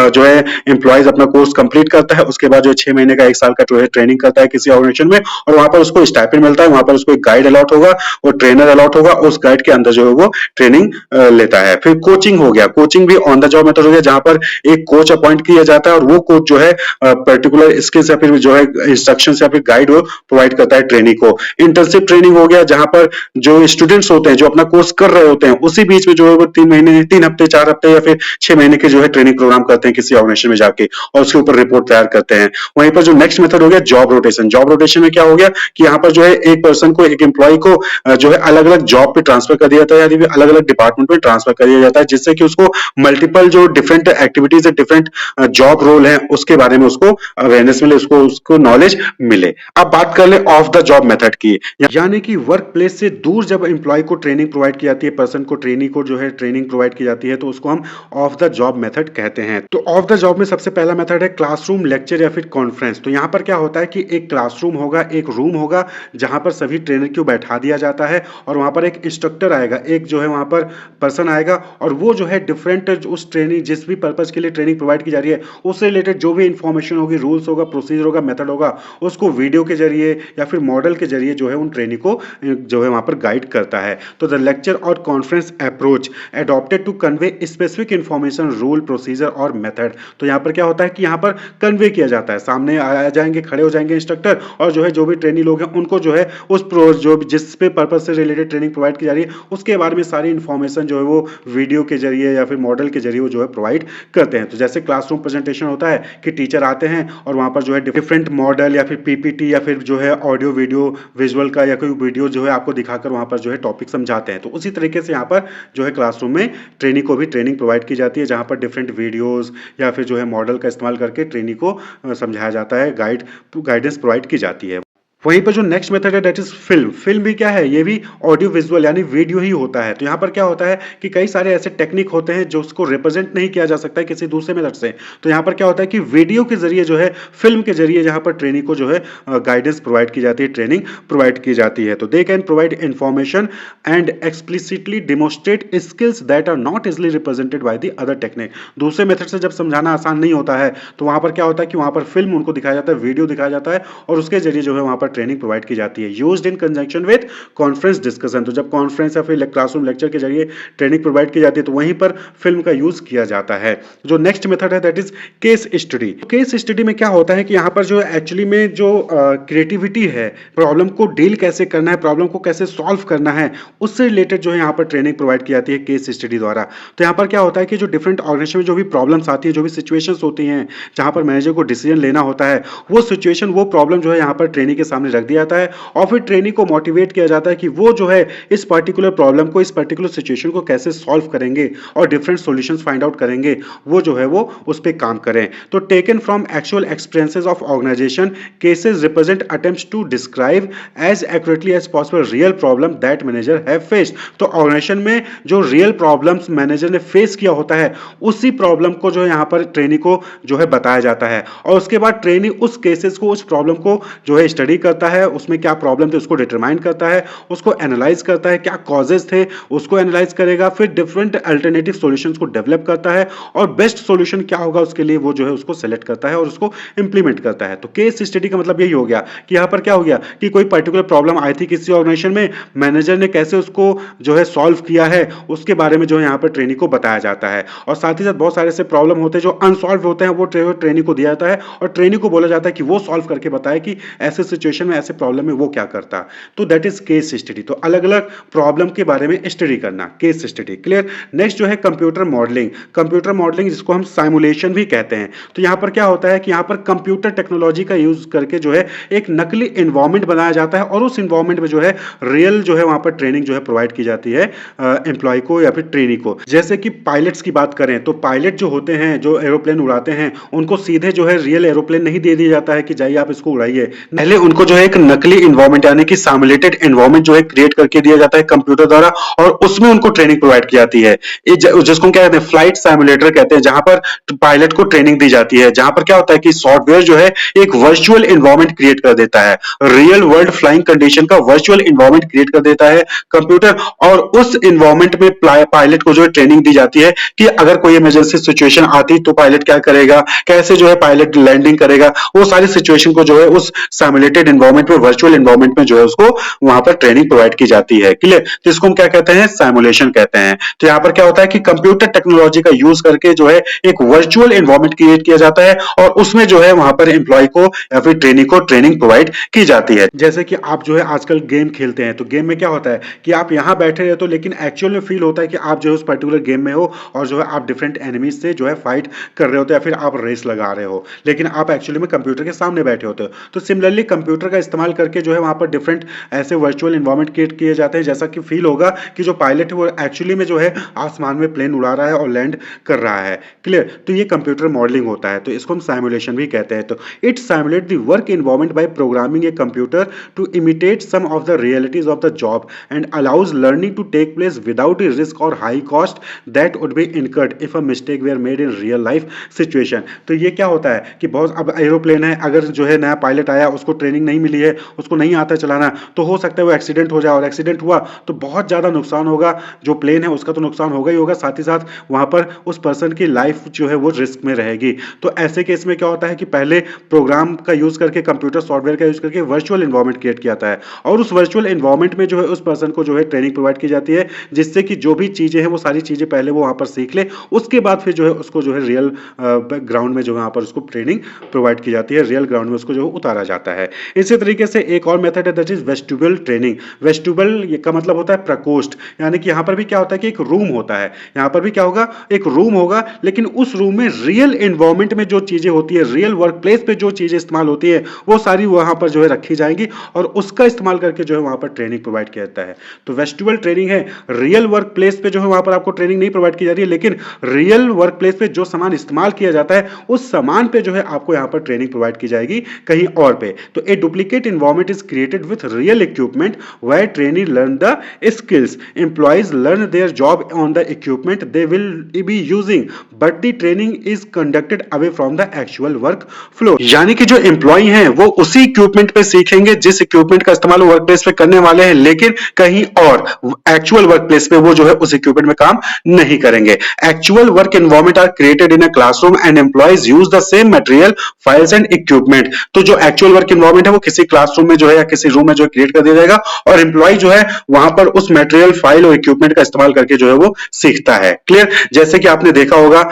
जो है एम्प्लॉयज अपना कोर्स कंप्लीट करता है, उसके बाद जो 6 महीने का 1 साल का जो है ट्रेनिंग करता है किसी ऑर्गेनाइजेशन में, और वहां पर उसको स्टाइपेंड मिलता है, वहां पर उसको एक गाइड अलॉट होगा और ट्रेनर अलॉट होगा, उस गाइड के अंदर जो है वो ट्रेनिंग लेता है। फिर कोचिंग हो गया, कोचिंग भी ऑन द जॉब मेथड हो गया जहां पर एक कोच अपॉइंट किया जाता है और वो कोच जो है पर्टिकुलर स्किल्स या फिर जो है इंस्ट्रक्शंस या फिर गाइड वो प्रोवाइड करता है ट्रेनी को। इंटर्नशिप ट्रेनिंग हो गया जहां पर जो स्टूडेंट्स होते हैं जो अपना कोर्स कर रहे होते हैं उसी बीच में जो है वो 3 महीने, 3 हफ्ते, 4 हफ्ते या फिर 6 महीने के जो है ट्रेनिंग प्रोग्राम करते हैं किसी ऑर्गेनाइजेशन में जाके और उसके ऊपर रिपोर्ट तैयार करते हैं। वहीं पर जो नेक्स्ट मेथड हो गया जॉब रोटेशन। जॉब रोटेशन में क्या हो गया कि यहाँ पर जो है एक पर्सन को, एक एम्प्लॉय को जो है अलग अलग जॉब पे ट्रांसफर कर दिया जाता है, यानी अलग अलग डिपार्टमेंट में ट्रांसफर कर दिया जाता है, जिससे कि उसको मल्टीपल जो डिफरेंट एक्टिविटीज है, डिफरेंट जॉब रोल है, उसके बारे में उसको अवेयरनेस मिले, उसको नॉलेज मिले। अब बात कर lay off the job method की, यानी कि वर्क प्लेस से दूर जब एम्प्लॉय को ट्रेनिंग प्रोवाइड की जाती है, पर्सन को, ट्रेनी को जो है ट्रेनिंग प्रोवाइड की जाती है, तो उसको हम ऑफ द जॉब मेथड कहते हैं। तो ऑफ द जॉब में सबसे पहला मेथड है क्लासरूम, लेक्चर या फिर कॉन्फ्रेंस। तो यहाँ पर क्या होता है कि एक क्लासरूम होगा, एक रूम होगा जहां पर सभी ट्रेनर को बैठा दिया जाता है और वहां पर एक इंस्ट्रक्टर आएगा, एक जो है वहां पर पर्सन आएगा और वो जो है डिफरेंट उस ट्रेनिंग, जिस भी पर्पज के लिए ट्रेनिंग प्रोवाइड की जा रही है उससे रिलेटेड जो भी इंफॉर्मेशन होगी, रूल्स होगा, प्रोसीजर होगा, मेथड होगा, उसको वीडियो के जरिए या फिर मॉडल के जरिए जो है उन ट्रेनिंग को जो है वहां पर गाइड करता है। तो द लेक्चर और conference approach adopted to convey specific information, rule, procedure और मेथड। तो यहाँ पर क्या होता है कि यहाँ पर कन्वे किया जाता है, सामने आ जाएंगे, खड़े हो जाएंगे इंस्ट्रक्टर और जो है जो भी ट्रेनी लोग हैं उनको जो है उस जो जिस पे पर्पज से रिलेटेड ट्रेनिंग प्रोवाइड की जा रही है, उसके बारे में सारी इन्फॉर्मेशन जो है वो वीडियो के जरिए या फिर मॉडल के जरिए वो जो है प्रोवाइड करते हैं। तो जैसे क्लासरूम प्रेजेंटेशन होता है कि टीचर आते हैं और वहाँ पर जो है डिफरेंट मॉडल या फिर पीपीटी या फिर जो है ऑडियो वीडियो विजुअल का या कोई वीडियो जो है आपको दिखाकर वहाँ पर जो है टॉपिक समझाते हैं। तो उसी तरीके से यहाँ पर जो है क्लासरूम में ट्रेनी को भी ट्रेनिंग प्रोवाइड की जाती है, जहाँ पर डिफरेंट वीडियोस या फिर जो है मॉडल का इस्तेमाल करके ट्रेनी को समझाया जाता है, गाइडेंस प्रोवाइड की जाती है। वहीं पर जो नेक्स्ट मेथड है दैट इज फिल्म। फिल्म भी क्या है, ये भी ऑडियो विजुअल यानी वीडियो ही होता है। तो यहाँ पर क्या होता है कि कई सारे ऐसे टेक्निक होते हैं जो उसको रिप्रेजेंट नहीं किया जा सकता है किसी दूसरे मेथड से। तो यहाँ पर क्या होता है कि वीडियो के जरिए जो है, फिल्म के जरिए जहाँ पर ट्रेनिंग को जो है गाइडेंस प्रोवाइड की जाती है, ट्रेनिंग प्रोवाइड की जाती है। तो they can provide information and explicitly demonstrate skills that are not easily represented by the other technique. दूसरे मेथड से जब समझाना आसान नहीं होता है तो वहां पर क्या होता है कि वहां पर फिल्म उनको दिखाया जाता है, वीडियो दिखाया जाता है और उसके जरिए जो है वहां पर ट्रेनिंग प्रोवाइड की जाती है, used in conjunction with conference discussion. तो जब कॉन्फ्रेंस या फिर क्लासरूम लेक्चर के जरिए ट्रेनिंग प्रोवाइड की जाती है तो वहीं पर फिल्म का यूज किया जाता है। जो नेक्स्ट मेथड है that is case study. Case study में क्या होता है कि यहाँ पर जो एक्चुअली में जो क्रिएटिविटी है, प्रॉब्लम को डील कैसे करना है, प्रॉब्लम को कैसे सॉल्व करना है, उससे रिलेटेड जो है यहाँ पर ट्रेनिंग प्रोवाइड की जाती है केस स्टडी द्वारा। तो यहाँ पर क्या होता है कि जो डिफरेंट ऑर्गेनाइजेशन में जो भी प्रॉब्लम्स आती है, जो भी सिचुएशंस होती हैं जहाँ पर मैनेजर को डिसीजन लेना होता है, वो सिचुएशन वो प्रॉब्लम जो है यहाँ पर ट्रेनी के सामने रख दिया जाता है और फिर ट्रेनी को मोटिवेट किया जाता है कि वो जो है इस पर्टिकुलर प्रॉब्लम को, इस पर्टिकुलर सिचुएशन को कैसे सॉल्व करेंगे और डिफरेंट सॉल्यूशंस फाइंड आउट करेंगे, वो जो है वो उस पर काम करें। तो taken from actual experiences of organisation, cases represent attempts to describe as accurately as possible real problem that manager have faced. तो ऑर्गेनाइजेशन में जो रियल प्रॉब्लम्स मैनेजर ने फेस किया होता है उसी प्रॉब्लम को जो है यहाँ पर ट्रेनी को जो है बताया जाता है और उसके बाद ट्रेनी उस केसेस को, उस प्रॉब्लम को जो है स्टडी करता है, उसमें क्या प्रॉब्लम थे उसको डिटरमाइन करता है, उसको एनालाइज करता है, क्या कॉजेज थे उसको एनालाइज करेगा, फिर डिफरेंट अल्टरनेटिव सॉल्यूशंस को डेवलप करता है और बेस्ट सॉल्यूशन क्या होगा उसके लिए वो जो है उसको सेलेक्ट करता है और उसको इंप्लीमेंट करता है। तो केस स्टडी का मतलब यही हो गया कि यहाँ पर क्या हो गया कि कोई पर्टिकुलर प्रॉब्लम आई थी किसी ऑर्गेनाइजेशन में, मैनेजर ने कैसे उसको जो है सॉल्व किया है उसके बारे में जो है यहाँ पर ट्रेनी को बताया जाता है। और साथ ही साथ बहुत सारे ऐसे प्रॉब्लम होते हैं जो अनसॉल्व होते हैं, वो ट्रेनी को दिया जाता है और ट्रेनी को बोला जाता है कि वो सॉल्व करके बताए कि ऐसे सिचुएशन में, ऐसे प्रॉब्लम में वो क्या करता। तो दैट इज केस स्टडी। तो अलग अलग प्रॉब्लम के बारे में स्टडी करना, केस स्टडी। क्लियर। नेक्स्ट जो है कंप्यूटर मॉडलिंग। कंप्यूटर मॉडलिंग जिसको हम साइमुलेशन भी कहते हैं। तो यहां पर क्या होता है कि यहां पर कंप्यूटर टेक्नोलॉजी का यूज करके जो है एक नकली एनवायरनमेंट बनाया जाता है और उस एनवायरनमेंट में जो है रियल जो है वहां पर ट्रेनिंग जो है प्रोवाइड की जाती है एम्प्लॉय को या फिर ट्रेनी को। जैसे कि पायलट्स की बात करें तो पायलट जो होते हैं, जो एरोप्लेन उड़ाते हैं, उनको सीधे जो है रियल एरोप्लेन नहीं दे दिया जाता है कि जाइए आप इसको उड़ाइए। पहले उनको जो है एक नकली एनवायरनमेंट यानी कि सिमुलेटेड एनवायरनमेंट जो है क्रिएट करके दिया जाता है कंप्यूटर द्वारा और उसमें उनको ट्रेनिंग प्रोवाइड की जाती है। जिसको क्या कहते हैं, फ्लाइट सिमुलेटर कहते हैं, जहां पर पायलट को ट्रेनिंग दी जाती है। जहां पर क्या होता है कि सॉफ्टवेयर जो है एक वर्चुअल एनवायरनमेंट क्रिएट कर देता है, रियल वर्ल्ड फ्लाइंग कंडीशन का वर्चुअल एनवायरनमेंट क्रिएट कर देता है कंप्यूटर और उस एनवायरनमेंट में पायलट को जो है ट्रेनिंग दी जाती है कि अगर कोई इमरजेंसी सिचुएशन आती तो पायलट क्या करेगा, कैसे जो है पायलट लैंडिंग करेगा, वो सारी सिचुएशन को जो है उस सिमुलेटेड एनवायरनमेंट में, वर्चुअल एनवायरनमेंट में जो है उसको वहां पर ट्रेनिंग प्रोवाइड की जाती है। क्लियर। तो इसको हम क्या कहते हैं, सिमुलेशन कहते हैं। तो यहाँ पर क्या होता है कि कंप्यूटर टेक्नोलॉजी का यूज करके जो है एक वर्चुअल एनवायरनमेंट क्रिएट किया जाता है और उसमें जो है वहां पर एम्प्लॉय को या फिर ट्रेनी को ट्रेनिंग प्रोवाइड की जाती है। जैसे कि आप जो है आजकल गेम खेलते हैं तो गेम में क्या होता है कि आप यहाँ बैठे रहते हो लेकिन एक्चुअल में फील होता है कि आप जो है उस पर्टिकुलर गेम में हो और जो है आप डिफरेंट एनिमीज से जो है फाइट कर रहे होते हैं या फिर आप रेस लगा रहे हो, लेकिन आप एक्चुअली में कंप्यूटर के सामने बैठे होते हो। तो सिमिलरली कंप्यूटर का इस्तेमाल करके जो है वहां पर डिफरेंट ऐसे वर्चुअल एनवायरनमेंट क्रिएट किए जाते हैं, जैसा कि फील होगा कि जो पायलट है वो एक्चुअली में जो है आसमान में प्लेन उड़ा रहा है और लैंड कर रहा है। क्लियर। तो ये कंप्यूटर मॉडलिंग होता है, तो इसको हम सिमुलेशन भी कहते हैं। तो it simulate the work environment by programming a computer to imitate some of the realities of the job and allows learning to take place without a risk और high cost that would be incurred if a mistake were made in real life situation. तो ये क्या होता है कि बहुत, अब aeroplane है, अगर जो है नया पायलट आया, उसको ट्रेनिंग नहीं मिली है, उसको नहीं आता चलाना, तो हो सकता है वो एक्सीडेंट हो जाए और एक्सीडेंट हुआ तो बहुत ज़्यादा नुकसान होगा। जो प्लेन है उसका तो नुकसान होगा ही होगा, साथ ही साथ वहाँ पर उस पर्सन की लाइफ जो है वो रिस्क में रहेगी। तो ऐसे केस में क्या होता है कि पहले प्रोग्राम का यूज़ करके, कंप्यूटर सॉफ्टवेयर का यूज़ करके वर्चुअल एनवायरनमेंट क्रिएट किया जाता है और उस वर्चुअल एनवायरनमेंट में जो है उस पर्सन को जो है ट्रेनिंग प्रोवाइड की जाती है, जिससे कि जो भी चीज़ें हैं वो सारी चीज़ें पहले वो वहाँ पर सीख ले, उसके बाद फिर जो है उसको जो है रियल ग्राउंड में जो है वहाँ पर उसको ट्रेनिंग प्रोवाइड की जाती है, रियल ग्राउंड में उसको जो उतारा जाता है। इसी तरीके से एक और मेथड है that is vestibule training. Vestibule का मतलब होता है प्रकोष्ठ, यानी कि यहाँ पर भी क्या होता है कि एक रूम होता है, यहाँ पर भी क्या होगा, एक रूम होगा, लेकिन उस रूम में रियल एनवायरमेंट में जो चीजें होती है, रियल वर्क प्लेस पे जो चीजें इस्तेमाल होती है, वो सारी वहां पर जो है रखी जाएंगी और उसका इस्तेमाल करके जो है वहां पर ट्रेनिंग प्रोवाइड किया जाता है। तो वेस्टिब्यूल ट्रेनिंग है, रियल वर्क प्लेस पे जो है वहां पर आपको ट्रेनिंग नहीं प्रोवाइड की जा रही है, लेकिन रियल वर्क प्लेस पे जो सामान इस्तेमाल किया जाता है उस सामान पे जो है आपको यहाँ पर ट्रेनिंग प्रोवाइड की जाएगी कहीं और पे। तो a duplicate environment is created with real equipment where trainee learn the skills, employees learn their job on the equipment they will be using, but the training is conducted away from the actual work flow. यानी कि जो employ हैं वो उसी equipment पे सीखेंगे जिस equipment का इस्तेमाल वर्क प्लेस पे करने वाले हैं, लेकिन कहीं और एक्चुअल वर्क प्लेस पे वो जो है उस इक्विपमेंट में काम नहीं करेंगे। Actual work environment are created in a classroom and employees use the same material, files and equipment. तो जो एक्चुअल वर्क एनवायरमेंट है वो किसी क्लासरूम में जो है या किसी रूम में जो क्रिएट कर दिया जाएगा और एम्प्लॉय जो है वहां पर उस मटेरियल, फाइल और इक्विपमेंट का इस्तेमाल करके जो है वो सीखता है। क्लियर? जैसे कि आपने देखा होगा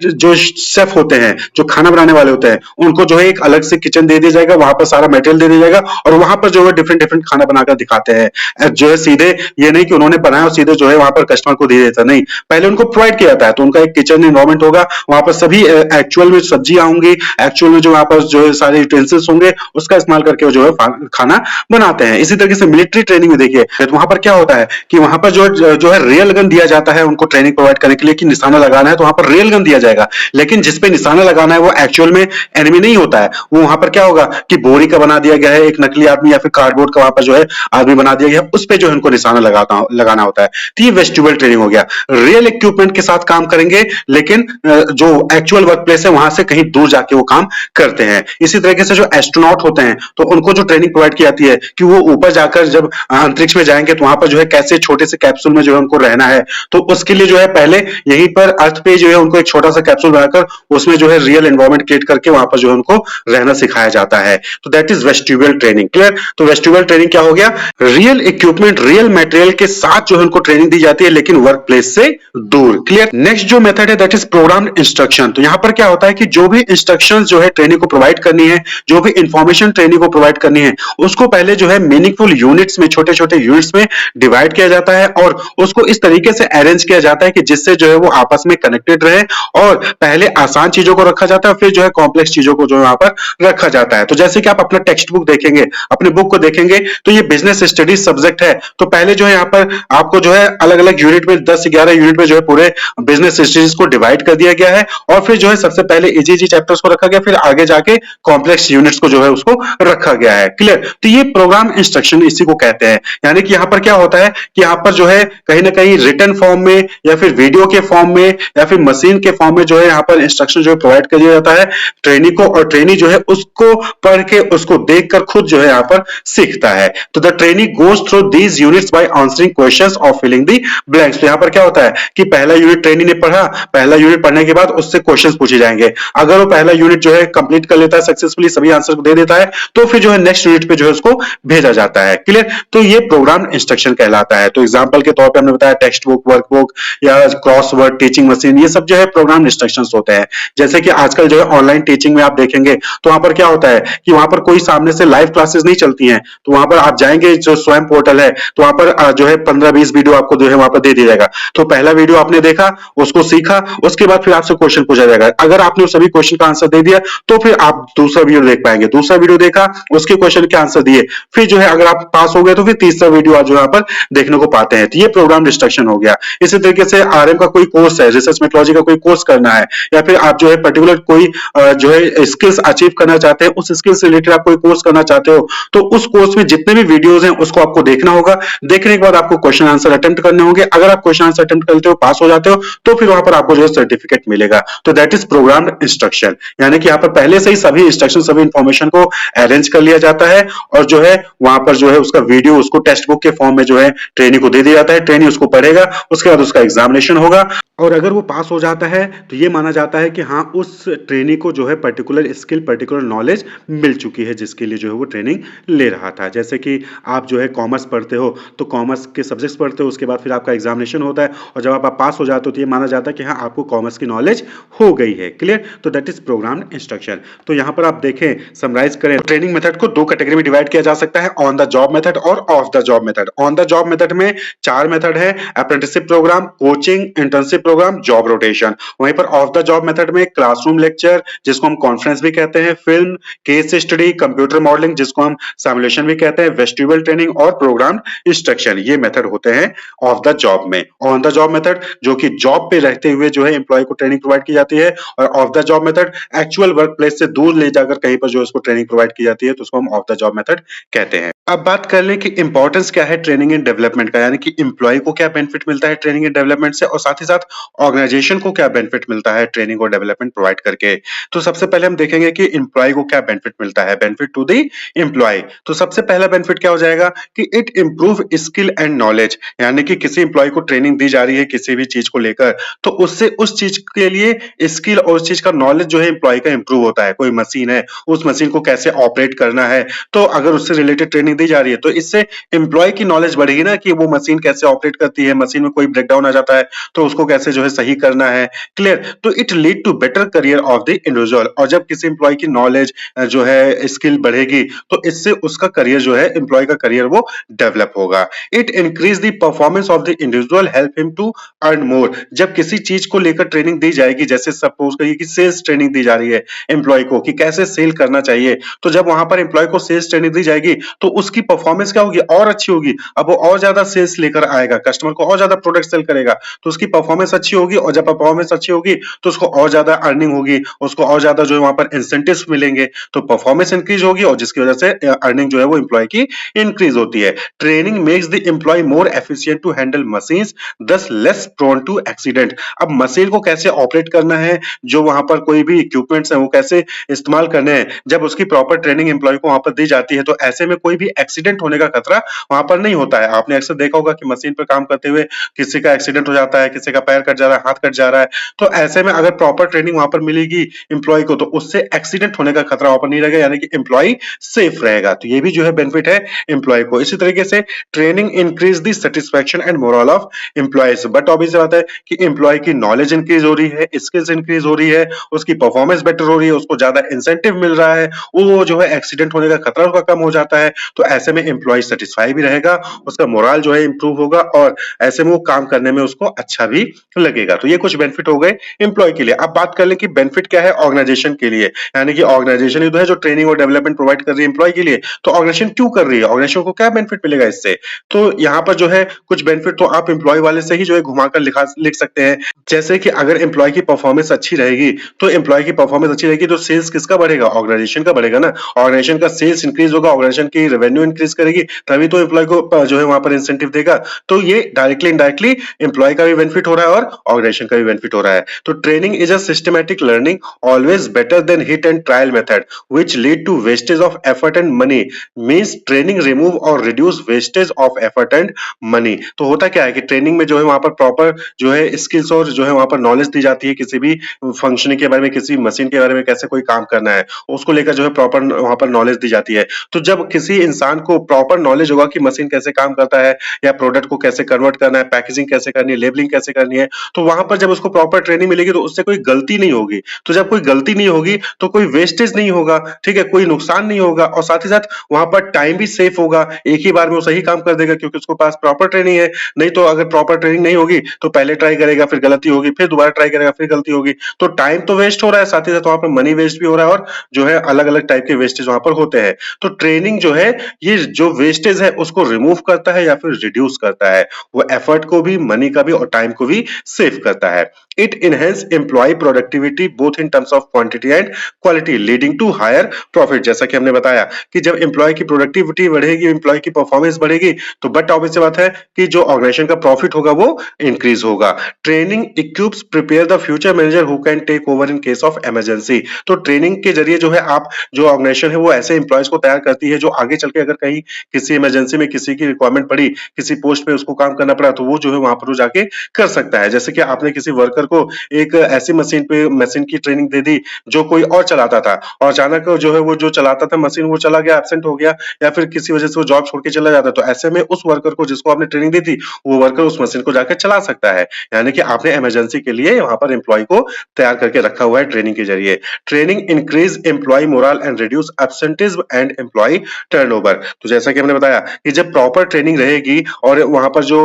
जो शेफ होते हैं, जो खाना बनाने वाले होते हैं, उनको जो है एक अलग से किचन दे दिया जाएगा, वहां पर सारा मटेरियल दे दिया जाएगा और वहां पर जो है डिफरेंट डिफरेंट खाना बनाकर दिखाते हैं। जो है सीधे ये नहीं कि उन्होंने बनाया और सीधे जो है वहां पर कस्टमर को दे देता, नहीं, पहले उनको प्रोवाइड किया जाता है। तो उनका एक किचन एनवायरमेंट होगा, वहां पर सभी एक्चुअल में सब्जियां होंगी, एक्चुअल में जो वहां पर जो है सारे यूटेंसिल्स होंगे, उसका इस्तेमाल करके वो जो है खाना बनाते हैं। इसी तरीके से मिलिट्री ट्रेनिंग में देखिए तो वहां पर क्या होता है कि वहां पर जो है रियल गन दिया जाता है उनको ट्रेनिंग प्रोवाइड करने के लिए कि निशाना लगाना है तो वहां पर रियल गन दिया जाएगा, लेकिन जिसपे निशाना लगाना है वो एक्चुअल में एनिमी नहीं होता है। वो वहां पर क्या होगा कि बोरी का बना दिया गया है, एक नकली आदमी या फिर कार्डबोर्ड का वहां पर जो है आदमी बना दिया गया है, उस पे जो है उनको निशाना लगाना होता है। तो ये वेस्टिब्यूल ट्रेनिंग हो गया। रियल इक्विपमेंट के साथ काम करेंगे, लेकिन जो एक्चुअल वर्क प्लेस है वहां से कहीं दूर जाके वो काम करते हैं। इसी तरीके से जो एस्ट्रोनॉट होते हैं तो उनको जो ट्रेनिंग प्रोवाइड की जाती है कि वो ऊपर जाकर जब अंतरिक्ष में जाएंगे तो वहां पर जो है कैसे छोटे से कैप्सूल में जो है उनको रहना है, तो उसके लिए जो है पहले यहीं पर अर्थ पे जो है उनको एक छोटा सा कैप्सूल बनाकर उसमें जो है रियल एनवायरमेंट क्रिएट करके वहां पर जो है उनको रहना सिखाया जाता है। तो that is vestibule training. Clear? तो वेस्टिब्यूल ट्रेनिंग क्या हो गया? रियल इक्विपमेंट, रियल मटेरियल के साथ जो है उनको ट्रेनिंग दी जाती है, लेकिन वर्क प्लेस से दूर। क्लियर? नेक्स्ट जो मेथड है दैट इज प्रोग्राम इंस्ट्रक्शन। तो यहां पर क्या होता है कि जो भी इंस्ट्रक्शंस जो है ट्रेनिंग को प्रोवाइड करनी है, जो भी इंफॉर्मेशन ट्रेनिंग को प्रोवाइड करनी है, उसको पहले जो है मीनिंगफुल यूनिट्स में, छोटे छोटे यूनिट्स में डिवाइड किया जाता है और उसको इस तरीके से अरेंज किया जाता है कि जिससे जो है वो आपस में कनेक्टेड रहे। और पहले आसान चीजों को रखा जाता है, फिर जो है कॉम्प्लेक्स चीजों को जो वहां पर रखा जाता है। तो जैसे कि आप अपना टेक्स्ट बुक देखेंगे, अपने बुक को देखेंगे, तो ये बिजनेस स्टडीज सब्जेक्ट है, तो पहले जो है यहाँ पर आपको जो है अलग अलग यूनिट में 10-11 यूनिट में जो है पूरे बिजनेस स्टडीज को डिवाइड कर दिया गया है और फिर जो है सबसे पहले इजी चैप्टर्स को रखा गया, फिर आगे जाके कॉम्प्लेक्स यूनिट्स को जो है उसको रखा गया है। क्लियर? तो ये प्रोग्राम इंस्ट्रक्शन इसी को कहते हैं। यानी कि यहाँ पर क्या होता है कि यहाँ पर जो है कहीं ना कहीं रिटन फॉर्म में या फिर वीडियो के फॉर्म में या फिर मशीन के फॉर्म में जो है यहाँ पर इंस्ट्रक्शन जो है प्रोवाइड कर दिया जाता है ट्रेनी को, और ट्रेनी जो है उसको पढ़ के, उसको देखकर खुद जो है यहाँ पर सीखता है। तो the trainee goes through these units by answering questions और फिलिंग द ब्लैंक्स। तो यहाँ पर क्या होता है कि पहला यूनिट ट्रेनी ने पढ़ा, पहला यूनिट पढ़ने के बाद उससे क्वेश्चंस पूछे जाएंगे। अगर वो पहला यूनिट जो है कंप्लीट कर लेता है सक्सेसफुली, सभी आंसर को दे देता है, तो फिर जो है नेक्स्ट यूनिट पे जो है उसको भेजा जाता है। क्लियर? तो ये प्रोग्राम इंस्ट्रक्शन कहलाता है। तो एग्जांपल के तौर पे हमने बताया टेक्स्ट बुक, वर्कबुक या क्रॉसवर्ड, टीचिंग मशीन, ये सब जो है प्रोग्राम इंस्ट्रक्शंस होते हैं। जैसे कि आजकल जो है ऑनलाइन टीचिंग में आप देखेंगे तो वहां पर क्या होता है कि वहां पर कोई सामने से लाइव क्लासेस नहीं चलती हैं, तो वहां पर आप जाएंगे, जो स्वयं पोर्टल है, तो वहां पर जो है 15-20 वीडियो आपको जो है वहां पर दे दिया जाएगा। तो पहला वीडियो आपने देखा, उसको सीखा, उसके बाद फिर आपसे क्वेश्चन पूछा जाएगा। अगर आपने सभी क्वेश्चन का आंसर दे दिया तो फिर आप दूसरा वीडियो देख पाएंगे, दूसरा वीडियो देखा, उसके क्वेश्चन के आंसर दिए, फिर जो है अगर आप पास हो गए तो फिर तीसरा वीडियो आज जो यहाँ पर देखने को पाते हैं। तो ये प्रोग्राम इंस्ट्रक्शन हो गया। इसी तरीके से आरएम का कोई कोर्स है, रिसर्च मेथोडोलॉजी का कोई कोर्स करना है, या फिर आप जो है पर्टिकुलर कोई जो है स्किल्स अचीव करना चाहते हैं, उस स्किल से रिलेटेड आप कोई कोर्स करना चाहते हो, तो उस कोर्स में जितने भी वीडियोस हैं उसको आपको देखना होगा। देखने के बाद आपको क्वेश्चन आंसर अटेम्प्ट करने होंगे। अगर आप क्वेश्चन आंसर अटेम्प्ट करते हो, पास हो जाते हो, तो फिर वहां पर आपको जो है सर्टिफिकेट मिलेगा। तो दैट इज प्रोग्राम इंस्ट्रक्शन। यानी कि यहाँ पर पहले से ही सभी इंस्ट्रक्शन, सभी इंफॉर्मेशन को अरेंज कर लिया जाता है और जो है वहां पर जो है उसका वीडियो उसको टेक्स्ट बुक के फॉर्म में जो है ट्रेनी को दे दिया जाता है। ट्रेनी उसको पढ़ेगा, उसके बाद उसका एग्जामिनेशन होगा और अगर वो पास हो जाता है तो ये माना जाता है कि हाँ, उस ट्रेनी को जो है पर्टिकुलर स्किल, पर्टिकुलर नॉलेज मिल चुकी है जिसके लिए जो है वो ट्रेनिंग ले रहा था। जैसे कि आप जो है कॉमर्स पढ़ते हो, तो कॉमर्स के सब्जेक्ट्स पढ़ते हो, उसके बाद फिर आपका एग्ज़ामिनेशन होता है और जब आप पास हो जाते हो तो ये माना जाता है कि हाँ, आपको कॉमर्स की नॉलेज हो गई है। क्लियर? तो दैट इज़ प्रोग्राम्ड इंस्ट्रक्शन। तो यहाँ पर आप देखें, समराइज़ करें, ट्रेनिंग मेथड को 2 कैटेगरी में डिवाइड किया जा सकता है, ऑन द जॉब मेथड और off the job method. On the job method में 4 मेथड है, apprenticeship programme, coaching, internship programme, job rotation. वहीं पर ऑफ द जॉब मेथड में क्लासरूम लेक्चर, जिसको हम कॉन्फ्रेंस भी कहते हैं, film, case study, computer modelling, जिसको हम सिमुलेशन भी कहते हैं, वेस्टिबुलर ट्रेनिंग और प्रोग्राम इंस्ट्रक्शन, ये मेथड होते हैं ऑफ द जॉब में। ऑन द जॉब मेथड जो कि जॉब पे रहते हुए जो है एम्प्लॉय को ट्रेनिंग प्रोवाइड की जाती है, और off the job method actual work place से दूर ले जाकर कहीं पर जो उसको ट्रेनिंग प्रोवाइड की जाती है, तो उसको हम ऑफ द जॉब मेथड कहते हैं। अब बात कर लें कि इंपॉर्टेंस क्या है ट्रेनिंग एंड डेवलपमेंट का, यानी कि एम्प्लॉय को क्या बेनिफिट मिलता है ट्रेनिंग एंड डेवलपमेंट से, और साथ ही साथ ऑर्गेनाइजेशन को क्या बेनिफिट मिलता है ट्रेनिंग और डेवलपमेंट प्रोवाइड करके। तो सबसे पहले हम देखेंगे कि एम्प्लॉय को क्या बेनिफिट मिलता है, बेनिफिट टू द एम्प्लॉय। तो सबसे पहला बेनिफिट क्या हो जाएगा कि it improve skill and knowledge, यानी कि किसी एम्प्लॉय को ट्रेनिंग दी जा रही है किसी भी चीज को लेकर, तो उससे उस चीज के लिए स्किल और उस चीज का नॉलेज जो है एम्प्लॉय का इंप्रूव होता है। कोई मशीन है, उस मशीन को कैसे ऑपरेट करना है, तो अगर उससे रिलेटेड ट्रेनिंग दी जा रही है तो इससे एम्प्लॉय की नॉलेज बढ़ेगी ना, कि वो मशीन कैसे ऑपरेट करती है, मशीन में कोई ब्रेकडाउन आ जाता है तो उसको कैसे जो है सही करना है। क्लियर? तो it lead to better career of the individual, और जब किसी एम्प्लॉय की नॉलेज जो है स्किल बढ़ेगी तो इससे उसका करियर जो है एम्प्लॉय का करियर वो डेवलप होगा। It increase the performance of the individual, help him to earn more. जब किसी चीज को लेकर ट्रेनिंग दी जाएगी, जैसे सपोज करिए कि सेल्स ट्रेनिंग दी जा रही है एम्प्लॉय को कि कैसे सेल करना चाहिए, तो जब वहां पर एम्प्लॉय को सेल्स ट्रेनिंग दी जाएगी तो उसकी परफॉर्मेंस क्या होगी, और अच्छी होगी। अब वो और ज्यादा सेल्स लेकर आएगा, कस्टमर को और ज्यादा प्रोडक्ट सेल करेगा, तो उसकी परफॉर्मेंस अच्छी होगी, और जब परफॉर्मेंस अच्छी होगी तो उसको और ज्यादा अर्निंग होगी, उसको और ज्यादा जो है वहां पर इंसेंटिव्स मिलेंगे, तो परफॉर्मेंस इंक्रीज होगी और जिसकी वजह से अर्निंग जो है वो एम्प्लॉय की इंक्रीज होती है। Training makes the employee more efficient to handle machines, thus less prone to accident. अब मशीन को कैसे ऑपरेट करना है, जो वहां पर कोई भी इक्विपमेंट्स है वो कैसे इस्तेमाल करने हैं, जब उसकी प्रॉपर ट्रेनिंग एम्प्लॉय को वहां पर दी जाती है तो ऐसे में कोई भी एक्सीडेंट होने का खतरा वहां पर नहीं होता है। आपने अक्सर देखा होगा कि मशीन पर काम करते हुए किसी का एक्सीडेंट हो जाता है, किसी का पैर कट जा रहा है, हाथ कट जा रहा है, तो ऐसे में अगर प्रॉपर ट्रेनिंग वहां पर मिलेगी एम्प्लॉय को तो उससे एक्सीडेंट होने का खतरा वहां पर नहीं रहेगा, यानी कि एम्प्लॉय सेफ रहेगा। तो ये भी जो है बेनिफिट है एम्प्लॉय को। इसी तरीके से training increase the satisfaction and moral of employees, but obvious बात है कि एम्प्लॉय की नॉलेज इंक्रीज हो रही है, स्किल्स इंक्रीज हो रही है, उसकी परफॉर्मेंस बेटर हो रही है, उसको ज्यादा इंसेंटिव मिल रहा है, वो जो है एक्सीडेंट होने का खतरा उसका कम हो जाता है, तो ऐसे में एम्प्लॉय सेटिस्फाई भी रहेगा, उसका मोरल जो है इंप्रूव होगा और ऐसे में वो काम करने में उसको अच्छा भी लगेगा। तो ये कुछ बेनिफिट हो गए एम्प्लॉय के लिए। अब बात कर ले कि बेनिफिट क्या है ऑर्गेनाइजेशन के लिए, यानी कि ऑर्गेनाइजेशन ही तो है जो ट्रेनिंग और डेवलपमेंट प्रोवाइड कर रही है एम्प्लॉय के लिए, तो ऑर्गेनाइजेशन क्यों कर रही है, ऑर्गेनाइजेशन को क्या बेनिफिट मिलेगा इससे। तो यहाँ पर जो है कुछ बेनिफिट तो आप एम्प्लॉय वाले से ही जो है घुमाकर लिख सकते हैं। जैसे कि अगर एम्प्लॉय की परफॉर्मेंस अच्छी रहेगी, तो एम्प्लॉय की परफॉर्मेंस अच्छी रहेगी तो सेल्स किसका बढ़ेगा, ऑर्गेनाइजेशन का बढ़ेगा ना। ऑर्गेनाइजेशन का सेल्स इंक्रीज होगा, ऑर्गेनाइजेशन की रेवेन्यू इंक्रीज करेगी, तभी तो एम्प्लॉय को जो है वहां पर इंसेंटिव देगा। तो ये डायरेक्टली इनडायरेक्टली एम्प्लॉय का भी बेनिफिट हो रहा है और ऑर्गेनाइजेशन का भी बेनिफिट हो रहा है। तो training is a systematic learning always better than hit and trial method which lead to wastage of effort and money, means training remove और reduce wastage of effort and money. तो होता क्या है कि ट्रेनिंग में जो है वहां पर प्रॉपर जो है स्किल्स और जो है वहां पर नॉलेज दी जाती है, किसी भी फंक्शनिंग के बारे में, किसी मशीन के बारे में, कैसे कोई काम करना है उसको लेकर जो है प्रॉपर वहां पर नॉलेज दी जाती है। तो जब किसी इंसान को प्रॉपर नॉलेज होगा कि मशीन कैसे काम करता है या प्रोडक्ट को कैसे कन्वर्ट करना है, पैकेजिंग कैसे करनी है, लेबलिंग कैसे करनी है, तो वहां पर जब उसको प्रॉपर ट्रेनिंग मिलेगी तो उससे कोई गलती नहीं होगी। तो जब कोई गलती नहीं होगी तो कोई वेस्टेज नहीं होगा, ठीक है, कोई नुकसान नहीं होगा, और साथ ही साथ वहां पर टाइम भी सेफ होगा। एक ही बार में वो सही काम कर देगा क्योंकि उसके पास प्रॉपर ट्रेनिंग है। नहीं तो अगर प्रॉपर ट्रेनिंग नहीं होगी तो पहले ट्राई करेगा, फिर गलती होगी, फिर दोबारा ट्राई करेगा, फिर गलती होगी, तो टाइम तो वेस्ट हो रहा है, साथ ही साथ वहां पर मनी वेस्ट भी हो रहा है, और जो है अलग अलग टाइप के वेस्टेज वहां पर होते हैं। तो ट्रेनिंग जो है ये जो वेस्टेज है उसको रिमूव करता है या फिर रिड्यूस करता है, वो एफर्ट को भी, मनी का भी और टाइम को भी सेव करता है। It enhance employee productivity both in terms of quantity and quality, leading to higher profit. जैसा कि हमने बताया कि जब एम्प्लॉय की प्रोडक्टिविटी बढ़ेगी, एम्प्लॉय की परफॉर्मेंस बढ़ेगी, तो बट ऑब्वियस सी बात है कि जो ऑर्गेनाइजेशन का प्रॉफिट होगा वो इंक्रीज होगा। Training equips prepare the future manager who can take over in case of emergency. तो ट्रेनिंग के जरिए जो है आप जो ऑर्गेनाइजेशन है वो ऐसे एम्प्लॉयज को तैयार करती है जो आगे चल के अगर कहीं किसी इमरजेंसी में किसी की रिक्वायरमेंट पड़ी, किसी पोस्ट पे उसको काम करना पड़ा, तो वो जो है वहां पर वो जाके कर सकता है। जैसे कि आपने किसी वर्कर को एक ऐसी मशीन की ट्रेनिंग दे दी जो कोई और चलाता था, और अचानक जो है वो जो चलाता था मशीन वो चला गया, एब्सेंट हो गया, या फिर किसी वजह से वो जॉब छोड़ के चला जाता, तो ऐसे में उस वर्कर को जिसको आपने ट्रेनिंग दी थी वो वर्कर उस मशीन को जाकर चला सकता है। यानी कि आपने इमरजेंसी के लिए वहां पर एम्प्लॉय को तैयार करके रखा हुआ है ट्रेनिंग के जरिए। Training increase employee morale and reduce absenteeism and employee turnover. तो जैसा कि हमने बताया कि जब प्रॉपर ट्रेनिंग रहेगी और वहां पर जो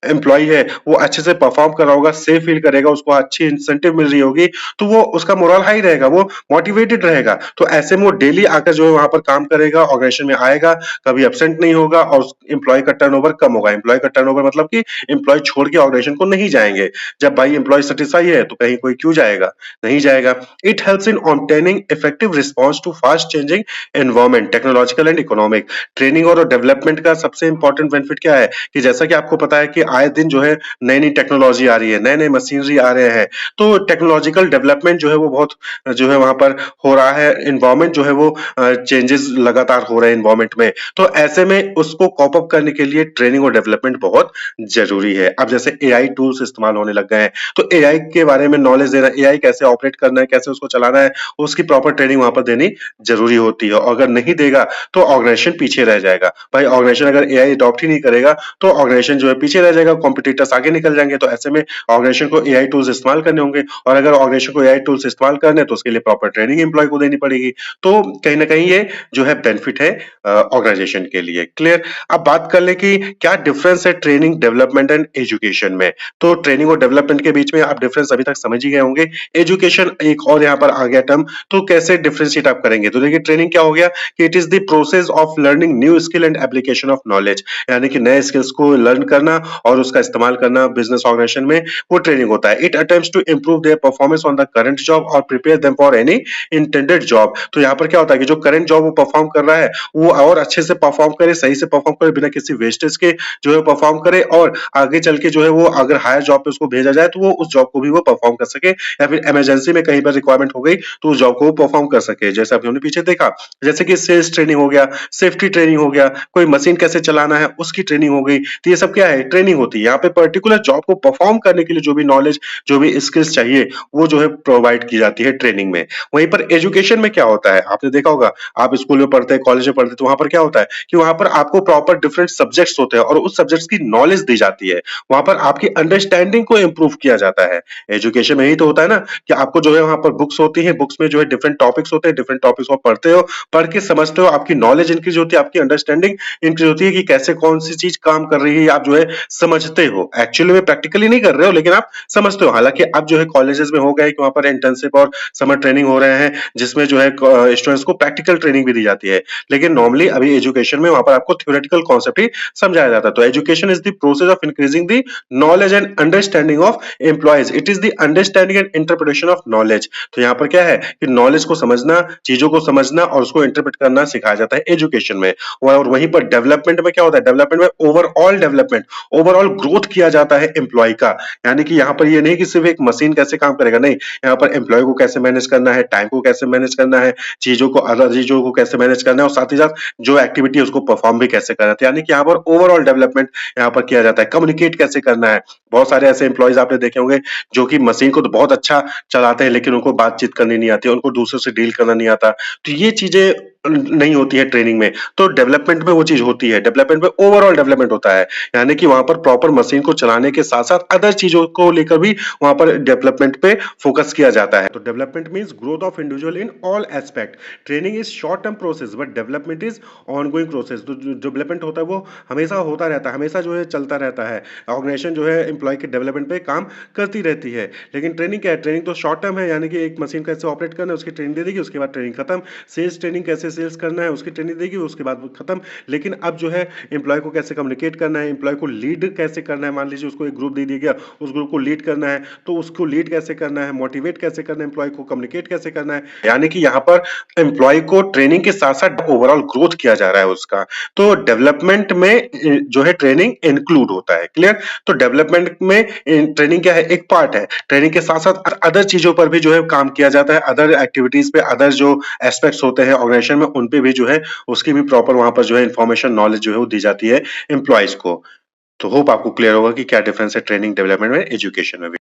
एम्प्लॉय है वो अच्छे से परफॉर्म कर रहा होगा, सेफ फील करेगा, उसको अच्छी इंसेंटिव मिल रही होगी, तो वो उसका मोरल हाई रहेगा, वो मोटिवेटेड रहेगा। तो ऐसे में वो डेली आकर जो है वहां पर काम करेगा, ऑर्गेनाइजेशन में आएगा, कभी एब्सेंट नहीं होगा और एम्प्लॉय का टर्नओवर कम होगा। एम्प्लॉय का टर्नओवर मतलब कि एम्प्लॉय छोड़ के ऑर्गेनाइजेशन को नहीं जाएंगे। जब भाई एम्प्लॉय सेटिस्फाई है तो कहीं कोई क्यों जाएगा, नहीं जाएगा। It helps in obtaining effective response to fast changing environment, technological and economic. Training और डेवलपमेंट का सबसे इंपॉर्टेंट बेनिफिट क्या है कि जैसा कि आपको पता है कि आए दिन जो है नई-नई टेक्नोलॉजी आ रही है, नए-नए मशीनरी आ रहे हैं, तो टेक्नोलॉजिकल डेवलपमेंट जो है वो बहुत जो है वहाँ पर हो रहा है, एनवायरनमेंट जो है वो चेंजेस लगातार हो रहे हैं एनवायरनमेंट में। तो ऐसे में उसको कॉप अप करने के लिए ट्रेनिंग और डेवलपमेंट बहुत ज़रूरी है। अब जैसे एआई टूल्स इस्तेमाल होने लग गए हैं, तो एआई के बारे में नॉलेज देना, एआई कैसे ऑपरेट करना है, कैसे उसको चलाना है, उसकी प्रॉपर ट्रेनिंग वहाँ पर देनी ज़रूरी होती है। और अगर नहीं देगा तो ऑर्गेनाइजेशन पीछे रह जाएगा। भाई ऑर्गेनाइजेशन अगर एआई अडॉप्ट ही नहीं करेगा तो ऑर्गेनाइजेशन जो है पीछे रह जाएगा, कॉम्पिटिटर्स आगे निकल जाएंगे। तो ऐसे में ऑर्गेनाइजेशन को एआई टूल्स इस्तेमाल करने होंगे, और अगर ऑर्गेनाइजेशन को एआई टूल्स इस्तेमाल करने तो उसके लिए प्रॉपर ट्रेनिंग एम्प्लॉय को देनी पड़ेगी। तो कहीं ना कहीं ये जो है बेनिफिट है ऑर्गेनाइजेशन के लिए। क्लियर। अब बात कर ले कि क्या डिफरेंस है ट्रेनिंग, डेवलपमेंट एंड एजुकेशन में। तो ट्रेनिंग और डेवलपमेंट के बीच में आप डिफरेंस अभी तक समझ ही गए होंगे। एजुकेशन एक और यहाँ पर आ गया टर्म, तो कैसे डिफरेंशिएट आप करेंगे। तो देखिए ट्रेनिंग क्या हो गया कि it is the process of learning new skill and application of knowledge, यानी कि नए स्किल्स को लर्न करना और उसका इस्तेमाल करना बिजनेस ऑर्गेनाइजेशन में, वो ट्रेनिंग होता है। It attempts to improve their performance on the current job और prepare them for any intended job. तो यहाँ पर क्या होता है कि जो करंट जॉब वो परफॉर्म कर रहा है वो और अच्छे से परफॉर्म करे, सही से परफॉर्म करे, बिना किसी वेस्टेज के जो है परफॉर्म करे, और आगे चल के जो है वो अगर हायर जॉब पे उसको भेजा जाए तो वो उस जॉब को भी वो परफॉर्म कर सके, या फिर इमरजेंसी में कहीं पर रिक्वायरमेंट हो गई तो उस जॉब को वो परफॉर्म कर सके। जैसे अभी हमने पीछे देखा, जैसे कि सेल्स ट्रेनिंग हो गया, सेफ्टी ट्रेनिंग हो गया, कोई मशीन कैसे चलाना है उसकी ट्रेनिंग हो गई। तो ये सब क्या है, ट्रेनिंग होती है। यहाँ पे पर्टिकुलर जॉब को परफॉर्म करने के लिए जो भी नॉलेज, जो भी स्किल्स चाहिए वो जो है प्रोवाइड की जाती है ट्रेनिंग में। वहीं पर एजुकेशन में क्या होता है, आपने देखा होगा, आप स्कूल में पढ़ते हैं, कॉलेज में पढ़ते हैं, तो वहां पर क्या होता है कि वहां पर आपको प्रॉपर डिफरेंट सब्जेक्ट्स होते हैं और उस सब्जेक्ट्स की नॉलेज दी जाती है। वहां पर आपकी अंडरस्टैंडिंग को इम्प्रूव किया जाता है। एजुकेशन में यही तो होता है ना कि आपको जो है वहां पर बुक्स होती है, बुक्स में जो है डिफरेंट टॉपिक्स होते हैं, डिफरेंट टॉपिक्स को पढ़ते हो, पढ़ के समझते हो, आपकी नॉलेज इंक्रीज होती है, आपकी अंडरस्टैंडिंग इंक्रीज होती है कि कैसे कौन सी चीज काम कर रही है, आप जो है समझते हो। एक्चुअली में प्रैक्टिकली नहीं कर रहे हो लेकिन आप समझते हो। हालांकि अब जो है कॉलेजेस में हो गए कि वहां पर इंटर्नशिप और समर ट्रेनिंग हो रहे हैं, जिसमें जो है स्टूडेंट्स को प्रैक्टिकल ट्रेनिंग भी दी जाती है। लेकिन नॉर्मली अभी एजुकेशन में वहां पर आपको थ्योरेटिकल कॉन्सेप्ट ही समझाया जाता है। तो education is the process of increasing the knowledge and understanding of employees. It is the understanding and interpretation of knowledge. तो यहाँ पर क्या है कि नॉलेज को समझना, चीजों को समझना और उसको इंटरप्रेट करना सिखाया जाता है एजुकेशन में। और वहीं पर डेवलपमेंट में क्या होता है, डेवलपमेंट में ओवरऑल डेवलपमेंट, ओवरऑल ग्रोथ किया जाता है एम्प्लॉय का। यानी कि यहाँ पर ये नहीं कि सिर्फ एक मशीन कैसे काम करेगा, नहीं, यहाँ पर एम्प्लॉय को कैसे मैनेज करना है, टाइम को कैसे मैनेज करना है, चीजों को, अदर चीजों को कैसे मैनेज करना है, और साथ ही साथ जो एक्टिविटी है उसको परफॉर्म भी कैसे करना है। तो यानी कि यहाँ पर ओवरऑल डेवलपमेंट यहाँ पर किया जाता है। कम्युनिकेट कैसे करना है, बहुत सारे ऐसे एम्प्लॉयज आपने देखे होंगे जो कि मशीन को तो बहुत अच्छा चलाते हैं लेकिन उनको बातचीत करनी नहीं आती, उनको दूसरों से डील करना नहीं आता। तो ये चीजें नहीं होती है ट्रेनिंग में। तो डेवलपमेंट में वो चीज होती है, डेवलपमेंट में ओवरऑल डेवलपमेंट होता है, यानी कि वहां पर प्रॉपर मशीन को चलाने के साथ साथ अदर चीजों को लेकर भी वहां पर डेवलपमेंट पे फोकस किया जाता है। तो development means growth of individual in all aspect. Training is short term process but development is ongoing process. तो जो डेवलपमेंट होता है वो हमेशा होता रहता है, हमेशा जो है चलता रहता है। ऑर्गेनाइजेशन जो है एम्प्लॉय के डेवलपमेंट पे काम करती रहती है। लेकिन ट्रेनिंग क्या है, ट्रेनिंग तो शॉर्ट टर्म है, यानी कि एक मशीन कैसे ऑपरेट करना है उसकी ट्रेनिंग दे देगी, उसके बाद ट्रेनिंग खत्म। सेल्स ट्रेनिंग कैसे सेल्स करना है उसकी ट्रेनिंग देगी, उसके बाद वो खत्म। लेकिन अब जो है एम्प्लॉय को कैसे कम्युनिकेट करना है, एम्प्लॉय को लीड कैसे करना है, मान लीजिए उसको एक ग्रुप दे दिया गया, उस ग्रुप को लीड करना है, तो उसको लीड कैसे करना है, मोटिवेट कैसे करना है, एम्प्लॉय को कम्युनिकेट कैसे करना है। यानी कि यहाँ पर एम्प्लॉय को ट्रेनिंग के साथ-साथ ओवरऑल ग्रोथ किया जा रहा है उसका। तो डेवलपमेंट में जो है ट्रेनिंग इंक्लूड होता है, क्लियर? तो डेवलपमेंट में ट्रेनिंग क्या है, एक पार्ट है। ट्रेनिंग के साथ-साथ अदर चीज़ों पर भी जो है काम किया जाता है, अदर एक्टिविटीज़ पे, अदर जो एस्पेक्ट्स होते हैं ऑर्गेनाइजेशन में, उन पे भी जो है उसकी भी प्रॉपर वहाँ पर जो है इन्फॉर्मेशन, नॉलेज जो है वो दी जाती है एम्प्लॉइज़ को। तो होप आपको क्लियर होगा कि क्या डिफरेंस है ट्रेनिंग, डेवलपमेंट में, एजुकेशन में भी।